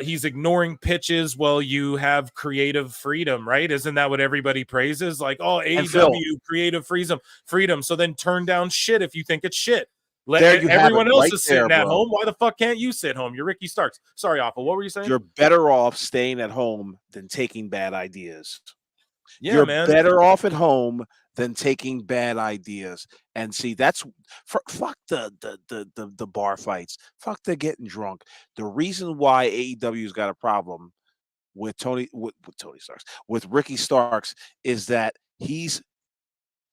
he's ignoring pitches while you have creative freedom, right? Isn't that what everybody praises? Like, oh, AEW creative freedom. So then turn down shit if you think it's shit. Let everyone else is sitting at home. Why the fuck can't you sit home? You're Ricky Starks. Sorry, Awful. What were you saying? You're better off staying at home than taking bad ideas. Yeah, you're man. better off at home than taking bad ideas. And see, that's fuck the bar fights. Fuck the getting drunk. The reason why AEW's got a problem with with Ricky Starks is that he's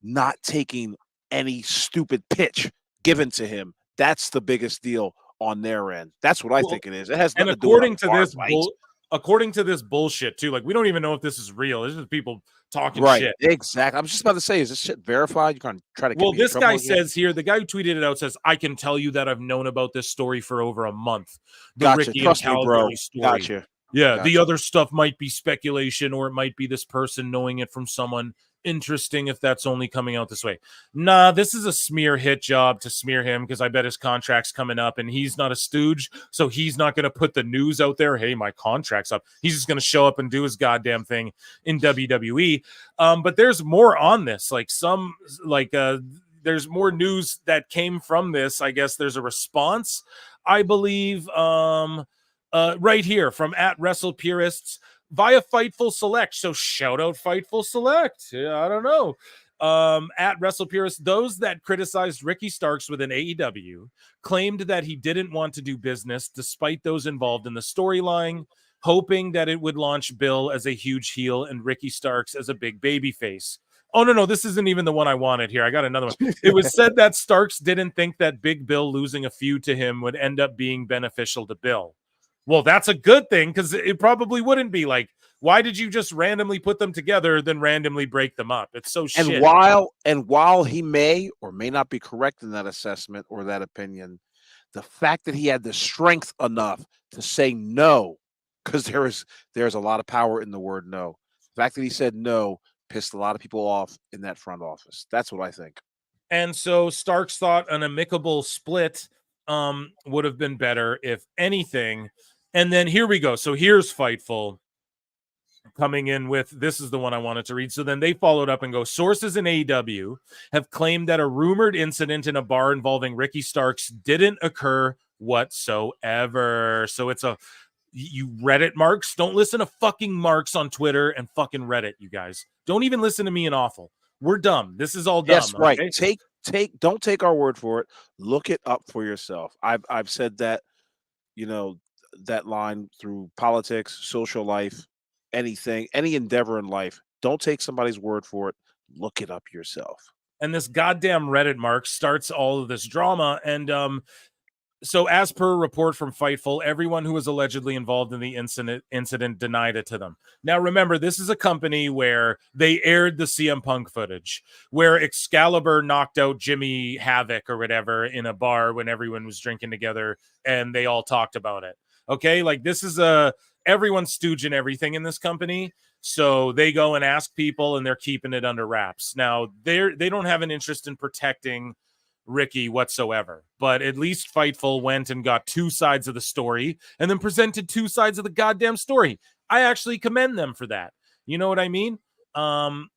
not taking any stupid pitch given to him. That's the biggest deal on their end. That's what I think it is. It has nothing to do with according to this bullshit too, like we don't even know if this is real. This is people talking shit. Exactly. I was just about to say, is this shit verified? You're gonna try to get well, this guy says here, the guy who tweeted it out says, I can tell you that I've known about this story for over a month. The Ricky and Calgary story. Gotcha. Yeah, the other stuff might be speculation, or it might be this person knowing it from someone. Interesting if that's only coming out this way. Nah, this is a smear hit job to smear him, because I bet his contract's coming up and he's not a stooge, so he's not going to put the news out there, hey, my contract's up. He's just going to show up and do his goddamn thing in WWE. But there's more on this. There's more news that came from this. I guess there's a response, I believe, right here from @WrestlePurists via Fightful Select. So shout out Fightful Select. Yeah, I don't know. @WrestlePurists, those that criticized Ricky Starks within AEW claimed that he didn't want to do business despite those involved in the storyline, hoping that it would launch Bill as a huge heel and Ricky Starks as a big baby face. Oh, no, this isn't even the one I wanted here. I got another one. It was said that Starks didn't think that Big Bill losing a feud to him would end up being beneficial to Bill. Well, that's a good thing because it probably wouldn't be like, why did you just randomly put them together, then randomly break them up? It's so And shit. while he may or may not be correct in that assessment or that opinion, the fact that he had the strength enough to say no, because there's a lot of power in the word no. The fact that he said no pissed a lot of people off in that front office. That's what I think. And so Starks thought an amicable split would have been better, if anything. And then here we go. So here's Fightful coming in with, this is the one I wanted to read. So then they followed up and go, sources in AEW have claimed that a rumored incident in a bar involving Ricky Starks didn't occur whatsoever. So it's you Reddit marks. Don't listen to fucking marks on Twitter and fucking Reddit, you guys. Don't even listen to me and Awful. We're dumb. This is all dumb. Yes, right. Okay? Don't take our word for it. Look it up for yourself. I've said that, that line through politics, social life, anything, any endeavor in life. Don't take somebody's word for it. Look it up yourself. And this goddamn Reddit mark starts all of this drama. And so as per a report from Fightful, everyone who was allegedly involved in the incident denied it to them. Now, remember, this is a company where they aired the CM Punk footage, where Excalibur knocked out Jimmy Havoc or whatever in a bar when everyone was drinking together, and they all talked about it. Okay, like this is everyone's stooging everything in this company. So they go and ask people, and they're keeping it under wraps. Now, they don't have an interest in protecting Ricky whatsoever, but at least Fightful went and got two sides of the story and then presented two sides of the goddamn story. I actually commend them for that. You know what I mean?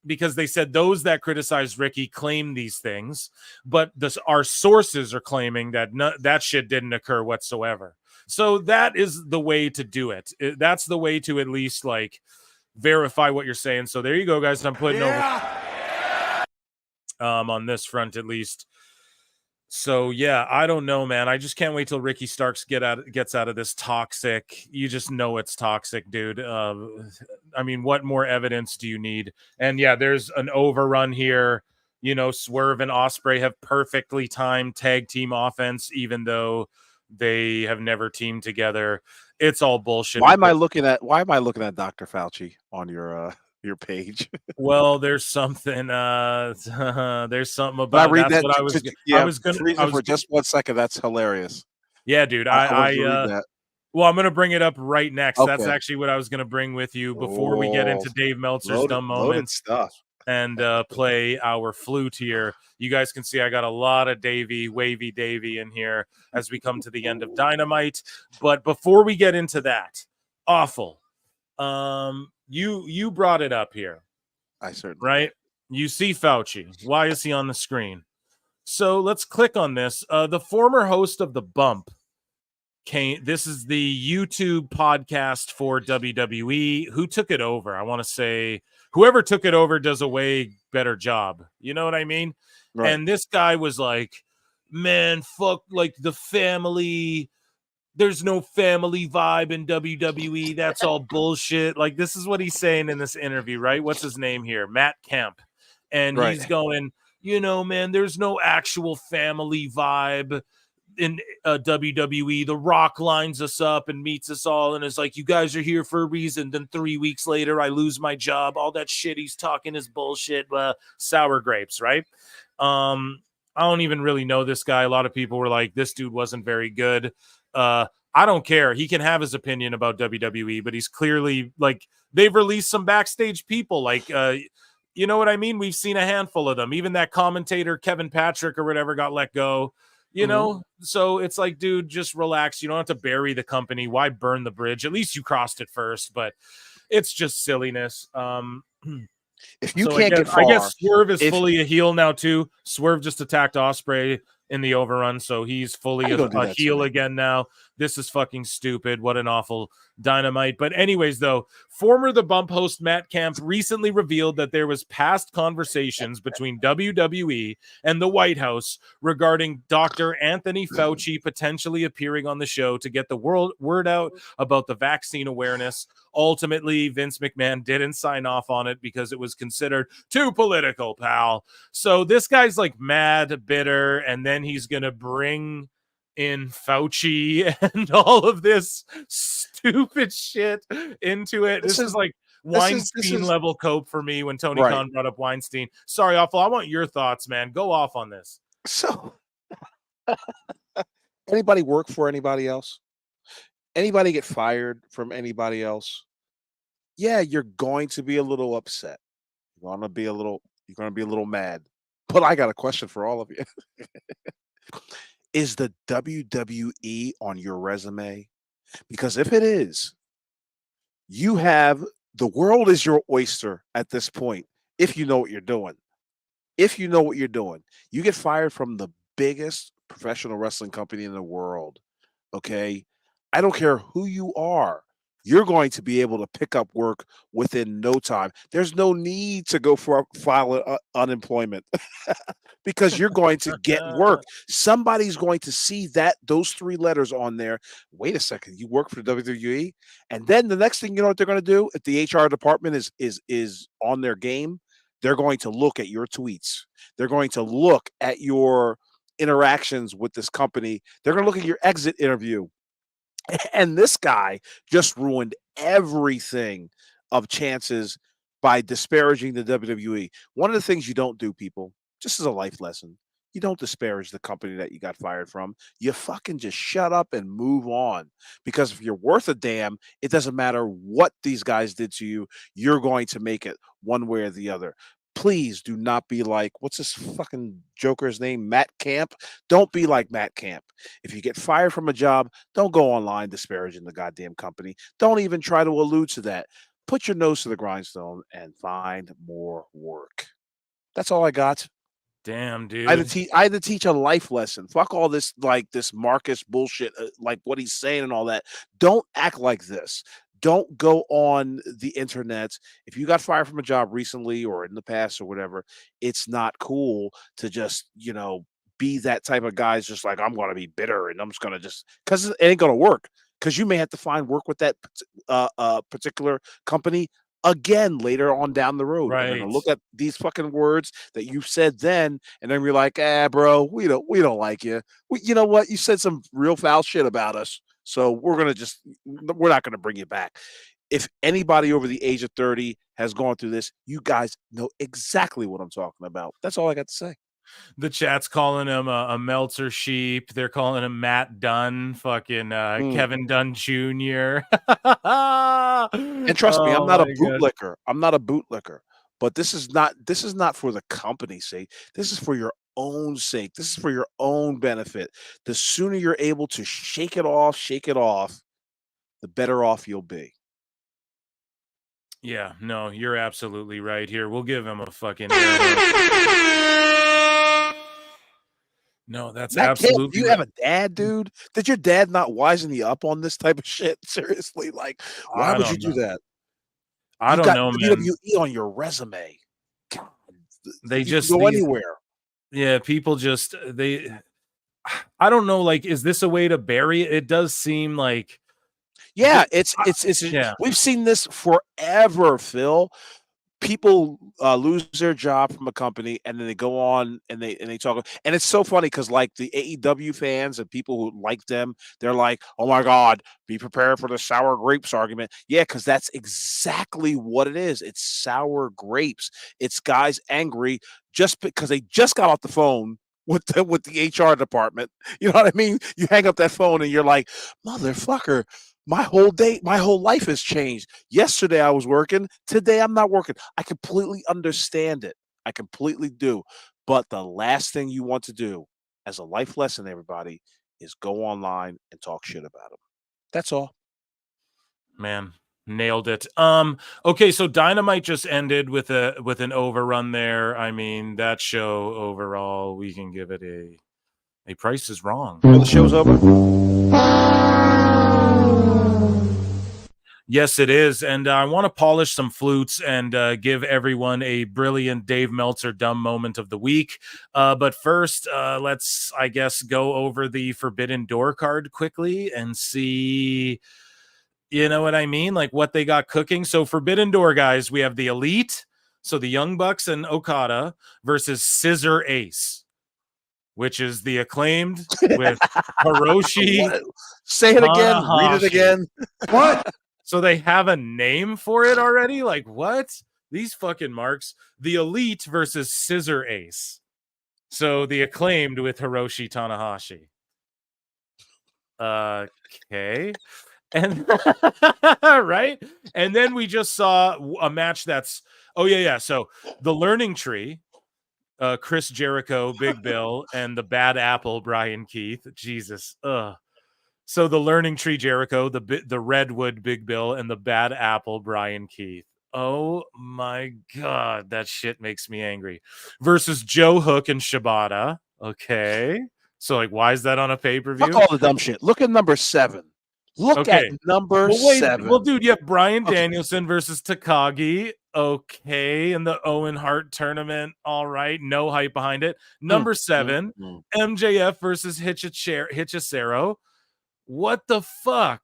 Because they said those that criticized Ricky claim these things, but our sources are claiming that that shit didn't occur whatsoever. So that is the way to do it. That's the way to at least like verify what you're saying. So there you go, guys. I'm putting over on this front at least. So yeah, I don't know, man. I just can't wait till Ricky Starks gets out of this toxic. You just know it's toxic, dude. I mean, what more evidence do you need? And yeah, there's an overrun here. Swerve and Ospreay have perfectly timed tag team offense, even though they have never teamed together. It's all bullshit. Why am I looking at Dr. Fauci on your page? Well, there's something. There's something about. I read that's that. What I was gonna. For just 1 second. That's hilarious. Yeah, dude. Well, I'm gonna bring it up right next. Okay. That's actually what I was gonna bring with you before we get into Dave Meltzer's dumb moments stuff and play our flute here. You guys can see I got a lot of wavy Davey in here as we come to the end of Dynamite. But before we get into that, Awful. You brought it up here. I certainly right. You see Fauci. Why is he on the screen? So let's click on this. The former host of The Bump came. This is the YouTube podcast for WWE. Who took it over? I want to say whoever took it over does a way better job. You know what I mean? Right. And this guy was like, man, fuck like the family. There's no family vibe in WWE. That's all bullshit. Like, this is what he's saying in this interview, right? What's his name here? Matt Kemp. And he's going, man, there's no actual family vibe in WWE. The Rock lines us up and meets us all and is like, you guys are here for a reason. Then 3 weeks later, I lose my job. All that shit he's talking is bullshit. Sour grapes, right? I don't even really know this guy. A lot of people were like, this dude wasn't very good. I don't care. He can have his opinion about WWE, but he's clearly like they've released some backstage people. Like, you know what I mean? We've seen a handful of them. Even that commentator, Kevin Patrick or whatever, got let go, you know? So it's like, dude, just relax. You don't have to bury the company. Why burn the bridge? At least you crossed it first, but it's just silliness. If you can't get far, I guess Swerve is fully a heel now too. Swerve just attacked Ospreay in the overrun, so he's fully a heel again now. This is fucking stupid. What an awful Dynamite. But anyways, though, former The Bump host Matt Kemp recently revealed that there was past conversations between WWE and the White House regarding Dr. Anthony Fauci potentially appearing on the show to get the word out about the vaccine awareness. Ultimately, Vince McMahon didn't sign off on it because it was considered too political, pal. So this guy's like mad, bitter, and then he's going to bring in Fauci and all of this stupid shit into it. This is like Weinstein level cope for me when Tony Khan brought up Weinstein. Sorry, Awful. I want your thoughts, man. Go off on this. So, anybody work for anybody else? Anybody get fired from anybody else? Yeah, you're going to be a little upset. You're going to be a little mad. But I got a question for all of you. Is the WWE on your resume? Because if it is, you have the world is your oyster at this point. If you know what you're doing, you get fired from the biggest professional wrestling company in the world. Okay. I don't care who you are. You're going to be able to pick up work within no time. There's no need to go file unemployment because you're going to get work. Somebody's going to see those 3 letters on there. Wait a second, you work for the WWE, and then the next thing you know what they're going to do, if the HR department is on their game, they're going to look at your tweets. They're going to look at your interactions with this company. They're going to look at your exit interview. And this guy just ruined everything of chances by disparaging the WWE. One of the things you don't do, people, just as a life lesson, you don't disparage the company that you got fired from. You fucking just shut up and move on. Because if you're worth a damn, it doesn't matter what these guys did to you. You're going to make it one way or the other. Please do not be like, what's this fucking joker's name? Matt Camp? Don't be like Matt Camp. If you get fired from a job, don't go online disparaging the goddamn company. Don't even try to allude to that. Put your nose to the grindstone and find more work. That's all I got. Damn, dude. I had to teach a life lesson. Fuck all this, like this Marcus bullshit, like what he's saying and all that. Don't act like this. Don't go on the internet. If you got fired from a job recently or in the past or whatever, it's not cool to just, be that type of guy. It's just like, I'm going to be bitter and I'm just going to because it ain't going to work. Because you may have to find work with that particular company again later on down the road. Right. They're going to look at these fucking words that you said then, and then you're like, bro, we don't like you. You know what? You said some real foul shit about us. So we're not going to bring you back. If anybody over the age of 30 has gone through this, you guys know exactly what I'm talking about. That's all I got to say. The chat's calling him a Meltzer sheep. They're calling him Matt Dunn, fucking Kevin Dunn Jr. And trust me, I'm not a bootlicker. I'm not a bootlicker. But this is not for the company's sake. This is for your own sake. This is for your own benefit. The sooner you're able to shake it off, the better off you'll be. Yeah, no, you're absolutely right here. We'll give him a fucking No, that's absolutely. Do you have a dad, dude? Did your dad not wisen you up on this type of shit? Seriously, like, why would you do that? I don't know, man. WWE on your resume. God, they just go anywhere. Yeah, people just I don't know. Like, is this a way to bury it? It does seem like. Yeah, it's we've seen this forever, Phil. People lose their job from a company and then they go on and they talk. And it's so funny because like the AEW fans and people who like them, they're like, oh my God, be prepared for the sour grapes argument. Yeah, because that's exactly what it is. It's sour grapes. It's guys angry just because they just got off the phone with the HR department. You know what I mean? You hang up that phone and you're like, motherfucker. My whole life has changed. Yesterday I was working. Today I'm not working. I completely understand it. I completely do. But the last thing you want to do as a life lesson, everybody, is go online and talk shit about them. That's all. Man, nailed it. Okay, so Dynamite just ended with an overrun there. I mean, that show overall, we can give it a Price is Wrong. Oh, the show's over? Yes, it is. And I want to polish some flutes and give everyone a brilliant Dave Meltzer dumb moment of the week. But first, let's, I guess, go over the Forbidden Door card quickly and see, you know what I mean? Like what they got cooking. So Forbidden Door, guys, we have the Elite. So the Young Bucks and Okada versus Scissor Ace. which is the Acclaimed with Hiroshi What? Say it again. Read it Tanahashi. again. What? So they have a name for it already? Like, what? These fucking marks. The Elite versus Scissor Ace. So the Acclaimed with Hiroshi Tanahashi. Okay. And right? And then we just saw a match that's so the Learning Tree, Chris Jericho, Big Bill, and the Bad Apple, Brian Keith. Jesus. So the Learning Tree Jericho, the Redwood Big Bill, and the Bad Apple Brian Keith. Oh my God, that shit makes me angry. Versus Joe Hook and Shibata. Okay. So like, why is that on a pay-per-view? Fuck all the dumb shit. Look at number 7. Look at number 7. Well, dude, you have Bryan Danielson versus Takagi. Okay. In the Owen Hart tournament. All right. No hype behind it. Number 7, MJF versus Hichisero. What the fuck?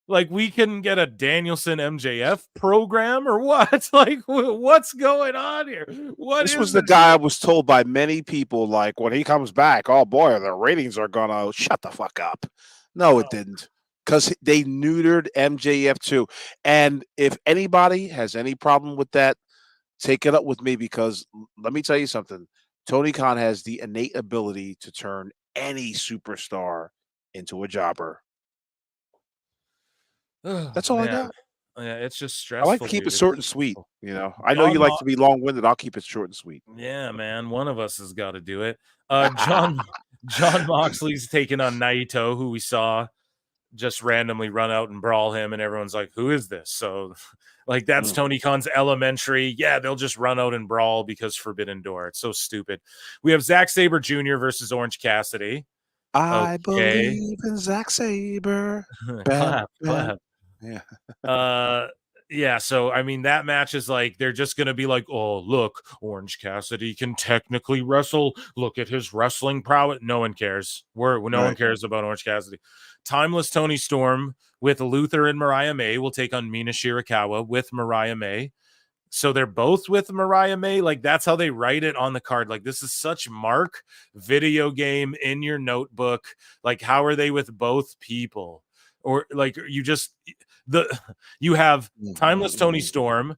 Like, we can get a Danielson MJF program or what? Like, what's going on here? This was the guy I was told by many people, like, when he comes back, oh boy, the ratings are gonna shut the fuck up. No, it didn't. Because they neutered MJF too. And if anybody has any problem with that, take it up with me, because let me tell you something. Tony Khan has the innate ability to turn any superstar into a jobber. That's all I got. Yeah, it's just stressful. I like to keep it short and sweet. You know, I know you like to be long-winded. I'll keep it short and sweet. Yeah, man. One of us has got to do it. John Moxley's taking on Naito, who we saw just randomly run out and brawl him, and everyone's like, who is this? So like, that's Tony Khan's elementary. Yeah, they'll just run out and brawl because Forbidden Door. It's so stupid. We have Zack Sabre Jr. versus Orange Cassidy. I believe in Zack Sabre. Clap. Yeah. Yeah, so I mean, that match is like, they're just gonna be like, oh, look, Orange Cassidy can technically wrestle. Look at his wrestling prowess. No one cares. No one cares about Orange Cassidy. Timeless Tony Storm with Luther and Mariah May will take on Mina Shirakawa with Mariah May. So they're both with Mariah May. Like, that's how they write it on the card. Like, this is such Mark video game in your notebook. Like, how are they with both people? Or like, you have Timeless Tony Storm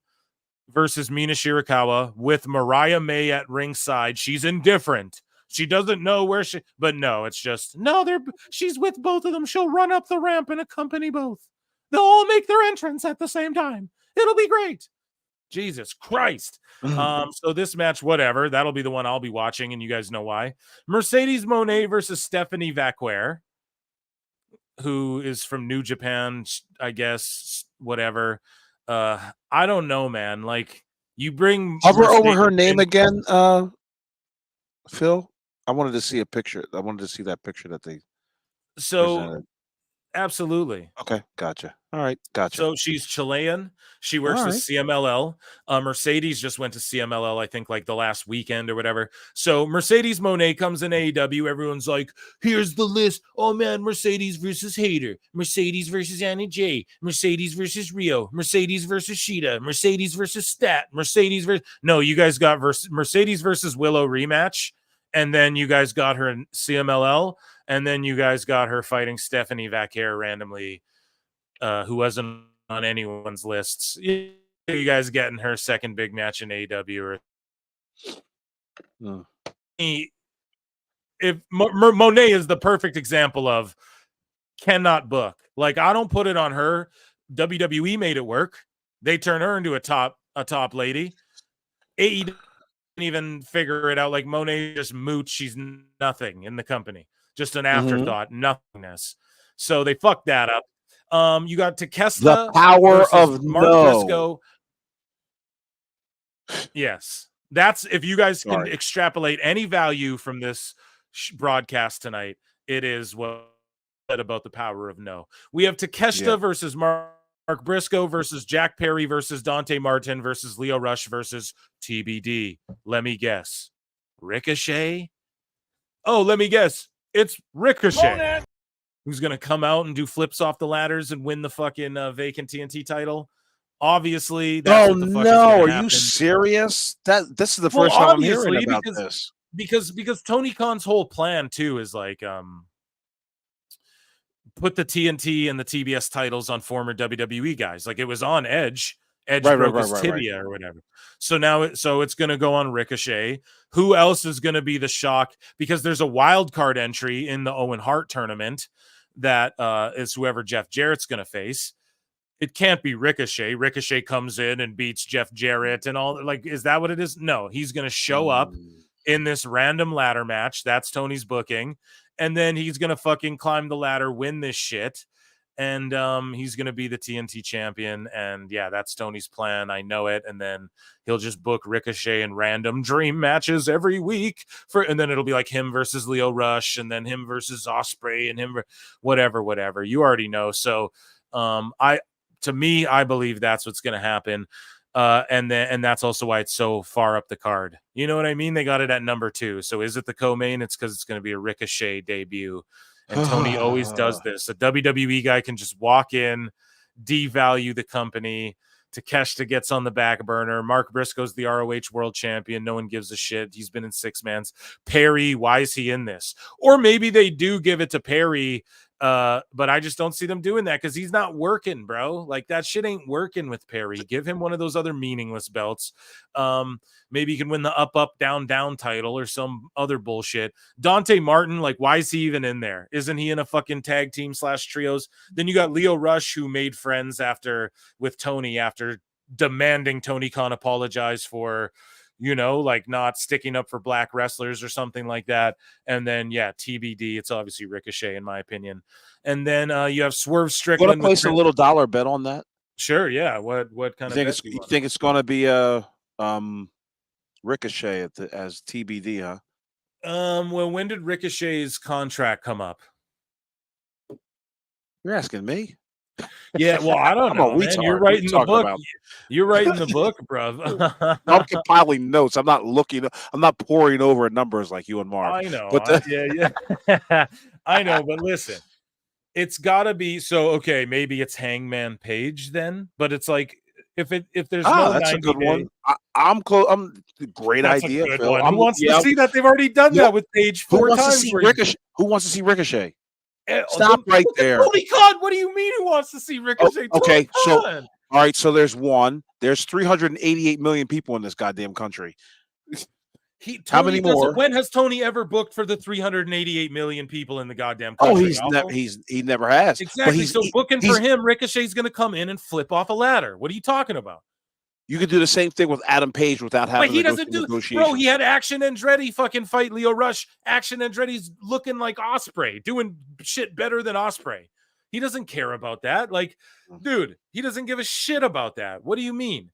versus Mina Shirakawa with Mariah May at ringside. She's indifferent. She doesn't know where but no, it's just, no, she's with both of them. She'll run up the ramp and accompany both. They'll all make their entrance at the same time. It'll be great. Jesus Christ. So this match, whatever, that'll be the one I'll be watching, and you guys know why. Mercedes Moné versus Stephanie Vacquer, who is from New Japan, I guess, whatever. I don't know, man. Like, you bring hover over her name again, Phil. I wanted to see a picture. I wanted to see that picture that they presented. Absolutely. Okay, gotcha. All right, gotcha. So she's Chilean. She works with CMLL. Mercedes just went to CMLL, I think, like the last weekend or whatever. So Mercedes Moné comes in AEW. Everyone's like, here's the list. Oh, man, Mercedes versus Hayter. Mercedes versus Annie J. Mercedes versus Rio. Mercedes versus Sheeta. Mercedes versus Stat. Mercedes versus... No, you guys got Mercedes versus Willow rematch. And then you guys got her in CMLL. And then you guys got her fighting Stephanie Vacquer randomly, who wasn't on anyone's lists. You guys getting her second big match in AEW. If Monet is the perfect example of cannot book. Like, I don't put it on her. WWE made it work. They turn her into a top lady. AEW didn't even figure it out. Like, Monet just mooch. She's nothing in the company. Just an afterthought, nothingness. So they fucked that up. You got Takeshita, the power of Mark no. Briscoe. Yes, that's, if you guys can extrapolate any value from this broadcast tonight, it is what said about the power of no. We have Takeshita versus Mark Briscoe versus Jack Perry versus Dante Martin versus Leo Rush versus TBD. Let me guess, Ricochet. Oh, let me guess. It's Ricochet, who's going to come out and do flips off the ladders and win the fucking vacant TNT title. Obviously. That's what the fuck is gonna happen. Are you serious? This is the first time I'm hearing about this. because Tony Khan's whole plan too is like put the TNT and the TBS titles on former WWE guys. Like it was on Edge. Edge broke his tibia or whatever. So now it's going to go on Ricochet. Who else is going to be the shock? Because there's a wild card entry in the Owen Hart tournament that is whoever Jeff Jarrett's going to face. It can't be Ricochet. Ricochet comes in and beats Jeff Jarrett and all. Like, is that what it is? No, he's going to show up in this random ladder match. That's Tony's booking. And then he's going to fucking climb the ladder, win this shit. And he's going to be the TNT champion. And yeah, that's Tony's plan. I know it. And then he'll just book Ricochet in random dream matches every week and then it'll be like him versus Leo Rush and then him versus Ospreay and him, whatever. You already know. So to me, I believe that's what's going to happen. And that's also why it's so far up the card. You know what I mean? They got it at number 2. So is it the co-main? It's because it's going to be a Ricochet debut. And Tony always does this. A WWE guy can just walk in, devalue the company. Takeshita gets on the back burner. Mark Briscoe's the ROH world champion. No one gives a shit. He's been in 6-mans. Perry, why is he in this? Or maybe they do give it to Perry, but I just don't see them doing that because he's not working, bro. Like that shit ain't working with Perry. Give him one of those other meaningless belts. Maybe he can win the up, down, down title or some other bullshit. Dante Martin, like, why is he even in there? Isn't he in a fucking tag team / trios? Then you got Leo Rush, who made friends with Tony after demanding Tony Khan apologize for, like not sticking up for black wrestlers or something like that. And then, yeah, TBD. It's obviously Ricochet, in my opinion. And then you have Swerve Strickland. Want to place a little dollar bet on that? Sure, yeah. What kind of bet you think it's going to be a Ricochet as TBD, huh? Well, when did Ricochet's contract come up? You're asking me? Yeah, well, I don't know, man. You're writing the book. You're writing the book, bruv. I'm compiling notes. I'm not looking. I'm not poring over numbers like you and Mark. I know. But yeah. I know, but listen. It's got to be so. Okay, maybe it's Hangman Page then, but it's like if there's no that's a good one. I'm close. Great idea, Phil. Who wants to see that? They've already done that with Page 4 times. Who wants to see Ricochet? Stop right there. Holy God! What do you mean? Who wants to see Ricochet? Okay, so all right. So there's 388 million people in this goddamn country. How many more? When has Tony ever booked for the 388 million people in the goddamn country? He never has. Exactly. So booking for him, Ricochet's going to come in and flip off a ladder. What are you talking about? You could do the same thing with Adam Page without having to go through negotiations. Bro, he had Action Andretti fucking fight Leo Rush. Action Andretti's looking like Ospreay, doing shit better than Ospreay. He doesn't care about that. Like, dude, he doesn't give a shit about that. What do you mean?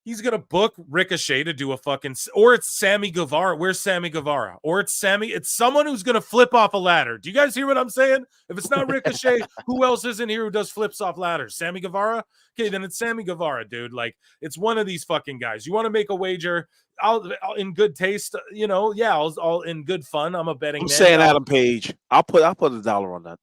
He's going to book Ricochet to do or it's Sammy Guevara. Where's Sammy Guevara? Or it's someone who's going to flip off a ladder. Do you guys hear what I'm saying? If it's not Ricochet, who else is in here who does flips off ladders? Sammy Guevara? Okay, then it's Sammy Guevara, dude. Like, it's one of these fucking guys. You want to make a wager? I'll in good taste, I'll in good fun. I'm a betting man. Saying Adam Page. I'll put $1 on that.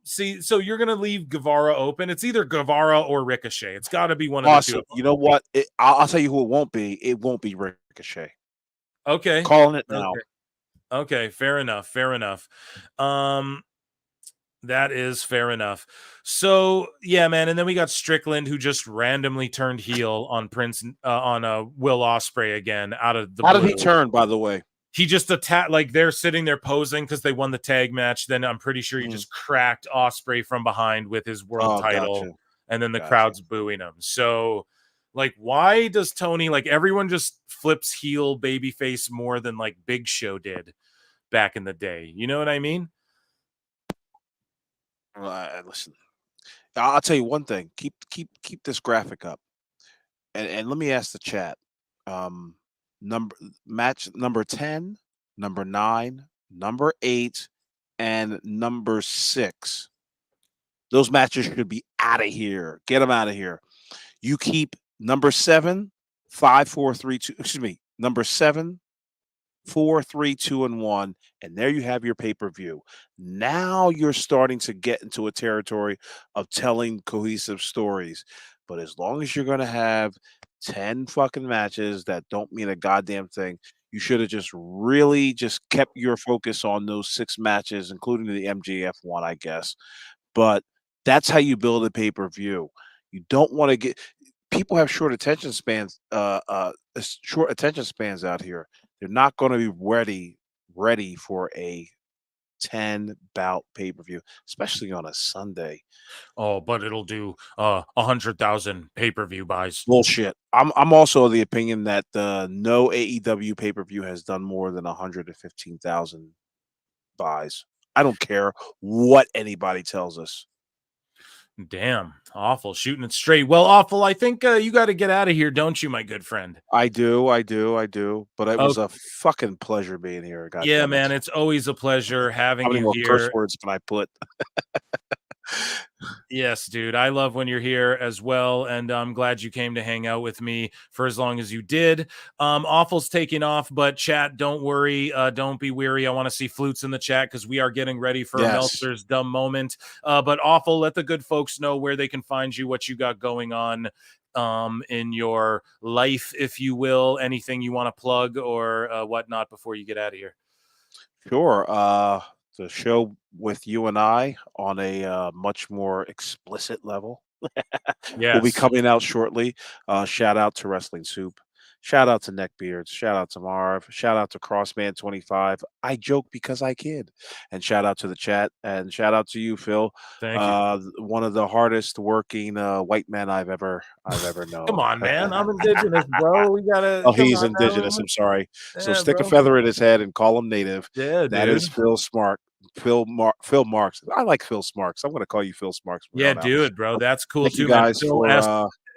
See, so you're going to leave Guevara open. It's either Guevara or Ricochet. It's got to be one of the two. You know what? I'll tell you who it won't be. It won't be Ricochet. Okay. Calling it now. Okay. Fair enough. That is fair enough. So, yeah, man. And then we got Strickland, who just randomly turned heel on Will Ospreay again out of the blue. How did he turn, by the way? He just attacked, like they're sitting there posing because they won the tag match. Then I'm pretty sure he just cracked Ospreay from behind with his world title. Gotcha. And then the crowd's booing him. So, like, why does Tony, like, everyone just flips heel babyface more than like Big Show did back in the day? You know what I mean? Listen, I'll tell you one thing. Keep this graphic up, and let me ask the chat. Match number 10, number 9, number 8, and number 6. Those matches should be out of here. Get them out of here. You keep number 7, 5, 4, 3, 2. Excuse me. Number 7, 4, 3, 2, and 1. And there you have your pay-per-view. Now you're starting to get into a territory of telling cohesive stories. But as long as you're going to have 10 fucking matches that don't mean a goddamn thing, You should have just really just kept your focus on those 6 matches, including the MJF one, I guess. But that's how you build a pay-per-view. You don't want to get people have short attention spans, short attention spans out here. They're not going to be ready for a 10 bout pay-per-view, especially on a Sunday. Oh, but it'll do 100,000 pay-per-view buys. Bullshit. I'm also of the opinion that no AEW pay-per-view has done more than 115,000 buys. I don't care what anybody tells us. Damn, Awful shooting it straight. Well, Awful, I think you got to get out of here, don't you, my good friend? I do. But it was a fucking pleasure being here. God yeah, damn it. man, it's always a pleasure having How many you more curse here. words can I put? Yes, dude. I love when you're here as well. And I'm glad you came to hang out with me for as long as you did. Awful's taking off, but chat, don't worry. Don't be weary. I want to see flutes in the chat because we are getting ready for Meltzer's dumb moment. But Awful, let the good folks know where they can find you, what you got going on in your life, if you will. Anything you want to plug or whatnot before you get out of here. Sure. The show with you and I on a much more explicit level will be coming out shortly. Shout out to Wrestling Soup. Shout out to Neckbeards. Shout out to Marv. Shout out to Crossman25. I joke because I kid. And shout out to the chat. And shout out to you, Phil. Thank you. One of the hardest working white men I've ever known. Come on, man. I'm indigenous, bro. We gotta. Oh, he's indigenous. I'm sorry. So stick a feather in his head and call him native. Yeah, that is Phil Smart. Phil Marks. I like Phil Smarks. I'm going to call you Phil Smarks. Yeah, do it, bro. That's cool Thank too, you guys.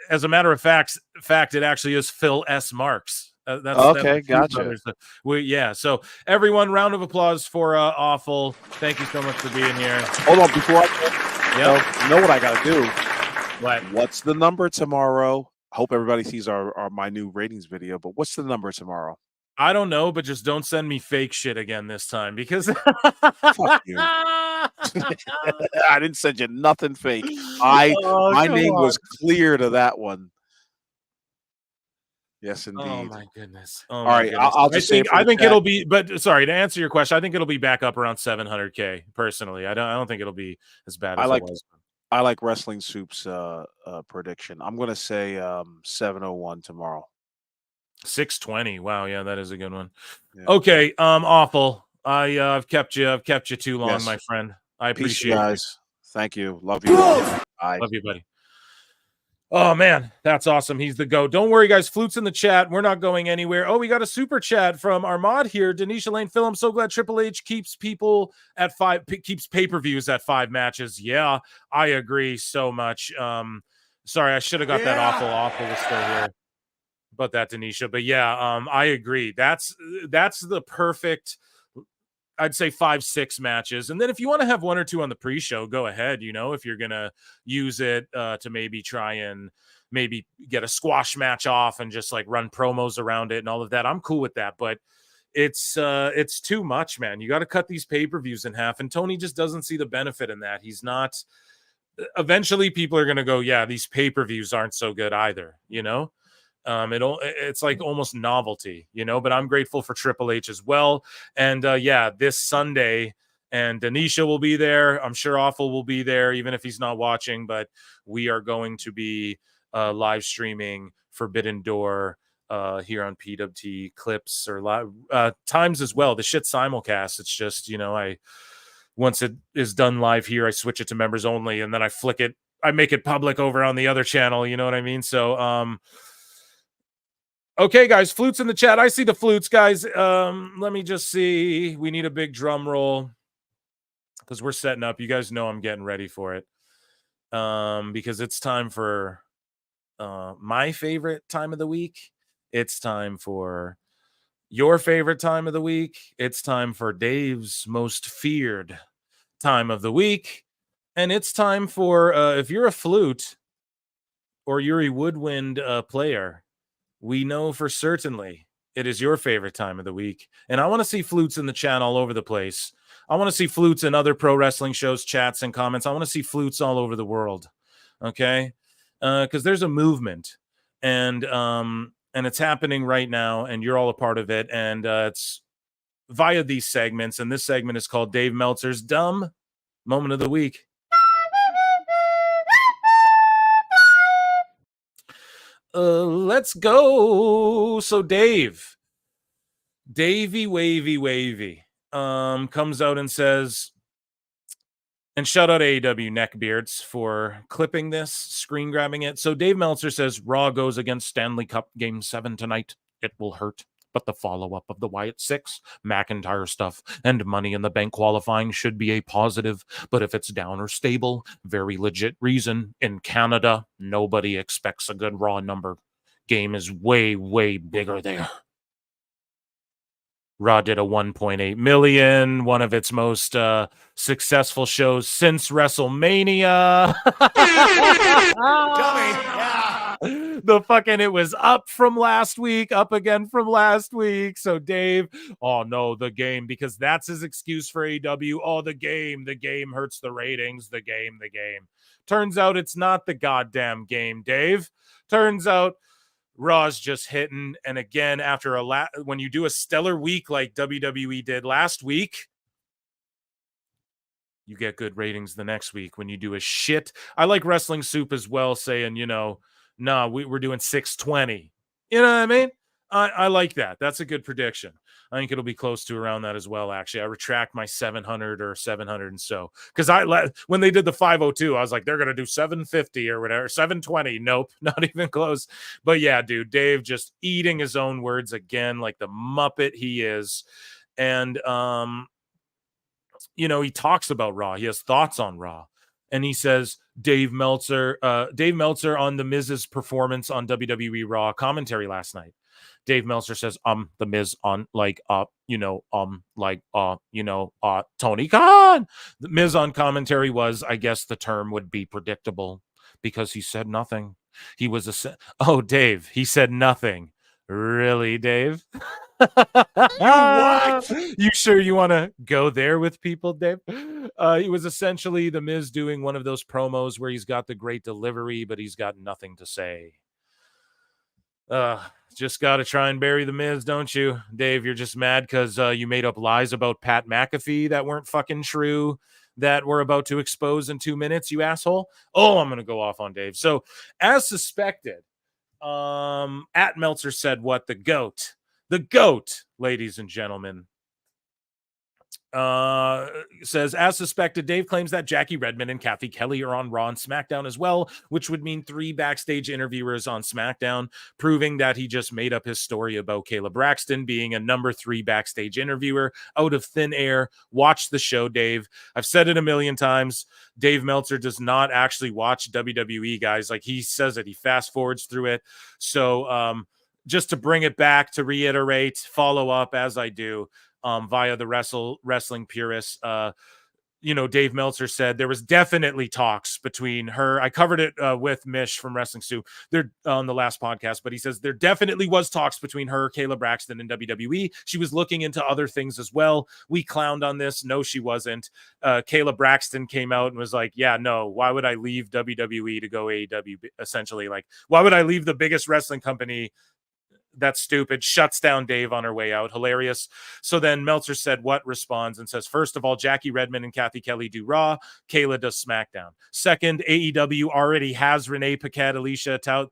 As a matter of fact, it actually is Phil S. Marks. That's okay. Gotcha. Yeah. So everyone, round of applause for Awful. Thank you so much for being here. Hold on, before I you know what I got to do. What's the number tomorrow? I hope everybody sees my new ratings video. But what's the number tomorrow? I don't know, but just don't send me fake shit again this time because fuck you. I didn't send you nothing fake. My name was clear to that one. Yes, indeed. Oh my goodness. All right, I'll just I think it'll be. But sorry to answer your question, I think it'll be back up around 700K. Personally, I don't think it'll be as bad as it was. I like Wrestling Soup's prediction. I'm going to say 701 tomorrow. 620. Wow, yeah, that is a good one. Yeah. Okay, Awful. I've kept you too long, my friend. I appreciate it, guys. Thank you. Love you. Love you, buddy. Oh man, that's awesome. He's the GOAT. Don't worry, guys. Flutes in the chat. We're not going anywhere. Oh, we got a super chat from Armad here. Denisha Lane Phil, I'm so glad Triple H keeps people at 5, keeps pay-per-views at 5 matches. Yeah, I agree so much. Sorry, I should have got that Awful was still here. But that Denisha, but yeah, I agree. That's the perfect, I'd say 5-6 matches. And then if you want to have 1 or 2 on the pre-show, go ahead, if you're going to use it to maybe try and maybe get a squash match off and just like run promos around it and all of that. I'm cool with that, but it's too much, man. You got to cut these pay-per-views in half. And Tony just doesn't see the benefit in that. He's not, eventually people are going to go, yeah, these pay-per-views aren't so good either, it's like almost novelty, but I'm grateful for Triple H as well. And this Sunday, and Denisha will be there. I'm sure Awful will be there, even if he's not watching, but we are going to be live streaming Forbidden Door here on PWT Clips or live times as well. The shit simulcast. It's just, once it is done live here, I switch it to members only, and then I flick it. I make it public over on the other channel. You know what I mean? So, okay, guys, flutes in the chat. I see the flutes, guys. Let me just see. We need a big drum roll because we're setting up. You guys know I'm getting ready for it because it's time for my favorite time of the week. It's time for your favorite time of the week. It's time for Dave's most feared time of the week. And it's time for, if you're a flute or you're a woodwind player, we know for certainly it is your favorite time of the week. And I want to see flutes in the chat all over the place. I want to see flutes in other pro wrestling shows, chats, and comments. I want to see flutes all over the world. Okay? Because there's a movement. And and it's happening right now, and you're all a part of it, and it's via these segments, and this segment is called Dave Meltzer's Dumb Moment of the Week. Let's go. So Davey Wavy comes out and says, and shout out AEW Neckbeards for clipping this, screen grabbing it. So Dave Meltzer says, Raw goes against Stanley Cup Game 7 tonight. It will hurt, but the follow-up of the Wyatt 6, McIntyre stuff, and Money in the Bank qualifying should be a positive. But if it's down or stable, very legit reason. In Canada, nobody expects a good Raw number. Game is way, way bigger there. Raw did a 1.8 million, one of its most successful shows since WrestleMania. The fucking, it was up from last week, up again from last week. So Dave, oh no, the game, because that's his excuse for AEW. Oh, the game hurts the ratings, the game. Turns out it's not the goddamn game, Dave. Turns out Raw's just hitting, and again, after when you do a stellar week like WWE did last week, you get good ratings the next week. When you do a shit, I like Wrestling Soup as well, saying, we're doing 620. You know what I mean? I like that. That's a good prediction. I think it'll be close to around that as well, actually. I retract my 700 or 700 and so. Because when they did the 502, I was like, they're going to do 750 or whatever. 720. Nope, not even close. But yeah, dude, Dave just eating his own words again like the Muppet he is. And, he talks about Raw. He has thoughts on Raw. And he says, Dave Meltzer on The Miz's performance on WWE Raw commentary last night. Dave Meltzer says, The Miz on Tony Khan. The Miz on commentary was, I guess the term would be predictable because he said nothing. He was Dave, he said nothing. Really, Dave? What? You sure you want to go there with people, Dave? He was essentially the Miz doing one of those promos where he's got the great delivery, but he's got nothing to say. Just got to try and bury the Miz, don't you, Dave? You're just mad because you made up lies about Pat McAfee that weren't fucking true, that we're about to expose in 2 minutes, you asshole. Oh, I'm going to go off on Dave. So, as suspected, at Meltzer said what? The GOAT, ladies and gentlemen, says, as suspected, Dave claims that Jackie Redmond and Kathy Kelly are on Raw and SmackDown as well, which would mean 3 backstage interviewers on SmackDown, proving that he just made up his story about Kayla Braxton being a number 3 backstage interviewer out of thin air. Watch the show, Dave. I've said it a million times. Dave Meltzer does not actually watch WWE, guys. Like, he says it, he fast forwards through it. So, just to bring it back, to reiterate, follow up as I do, via the wrestling purists, Dave Meltzer said there was definitely talks between her. I covered it with Mish from Wrestling Soup there on the last podcast, but he says there definitely was talks between her, Kayla Braxton, and WWE. She was looking into other things as well. We clowned on this. No, she wasn't. Kayla Braxton came out and was like, yeah, no, why would I leave WWE to go AEW? Essentially, like, why would I leave the biggest wrestling company? That's stupid. Shuts down Dave on her way out. Hilarious. So then Meltzer said what? Responds and says, first of all, Jackie Redmond and Kathy Kelly do Raw. Kayla does SmackDown. Second, AEW already has Renee Paquette, Alicia Tout,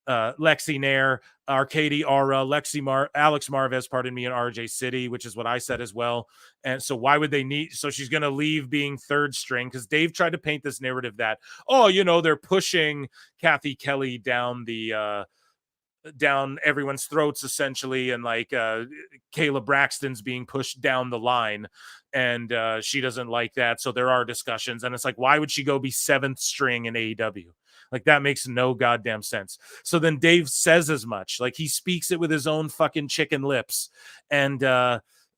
Lexi Nair, Arcady Aura, Alex Marvez, and RJ City, which is what I said as well. And so why would they need? So she's going to leave being third string, because Dave tried to paint this narrative that, they're pushing Kathy Kelly down down everyone's throats, essentially, and like Kayla Braxton's being pushed down the line, and she doesn't like that. So there are discussions, and it's like, why would she go be 7th string in AEW? Like, that makes no goddamn sense. So then Dave says as much. Like, he speaks it with his own fucking chicken lips, and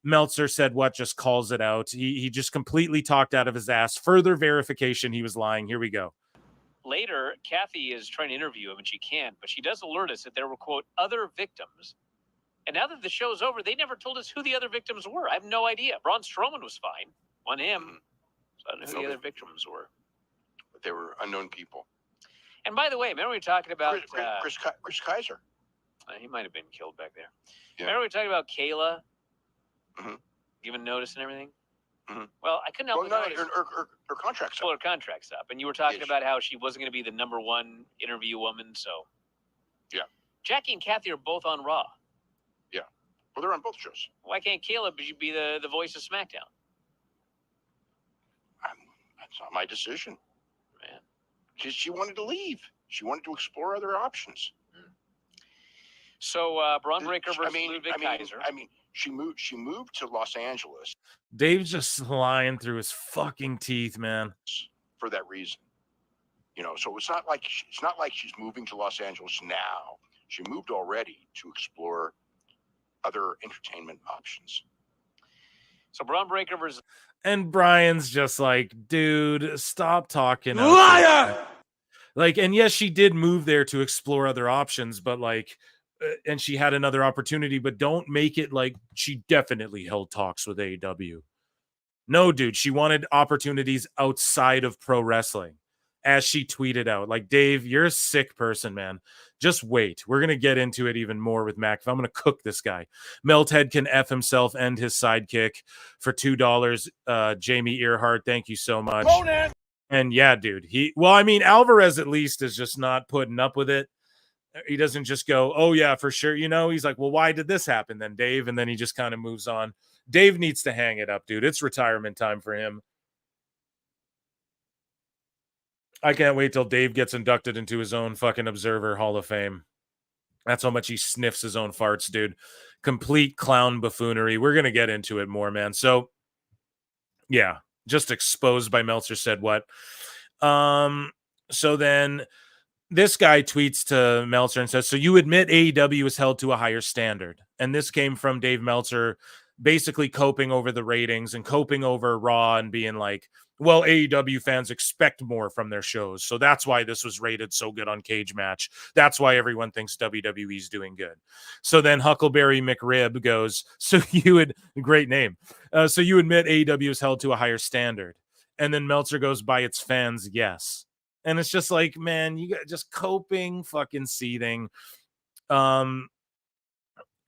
Meltzer said what? Just calls it out. He just completely talked out of his ass. Further verification he was lying. Here we go. Later, Kathy is trying to interview him, and she can't, but she does alert us that there were, quote, other victims. And now that the show's over, they never told us who the other victims were. I have no idea. Braun Strowman was fine. Won him. So I don't know who the other victims were. But they were unknown people. And by the way, remember we were talking about... Chris Kaiser. He might have been killed back there. Yeah. Remember we talking about Kayla Mhm. giving notice and everything? Mhm. Well, I couldn't help Well, but no, notice. her contract's Well, up. her contract's up, and you were talking Yes. about how she wasn't going to be the #1 interview woman. So, Yeah. Jackie and Kathy are both on Raw. Well, they're on both shows. Why can't Kayla be the voice of SmackDown? That's not my decision. Man. She wanted to leave. She wanted to explore other options. So, Braun Breaker versus Ludwig Kaiser. She moved to Los Angeles Dave's just lying through his fucking teeth, man. for that reason. So it's not like she's moving to Los Angeles now. She moved already to explore other entertainment options. So Braun Breaker versus And Brian's just like, dude, stop talking. Liar! Like, and yes, she did move there to explore other options, but like, and she had another opportunity, but don't make it like she definitely held talks with AEW. No, dude, she wanted opportunities outside of pro wrestling, as she tweeted out. Like, Dave, you're a sick person, man. Just wait. We're going to get into it even more with McAfee. I'm going to cook this guy. Melthead can F himself and his sidekick for $2. Jamie Earhart, thank you so much. And yeah, dude, Alvarez at least is just not putting up with it. He doesn't just go, oh yeah, for sure. He's like, well, why did this happen then, Dave? And then he just kind of moves on. Dave needs to hang it up, dude. It's retirement time for him. I can't wait till Dave gets inducted into his own fucking Observer Hall of Fame. That's how much he sniffs his own farts, dude. Complete clown buffoonery. We're going to get into it more, man. So, yeah, just exposed by Meltzer said what. So then this guy tweets to Meltzer and says, so you admit AEW is held to a higher standard. And this came from Dave Meltzer basically coping over the ratings and coping over Raw and being like, well, AEW fans expect more from their shows. So that's why this was rated so good on Cage Match. That's why everyone thinks WWE's doing good. So then Huckleberry McRib goes, great name. So you admit AEW is held to a higher standard. And then Meltzer goes, by its fans, yes. And it's just like, man, you got just coping, fucking seething.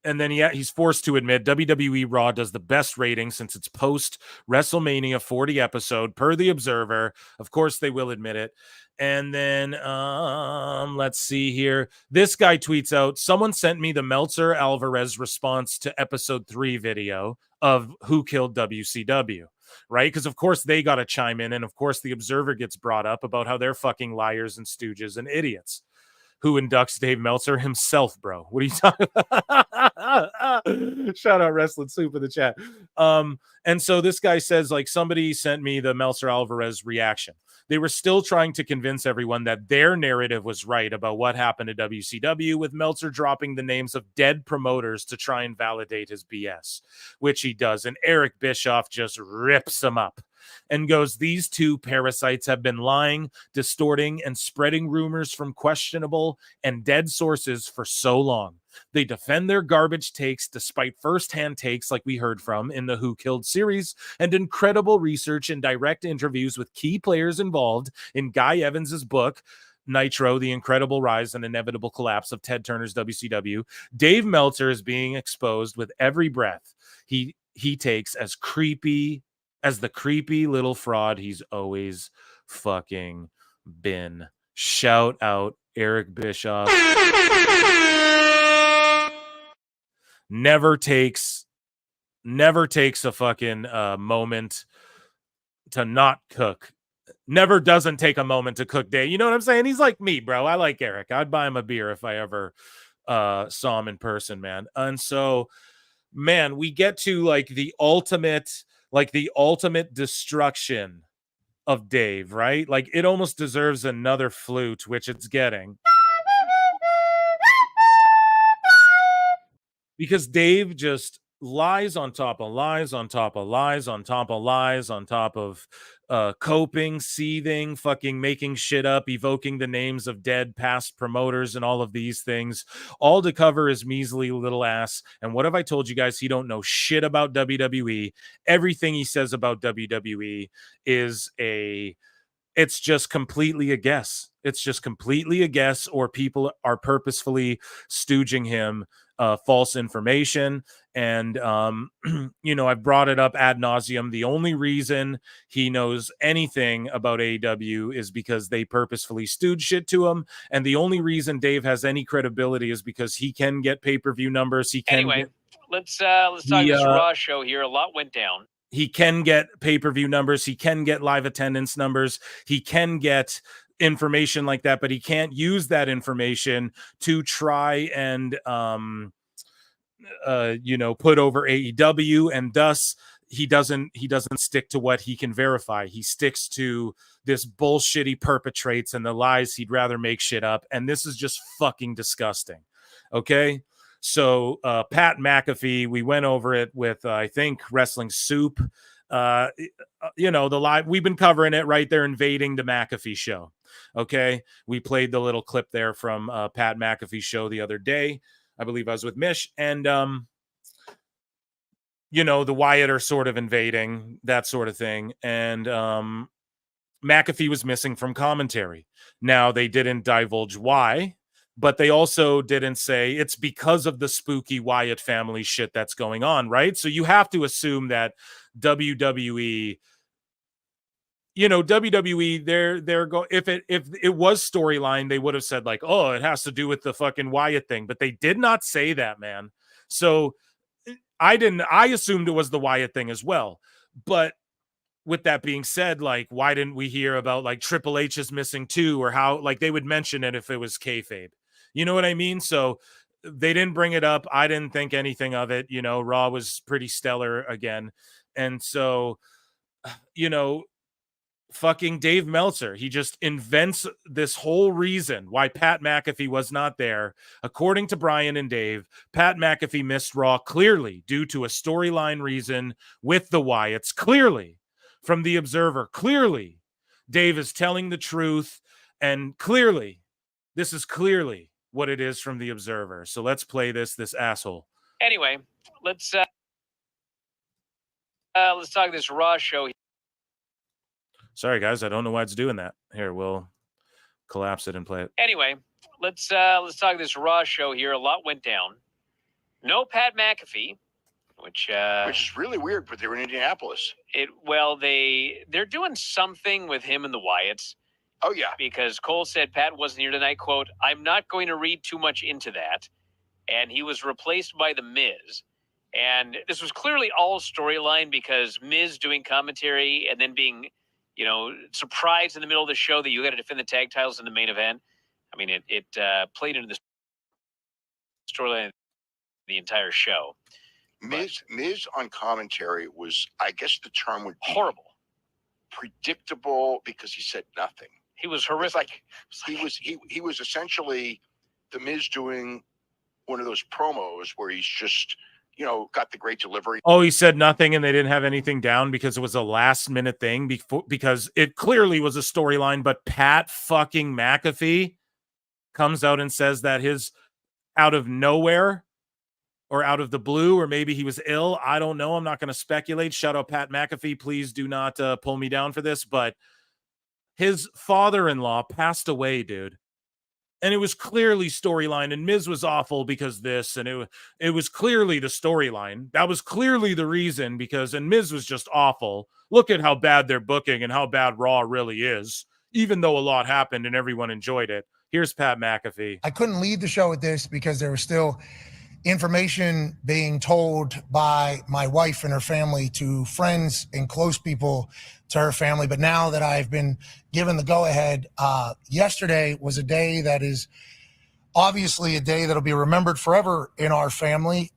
And then he's forced to admit WWE Raw does the best rating since its post WrestleMania 40 episode per the Observer. Of course, they will admit it. And then let's see here. This guy tweets out, someone sent me the Meltzer Alvarez response to episode 3 video of Who Killed WCW. Right? Because of course they got to chime in. And of course the Observer gets brought up about how they're fucking liars and stooges and idiots. Who inducts Dave Meltzer himself, bro? What are you talking about? Shout out Wrestling Soup in the chat. And so this guy says, like, somebody sent me the Meltzer Alvarez reaction. They were still trying to convince everyone that their narrative was right about what happened to WCW, with Meltzer dropping the names of dead promoters to try and validate his BS, which he does. And Eric Bischoff just rips him up and goes, these two parasites have been lying, distorting, and spreading rumors from questionable and dead sources for so long. They defend their garbage takes despite firsthand takes like we heard from in the Who Killed series and incredible research and direct interviews with key players involved in Guy Evans's book, Nitro, The Incredible Rise and Inevitable Collapse of Ted Turner's WCW. Dave Meltzer is being exposed with every breath he takes as the creepy little fraud he's always fucking been. Shout out Eric Bischoff. Never takes a fucking moment to not cook. Never doesn't take a moment to cook Dave. You know what I'm saying? He's like me, bro. I like Eric. I'd buy him a beer if I ever saw him in person, man. And so, man, we get to the ultimate destruction of Dave, right? Like, it almost deserves another flute, which it's getting. Because Dave just lies on top of lies on top of lies on top of lies on top of coping, seething, fucking making shit up, evoking the names of dead past promoters and all of these things, all to cover his measly little ass. And what have I told you guys? He don't know shit about WWE. Everything he says about WWE is a it's just completely a guess. It's just completely a guess, or people are purposefully stooging him false information. And, you know, I've brought it up ad nauseum. The only reason he knows anything about AEW is because they purposefully stooge shit to him. And the only reason Dave has any credibility is because he can get pay-per-view numbers. He can Anyway, let's talk this Raw show here. A lot went down. He can get pay-per-view numbers. He can get live attendance numbers. He can get information like that, but he can't use that information to try and, you know, put over AEW. And thus he doesn't stick to what he can verify. He sticks to this bullshit he perpetrates and the lies he'd rather make shit up. And this is just fucking disgusting. Okay. So Pat McAfee, we went over it with I think Wrestling Soup. You know, the live, we've been covering it, right? They're invading the McAfee show. Okay, we played the little clip there from Pat McAfee show the other day. I believe I was with Mish, and you know, the Wyatt are sort of invading, that sort of thing. And McAfee was missing from commentary. Now, they didn't divulge why, but they also didn't say it's because of the spooky Wyatt family shit that's going on, right? So you have to assume that WWE, you know, WWE, if it was storyline, they would have said like, oh, it has to do with the fucking Wyatt thing, but they did not say that, man. So I assumed it was the Wyatt thing as well. But with that being said, like, why didn't we hear about like Triple H is missing too, or how like they would mention it if it was kayfabe? You know what I mean? So they didn't bring it up. I didn't think anything of it. You know, Raw was pretty stellar again. And so, you know, fucking Dave Meltzer, he just invents this whole reason why Pat McAfee was not there. According to Brian and Dave, Pat McAfee missed Raw clearly due to a storyline reason with the Wyatts. Clearly, from the Observer, clearly, Dave is telling the truth, and clearly, this is clearly what it is from the Observer. So let's play this asshole. Anyway, let's talk this Raw show. Sorry, guys, I don't know why it's doing that. Here, we'll collapse it and play it. Anyway, let's talk this Raw show here. A lot went down. No Pat McAfee, which is really weird, but they were in Indianapolis. They're doing something with him and the Wyatts. Oh, yeah. Because Cole said Pat wasn't here tonight, quote, I'm not going to read too much into that. And he was replaced by The Miz. And this was clearly all storyline because Miz doing commentary and then being, you know, surprised in the middle of the show that you got to defend the tag titles in the main event. I mean, it played into the storyline the entire show. Miz on commentary was, I guess the term would be horrible, predictable, because he said nothing. He was horrific. He was essentially the Miz doing one of those promos where he's just, you know, got the great delivery. Oh, he said nothing and they didn't have anything down because it was a last minute thing because it clearly was a storyline, but Pat fucking McAfee comes out and says that his out of nowhere or out of the blue, or maybe he was ill. I don't know. I'm not going to speculate. Shout out Pat McAfee. Please do not pull me down for this, but his father-in-law passed away, dude. And it was clearly storyline, and Miz was awful because this, and it was clearly the storyline. That was clearly the reason, and Miz was just awful. Look at how bad they're booking and how bad Raw really is, even though a lot happened and everyone enjoyed it. Here's Pat McAfee. I couldn't leave the show with this because there was still information being told by my wife and her family to friends and close people to her family. But now that I've been given the go-ahead, yesterday was a day that is obviously a day that'll be remembered forever in our family,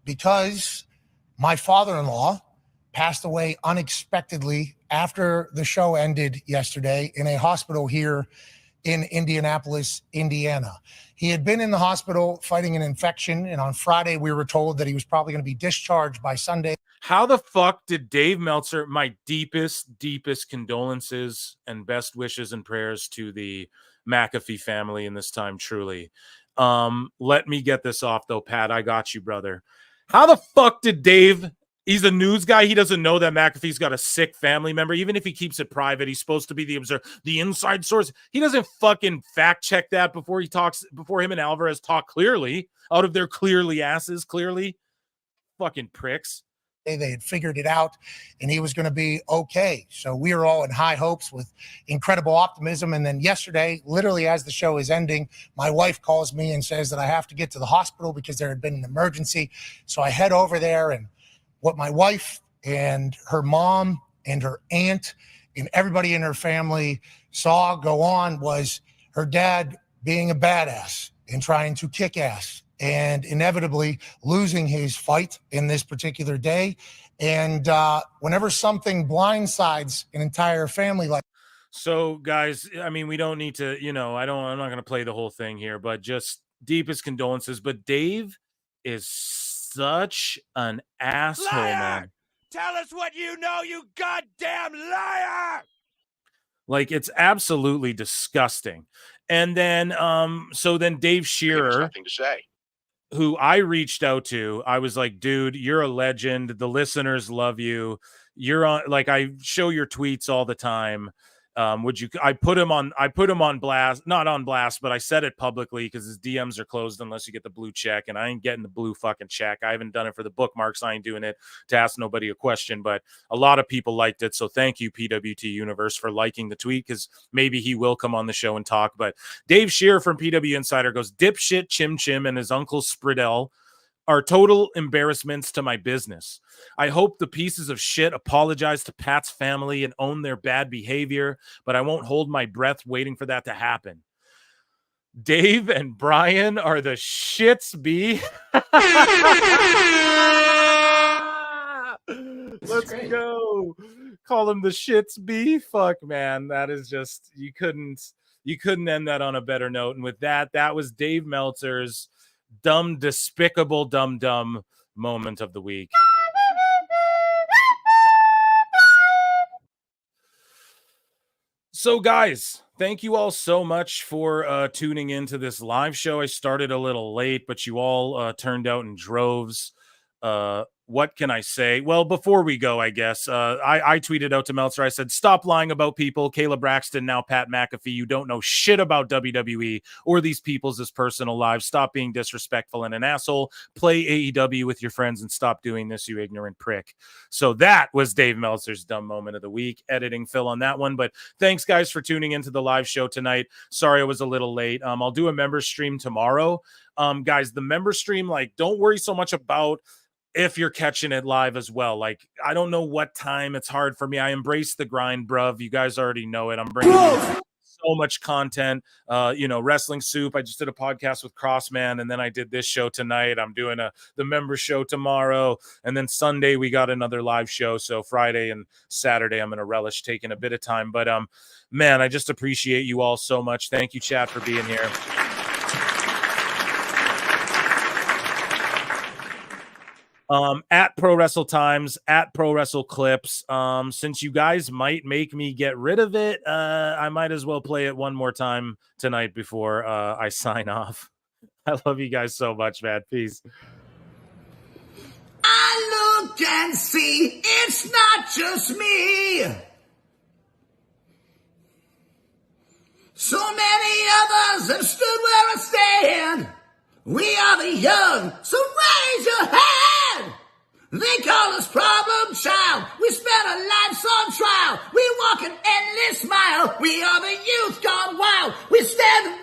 because my father-in-law passed away unexpectedly after the show ended yesterday in a hospital here in Indianapolis, Indiana. He had been in the hospital fighting an infection, and on Friday we were told that he was probably going to be discharged by Sunday. How the fuck did Dave Meltzer, my deepest condolences and best wishes and prayers to the McAfee family in this time, truly. Let me get this off though, Pat. I got you, brother. How the fuck did Dave He's a news guy. He doesn't know that McAfee's got a sick family member. Even if he keeps it private, he's supposed to be the inside source. He doesn't fucking fact check that before he talks, before him and Alvarez talk clearly out of their clearly asses. Clearly, fucking pricks. They had figured it out and he was going to be okay. So we were all in high hopes with incredible optimism. And then yesterday, literally as the show is ending, my wife calls me and says that I have to get to the hospital because there had been an emergency. So I head over there, and what my wife and her mom and her aunt and everybody in her family saw go on was her dad being a badass and trying to kick ass, and inevitably losing his fight in this particular day. And whenever something blindsides an entire family like. So guys, I mean, we don't need to, I'm not going to play the whole thing here, but just deepest condolences. But Dave is such an asshole, man. Tell us what you know, you goddamn liar! Like, it's absolutely disgusting. And then, so then Dave Shearer, nothing to say, who I reached out to, I was like, dude, you're a legend. The listeners love you. You're on, like, I show your tweets all the time. I put him on blast, not on blast, but I said it publicly because his DMs are closed unless you get the blue check, and I ain't getting the blue fucking check. I haven't done it for the bookmarks. I ain't doing it to ask nobody a question, but a lot of people liked it. So thank you, PWT Universe, for liking the tweet, because maybe he will come on the show and talk. But Dave Shearer from PW Insider goes, dipshit Chim Chim and his uncle Spridell are total embarrassments to my business. I hope the pieces of shit apologize to Pat's family and own their bad behavior, but I won't hold my breath waiting for that to happen. Dave and Brian are the shits, B. Let's go. Call them the shits, B. Fuck, man. That is just, you couldn't end that on a better note. And with that was Dave Meltzer's dumb, despicable, dumb moment of the week. So guys, thank you all so much for tuning into this live show. I started a little late, but you all turned out in droves. What can I say? Well, before we go, I guess, I tweeted out to Meltzer. I said, stop lying about people. Kayla Braxton, now Pat McAfee. You don't know shit about WWE or these people's personal lives. Stop being disrespectful and an asshole. Play AEW with your friends and stop doing this, you ignorant prick. So that was Dave Meltzer's dumb moment of the week. Editing Phil on that one. But thanks, guys, for tuning into the live show tonight. Sorry I was a little late. I'll do a member stream tomorrow. Guys, the member stream, like, don't worry so much about if you're catching it live as well. Like, I don't know what time. It's hard for me. I embrace the grind, bruv. You guys already know it. I'm bringing you so much content. Wrestling Soup. I just did a podcast with Crossman, and then I did this show tonight. I'm doing the member show tomorrow, and then Sunday we got another live show. So Friday and Saturday I'm going to relish taking a bit of time. But man, I just appreciate you all so much. Thank you, chat, for being here. At Pro Wrestle Times, at Pro Wrestle Clips. Since you guys might make me get rid of it, I might as well play it one more time tonight before I sign off. I love you guys so much, man. Peace. I look and see it's not just me. So many others have stood where I stand. We are the young, so raise your hand. They call us problem child. We spent our lives on trial. We walk an endless mile. We are the youth gone wild. We stand